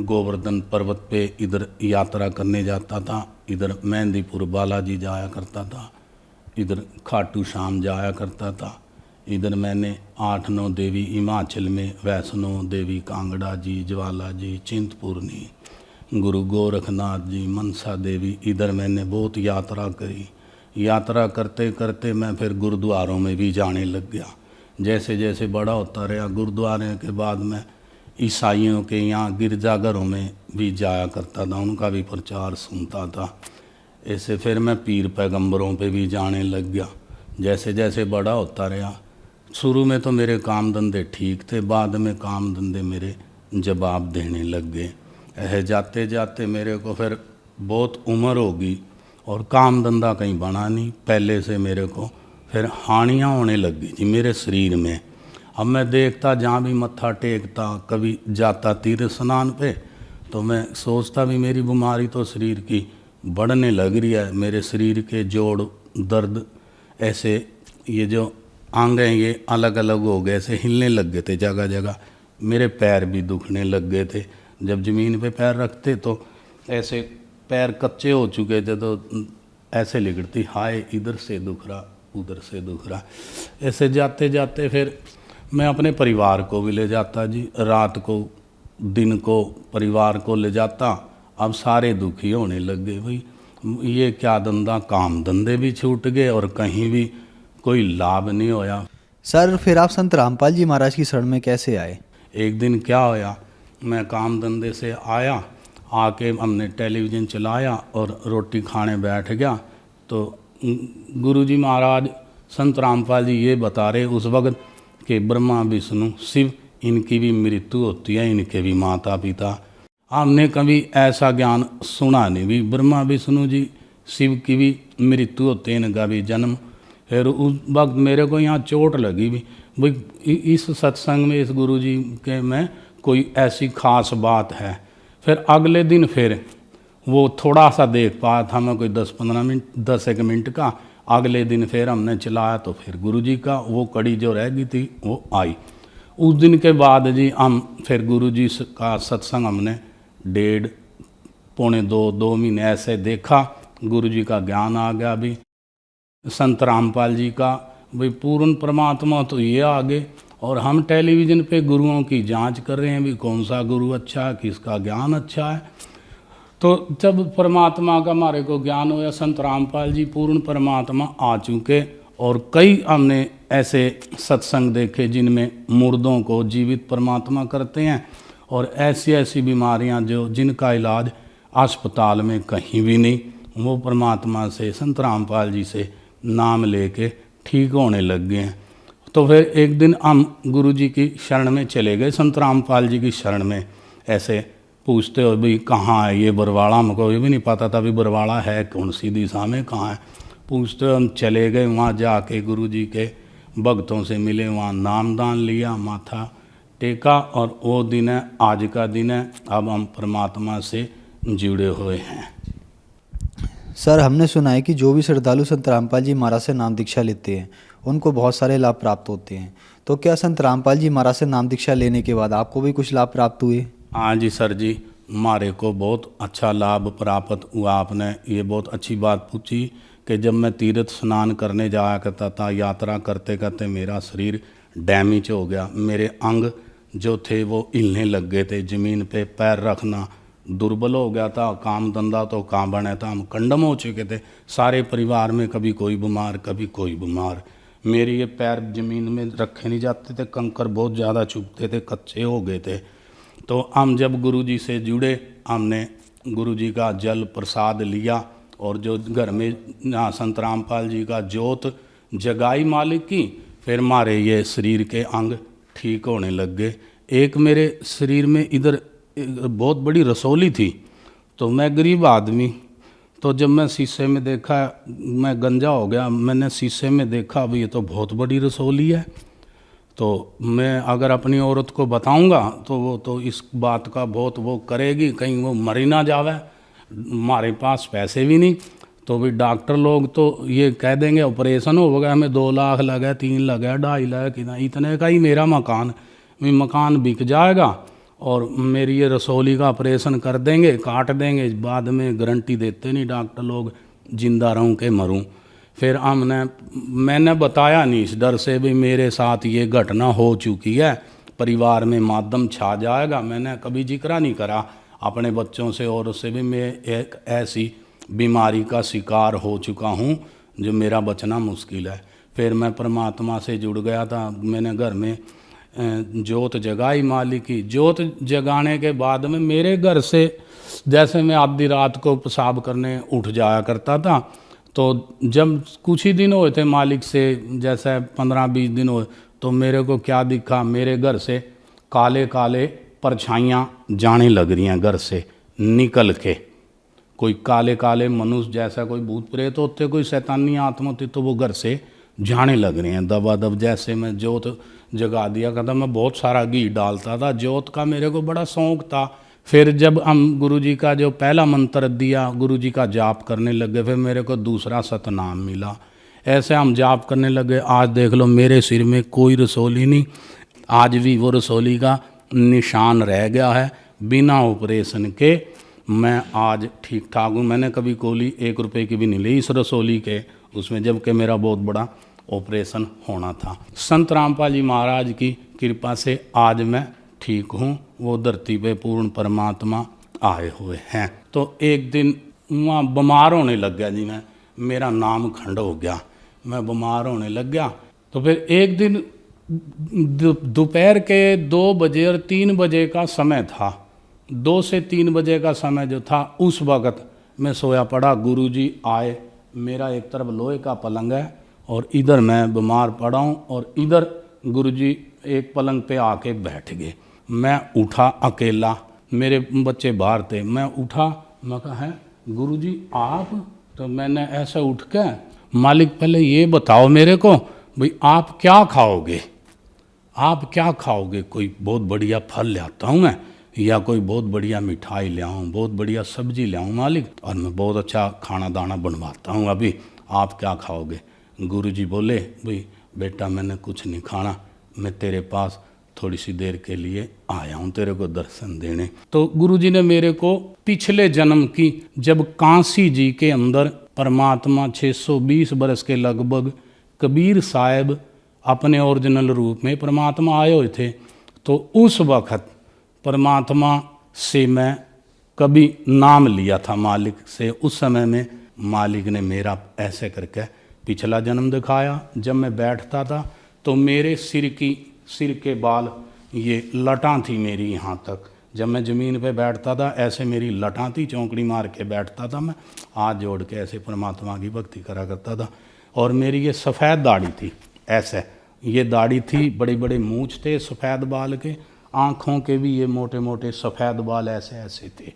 गोवर्धन पर्वत पे इधर यात्रा करने जाता था, इधर मेहंदीपुर बालाजी जाया करता था, इधर खाटू श्याम जाया करता था। इधर मैंने 8-9 देवी हिमाचल में, वैष्णो देवी कांगड़ा जी, ज्वाला जी, चिंतपूर्णी, गुरु गोरखनाथ जी, मनसा देवी, इधर मैंने बहुत यात्रा करी। यात्रा करते करते मैं फिर गुरुद्वारों में भी जाने लग गया। जैसे जैसे बड़ा होता रहा, गुरुद्वारे के बाद मैं ईसाइयों के यहाँ गिरजाघरों में भी जाया करता था, उनका भी प्रचार सुनता था। ऐसे फिर मैं पीर पैगंबरों पे भी जाने लग गया। जैसे जैसे बड़ा होता रहा, शुरू में तो मेरे काम धंधे ठीक थे, बाद में काम धंधे मेरे जवाब देने लग गए। जाते जाते मेरे को फिर बहुत उम्र होगी और काम धंधा कहीं बना नहीं। पहले से मेरे को फिर हानियाँ होने लग गई थी मेरे शरीर में। अब मैं देखता, जहाँ भी मत्था टेकता, कभी जाता तीर्थ स्नान पे, तो मैं सोचता भी मेरी बीमारी तो शरीर की बढ़ने लग रही है। मेरे शरीर के जोड़ दर्द, ऐसे ये जो अंग हैं ये अलग अलग हो गए, ऐसे हिलने लग गए थे जगह जगह। मेरे पैर भी दुखने लग गए थे। जब ज़मीन पे पैर रखते तो ऐसे पैर कच्चे हो चुके थे, तो ऐसे लिगड़ती, हाय इधर से दुख रहा, उधर से दुख रहा। ऐसे जाते जाते फिर मैं अपने परिवार को भी ले जाता जी, रात को दिन को परिवार को ले जाता। अब सारे दुखी होने लग गए, भाई ये क्या धंधा, काम धंधे भी छूट गए और कहीं भी कोई लाभ नहीं होया। सर फिर आप संत रामपाल जी महाराज की शरण में कैसे आए? एक दिन क्या होया, मैं काम धंधे से आया, आके हमने टेलीविज़न चलाया और रोटी खाने बैठ गया। तो गुरुजी महाराज संत रामपाल जी ये बता रहे उस वक्त कि ब्रह्मा विष्णु शिव इनकी भी मृत्यु होती है, इनके भी माता पिता। हमने कभी ऐसा ज्ञान सुना नहीं भी, ब्रह्मा विष्णु जी शिव की भी मृत्यु होती है, इनका भी जन्म। फिर उस वक्त मेरे को यहाँ चोट लगी भी, भाई इस सत्संग में इस गुरु जी के में कोई ऐसी खास बात है। फिर अगले दिन फिर वो थोड़ा सा देख पाया था मैं, कोई 10-15 मिनट, 10-1 मिनट का। अगले दिन फिर हमने चलाया तो फिर गुरु जी का वो कड़ी जो रह गई थी वो आई। उस दिन के बाद जी हम फिर गुरु जी का सत्संग हमने 1.5 पौने 2 महीने ऐसे देखा। गुरु जी का ज्ञान आ गया भी, संत रामपाल जी का भाई पूर्ण परमात्मा तो ये आगे, और हम टेलीविज़न पे गुरुओं की जांच कर रहे हैं भी कौन सा गुरु अच्छा है, किसका ज्ञान अच्छा है। तो जब परमात्मा का हमारे को ज्ञान होया, संत रामपाल जी पूर्ण परमात्मा आ चुके, और कई हमने ऐसे सत्संग देखे जिनमें मुर्दों को जीवित परमात्मा करते हैं, और ऐसी ऐसी बीमारियां जो जिनका इलाज अस्पताल में कहीं भी नहीं, वो परमात्मा से संत रामपाल जी से नाम लेके ठीक होने लग गए हैं। तो फिर एक दिन हम गुरु जी की शरण में चले गए, संत रामपाल जी की शरण में। ऐसे पूछते हो भाई कहाँ है ये बरवाड़ा, हमको ये भी नहीं पता था भी बरवाड़ा है कौन सी दिशा में, कहाँ है। पूछते हो हम चले गए, वहाँ जाके गुरु जी के भक्तों से मिले, वहाँ नामदान लिया, माथा टेका, और वो दिन है आज का दिन है। अब हम परमात्मा से जुड़े हुए हैं। सर हमने सुना है कि जो भी श्रद्धालु संत रामपाल जी महाराज से नाम दीक्षा लेते हैं उनको बहुत सारे लाभ प्राप्त होते हैं, तो क्या संत रामपाल जी महाराज से नाम दीक्षा लेने के बाद आपको भी कुछ लाभ प्राप्त हुए? हाँ जी सर जी, हमारे को बहुत अच्छा लाभ प्राप्त हुआ। आपने ये बहुत अच्छी बात पूछी कि जब मैं तीर्थ स्नान करने जाया करता था, यात्रा करते करते मेरा शरीर डैमेज हो गया, मेरे अंग जो थे वो हिलने लग गए थे, ज़मीन पे पैर रखना दुर्बल हो गया था, काम धंधा तो कहाँ बने था, हम कंडम हो चुके थे सारे परिवार में, कभी कोई बीमार कभी कोई बीमार। मेरे ये पैर ज़मीन में रखे नहीं जाते थे, कंकर बहुत ज़्यादा चुभते थे, कच्चे हो गए थे। तो हम जब गुरु जी से जुड़े, हमने गुरु जी का जल प्रसाद लिया, और जो घर में संत रामपाल जी का जोत जगाई मालिक की, फिर हमारे ये शरीर के अंग ठीक होने लग गए। एक मेरे शरीर में इधर बहुत बड़ी रसौली थी, तो मैं गरीब आदमी, तो जब मैं शीशे में देखा, मैं गंजा हो गया, मैंने शीशे में देखा अब ये तो बहुत बड़ी रसौली है, तो मैं अगर अपनी औरत को बताऊंगा तो वो तो इस बात का बहुत वो करेगी, कहीं वो मर ही ना जावे, हमारे पास पैसे भी नहीं, तो भी डॉक्टर लोग तो ये कह देंगे ऑपरेशन हो गया, हमें 2 लाख लगा, 3 लगा, 2.5 लाख, इतने का ही मेरा मकान बिक जाएगा और मेरी ये रसौली का ऑपरेशन कर देंगे, काट देंगे, बाद में गारंटी देते नहीं डॉक्टर लोग, जिंदा रहूं के मरूं। फिर मैंने बताया नहीं इस डर से भी मेरे साथ ये घटना हो चुकी है, परिवार में मातम छा जाएगा। मैंने कभी जिक्र नहीं करा अपने बच्चों से और उससे भी मैं एक ऐसी बीमारी का शिकार हो चुका हूँ जो मेरा बचना मुश्किल है। फिर मैं परमात्मा से जुड़ गया था। मैंने घर में जोत जगाई मालिक की। जोत जगाने के बाद में मेरे घर से जैसे मैं आधी रात को पेशाब करने उठ जाया करता था, तो जब कुछ ही दिन हुए थे मालिक से, जैसे 15-20 दिन हुए, तो मेरे को क्या दिखा, मेरे घर से काले काले परछाइयाँ जाने लग रही हैं घर से निकल के। कोई काले काले मनुष्य जैसा कोई भूत प्रेत होते, कोई शैतानी आत्मा होती, तो वो घर से जाने लग रही हैं दबादब। जैसे मैं जोत जगा दिया करता, मैं बहुत सारा घी डालता था, जोत का मेरे को बड़ा शौक था। फिर जब हम गुरुजी का जो पहला मंत्र दिया, गुरुजी का जाप करने लगे, फिर मेरे को दूसरा सतनाम मिला। ऐसे हम जाप करने लगे। आज देख लो मेरे सिर में कोई रसौली नहीं, आज भी वो रसौली का निशान रह गया है। बिना ऑपरेशन के मैं आज ठीक ठाक हूँ। मैंने कभी कोली 1 रुपए की भी नहीं ली इस रसौली के उसमें, जबकि मेरा बहुत बड़ा ऑपरेशन होना था। संत रामपाल जी महाराज की कृपा से आज मैं ठीक हूँ। वो धरती पे पूर्ण परमात्मा आए हुए हैं। तो एक दिन वहाँ बीमार होने लग गया जी, मेरा नाम खंड हो गया, मैं बीमार होने लग गया। तो फिर एक दिन दोपहर के 2 बजे और 3 बजे का समय था, 2 से 3 बजे का समय जो था, उस वक़्त मैं सोया पड़ा। गुरुजी आए, मेरा एक तरफ लोहे का पलंग है और इधर मैं बीमार पड़ा हूँ, और इधर गुरुजी एक पलंग पे आके बैठ गए। मैं उठा अकेला, मेरे बच्चे बाहर थे। मैं उठा, मैं कहा है गुरुजी आप? तो मैंने ऐसा उठ के, मालिक पहले ये बताओ मेरे को भाई आप क्या खाओगे, आप क्या खाओगे? कोई बहुत बढ़िया फल ले आता हूँ मैं, या कोई बहुत बढ़िया मिठाई ले आऊँ, बहुत बढ़िया सब्जी ले आऊँ मालिक, और मैं बहुत अच्छा खाना दाना बनवाता हूँ, अभी आप क्या खाओगे? गुरुजी बोले भाई बेटा मैंने कुछ नहीं खाना, मैं तेरे पास थोड़ी सी देर के लिए आया हूँ तेरे को दर्शन देने। तो गुरुजी ने मेरे को पिछले जन्म की, जब काशी जी के अंदर परमात्मा 620 बरस के लगभग कबीर साहब अपने ओरिजिनल रूप में परमात्मा आए हुए थे, तो उस वक़्त परमात्मा से मैं कभी नाम लिया था मालिक से। उस समय में मालिक ने मेरा ऐसे करके पिछला जन्म दिखाया। जब मैं बैठता था तो मेरे सिर के बाल, ये लटां थी मेरी यहाँ तक। जब मैं ज़मीन पे बैठता था ऐसे मेरी लटां थी, चौंकड़ी मार के बैठता था मैं, हाथ जोड़ के ऐसे परमात्मा की भक्ति करा करता था। और मेरी ये सफ़ेद दाढ़ी थी, ऐसे ये दाढ़ी थी, बड़े बड़े मूँछ थे सफ़ेद बाल के, आँखों के भी ये मोटे मोटे सफ़ेद बाल ऐसे ऐसे थे।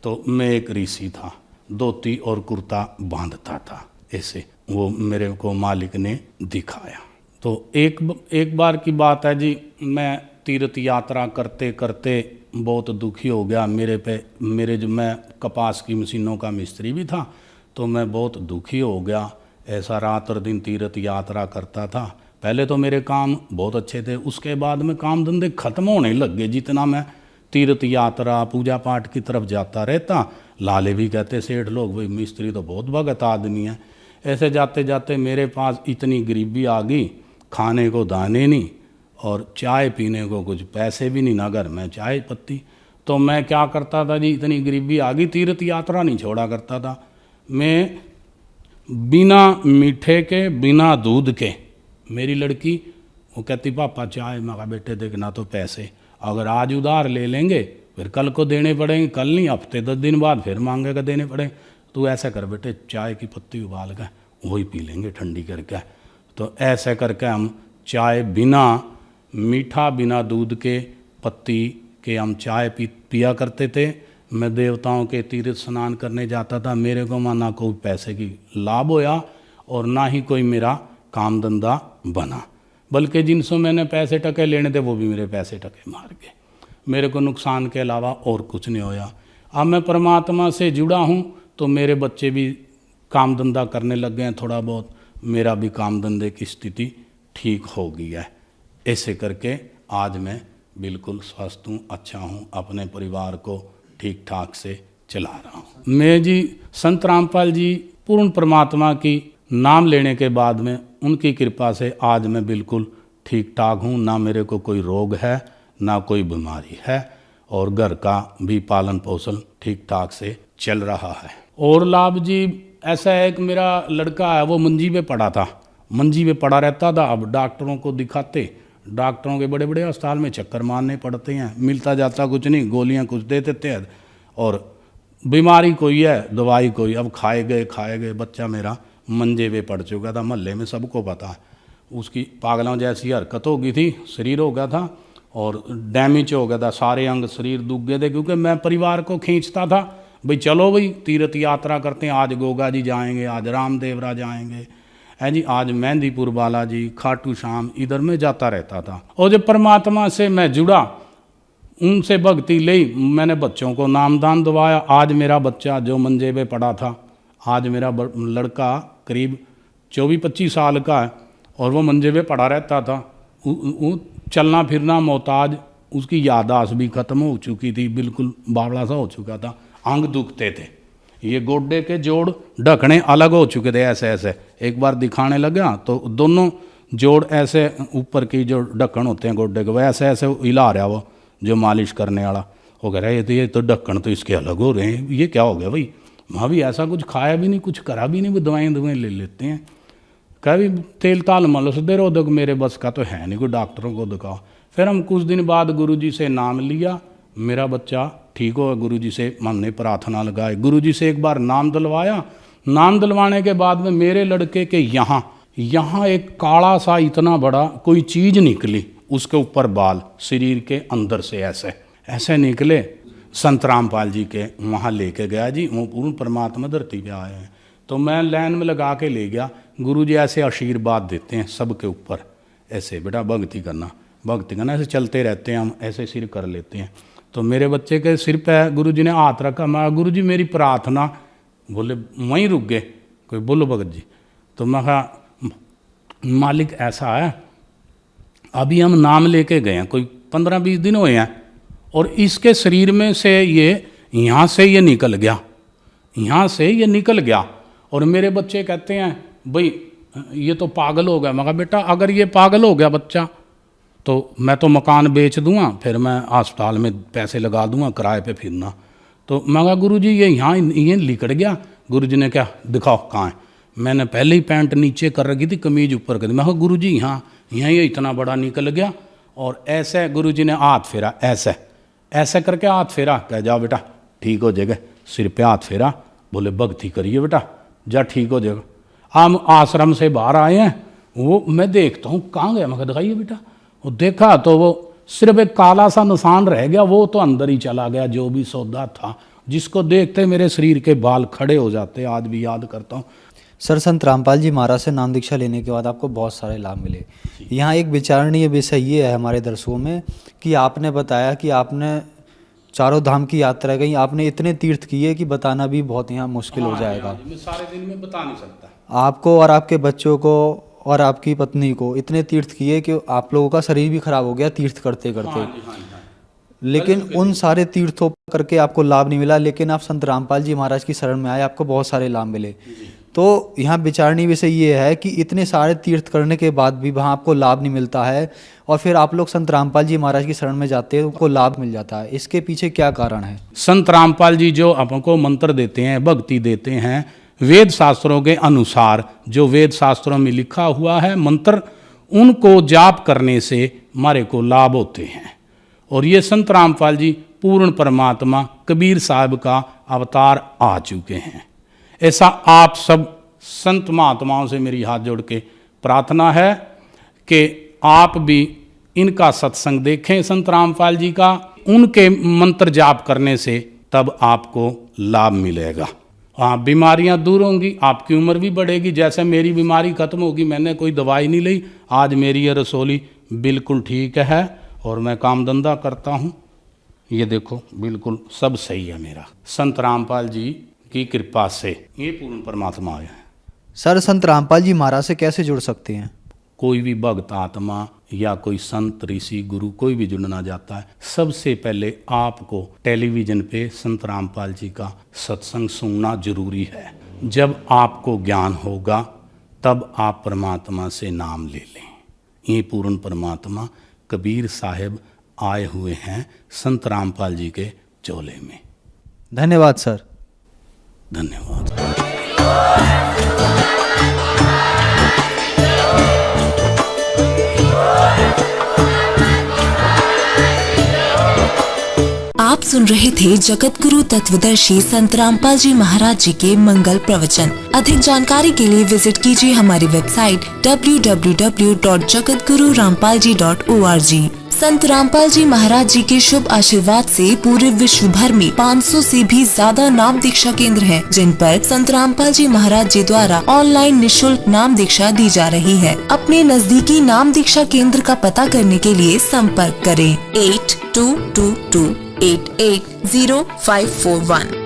तो मैं एक ऋषि था, धोती और कुर्ता बांधता था ऐसे, वो मेरे को मालिक ने दिखाया। तो एक बार की बात है जी, मैं तीर्थ यात्रा करते करते बहुत दुखी हो गया। मेरे जो मैं कपास की मशीनों का मिस्त्री भी था, तो मैं बहुत दुखी हो गया। ऐसा रात और दिन तीर्थ यात्रा करता था। पहले तो मेरे काम बहुत अच्छे थे, उसके बाद में काम धंधे खत्म होने लग गए। जितना मैं तीर्थ यात्रा पूजा पाठ की तरफ जाता रहता, लाले भी कहते सेठ लोग भाई मिस्त्री तो बहुत भगत आदमी है। ऐसे जाते जाते मेरे पास इतनी गरीबी आ गई, खाने को दाने नहीं और चाय पीने को कुछ पैसे भी नहीं, ना घर में चाय पत्ती। तो मैं क्या करता था जी, इतनी गरीबी आ गई, तीर्थ यात्रा नहीं छोड़ा करता था मैं। बिना मीठे के, बिना दूध के, मेरी लड़की वो कहती पापा चाय, मैं कहा बेटे देखना तो पैसे अगर आज उधार ले लेंगे फिर कल को देने पड़ेंगे, कल नहीं हफ्ते 10 दिन बाद फिर मांगेगा देने पड़े। तो ऐसा कर बेटे, चाय की पत्ती उबाल कर वही पी लेंगे ठंडी करके। तो ऐसे करके हम चाय बिना मीठा, बिना दूध के, पत्ती के हम चाय पिया करते थे। मैं देवताओं के तीर्थ स्नान करने जाता था, मेरे को ना कोई पैसे की लाभ होया और ना ही कोई मेरा काम धंधा बना, बल्कि जिनसे मैंने पैसे टके लेने थे वो भी मेरे पैसे टके मार गए। मेरे को नुकसान के अलावा और कुछ नहीं होया। अब मैं परमात्मा से जुड़ा हूँ तो मेरे बच्चे भी काम धंधा करने लग गए हैं थोड़ा बहुत, मेरा भी काम धंधे की स्थिति ठीक हो गई है। ऐसे करके आज मैं बिल्कुल स्वस्थ हूँ, अच्छा हूँ, अपने परिवार को ठीक ठाक से चला रहा हूँ। मैं जी संत रामपाल जी पूर्ण परमात्मा की नाम लेने के बाद में उनकी कृपा से आज मैं बिल्कुल ठीक ठाक हूँ, ना मेरे को कोई रोग है ना कोई बीमारी है, और घर का भी पालन पोषण ठीक ठाक से चल रहा है। और लाभ जी ऐसा है कि मेरा लड़का है वो मंजी पे पड़ा था, मंजी पे पड़ा रहता था। अब डॉक्टरों को दिखाते, डॉक्टरों के बड़े बड़े अस्पताल में चक्कर मारने पड़ते हैं, मिलता जाता कुछ नहीं, गोलियां कुछ दे देते हैं और बीमारी कोई है दवाई कोई। अब खाए गए बच्चा मेरा मंजे पे पड़ चुका था, मोहल्ले में सबको पता है। उसकी पागलों जैसी हरकत हो गई थी, शरीर हो गया था और डैमेज हो गया था, सारे अंग शरीर दुख गए थे। क्योंकि मैं परिवार को खींचता था, भाई चलो भाई तीर्थ यात्रा करते हैं, आज गोगा जी जाएंगे, आज रामदेवरा जाएंगे, है जी, आज मेहंदीपुर बालाजी, खाटू श्याम, इधर में जाता रहता था। और जब परमात्मा से मैं जुड़ा, उनसे भक्ति ली, मैंने बच्चों को नामदान दवाया। आज मेरा बच्चा जो मंजे पे पड़ा था, आज मेरा लड़का करीब 24-25 साल का है और वो मंजे पे पड़ा रहता था। चलना फिरना मोहताज, उसकी याददाश्त भी खत्म हो चुकी थी, बिल्कुल बावड़ा सा हो चुका था, अंग दुखते थे, ये गोड्डे के जोड़ ढकने अलग हो चुके थे, ऐसे ऐसे। एक बार दिखाने लगा तो दोनों जोड़ ऐसे ऊपर की जो ढक्कन होते हैं गोड्डे के, वह ऐसे ऐसे हिला रहा वो जो मालिश करने वाला, वो कह रहा है ये तो ढक्कन तो इसके अलग हो रहे हैं, ये क्या हो गया भाई। वहाँ भी ऐसा कुछ खाया भी नहीं, कुछ करा भी नहीं, वो दवाएं ले लेते हैं। कभी तेल ताल मलस दे रहो, दो मेरे बस का तो है नहीं, कोई डॉक्टरों को दिखाओ। फिर हम कुछ दिन बाद गुरुजी से नाम लिया, मेरा बच्चा ठीक हो, गुरुजी से हमने प्रार्थना लगाई, गुरुजी से एक बार नाम दिलवाया। नाम दिलवाने के बाद में मेरे लड़के के यहाँ एक काला सा इतना बड़ा कोई चीज़ निकली, उसके ऊपर बाल, शरीर के अंदर से ऐसे निकले। संत रामपाल जी के वहाँ लेके गया जी, वो पूर्ण परमात्मा धरती पे आए हैं। तो मैं लाइन में लगा के ले गया। गुरुजी ऐसे आशीर्वाद देते हैं सबके ऊपर, ऐसे बेटा भक्ति करना, ऐसे चलते रहते हैं, हम ऐसे सिर कर लेते हैं। तो मेरे बच्चे के सिर पे गुरुजी ने हाथ रखा, मैं गुरुजी मेरी प्रार्थना, बोले वहीं रुक गए, कोई बोलो भगत जी। तो मैं कहा मालिक ऐसा है, अभी हम नाम लेके गए हैं, कोई 15-20 दिन हुए हैं और इसके शरीर में से ये यहाँ से ये निकल गया, यहाँ से ये निकल गया। और मेरे बच्चे कहते हैं भाई ये तो पागल हो गया। मैं कहा बेटा अगर ये पागल हो गया बच्चा तो मैं तो मकान बेच दूंगा, फिर मैं अस्पताल में पैसे लगा दूंगा, किराए पे फिरना। तो मैं कहा गुरुजी ये यहाँ ये लिकड़ गया। गुरुजी ने क्या दिखाओ कहाँ है। मैंने पहले ही पैंट नीचे कर रखी थी, कमीज ऊपर कर दी। मैं कहा गुरुजी यहाँ ये इतना बड़ा निकल गया। और ऐसे गुरुजी ने हाथ फेरा, ऐसे करके हाथ फेरा, कह जाओ बेटा ठीक हो जाएगा। सिर पे हाथ फेरा, बोले भक्ति करिए बेटा, जा ठीक हो जाएगा। हम आश्रम से बाहर आए हैं, वो मैं देखता हूँ कहाँ गया। मैं कहा दिखाइए बेटा। वो देखा तो वो सिर्फ एक काला सा निशान रह गया, वो तो अंदर ही चला गया जो भी सौदा था, जिसको देखते मेरे शरीर के बाल खड़े हो जाते। आज भी याद करता हूँ। सर संत रामपाल जी महाराज से नाम दीक्षा लेने के बाद आपको बहुत सारे लाभ मिले। यहाँ एक विचारणीय विषय ये है हमारे दर्शकों में कि आपने बताया कि आपने चारों धाम की यात्रा गई, आपने इतने तीर्थ किए कि बताना भी बहुत यहाँ मुश्किल हो जाएगा। मैं सारे दिन में बता नहीं सकता। आपको और आपके बच्चों को और आपकी पत्नी को इतने तीर्थ किए कि आप लोगों का शरीर भी खराब हो गया तीर्थ करते करते। लेकिन उन सारे तीर्थों करके आपको लाभ नहीं मिला, लेकिन आप संत रामपाल जी महाराज की शरण में आए, आपको बहुत सारे लाभ मिले। तो यहाँ विचारणीय विषय ये है कि इतने सारे तीर्थ करने के बाद भी वहाँ आपको लाभ नहीं मिलता है और फिर आप लोग संत रामपाल जी महाराज की शरण में जाते हैं, उनको लाभ मिल जाता है। इसके पीछे क्या कारण है? संत रामपाल जी जो आपको मंत्र देते हैं, भक्ति देते हैं, वेद शास्त्रों के अनुसार जो वेद शास्त्रों में लिखा हुआ है मंत्र, उनको जाप करने से हमारे को लाभ होते हैं। और ये संत रामपाल जी पूर्ण परमात्मा कबीर साहब का अवतार आ चुके हैं। ऐसा आप सब संत महात्माओं से मेरी हाथ जोड़ के प्रार्थना है कि आप भी इनका सत्संग देखें, संत रामपाल जी का, उनके मंत्र जाप करने से तब आपको लाभ मिलेगा। हाँ, बीमारियां दूर होंगी, आपकी उम्र भी बढ़ेगी। जैसे मेरी बीमारी खत्म होगी, मैंने कोई दवाई नहीं ली, आज मेरी ये रसोली बिल्कुल ठीक है और मैं काम धंधा करता हूँ। ये देखो बिल्कुल सब सही है मेरा। संत रामपाल जी की कृपा से ये पूर्ण परमात्मा आया है। सर संत रामपाल जी महाराज से कैसे जुड़ सकते हैं? कोई भी भक्त आत्मा या कोई संत ऋषि गुरु कोई भी जुड़ना चाहता है, सबसे पहले आपको टेलीविजन पे संत रामपाल जी का सत्संग सुनना जरूरी है। जब आपको ज्ञान होगा तब आप परमात्मा से नाम ले लें। ये पूर्ण परमात्मा कबीर साहब आए हुए हैं संत रामपाल जी के चोले में। धन्यवाद सर। धन्यवाद। आप सुन रहे थे जगत गुरु तत्वदर्शी संत रामपाल जी महाराज जी के मंगल प्रवचन। अधिक जानकारी के लिए विजिट कीजिए हमारी वेबसाइट www.jagatgururampalji.org। संत रामपाल जी महाराज जी के शुभ आशीर्वाद से पूरे विश्व भर में 500 से भी ज्यादा नाम दीक्षा केंद्र हैं, जिन पर संत रामपाल जी महाराज जी द्वारा ऑनलाइन निशुल्क नाम दीक्षा दी जा रही है। अपने नजदीकी नाम दीक्षा केंद्र का पता करने के लिए संपर्क करें 8222880541।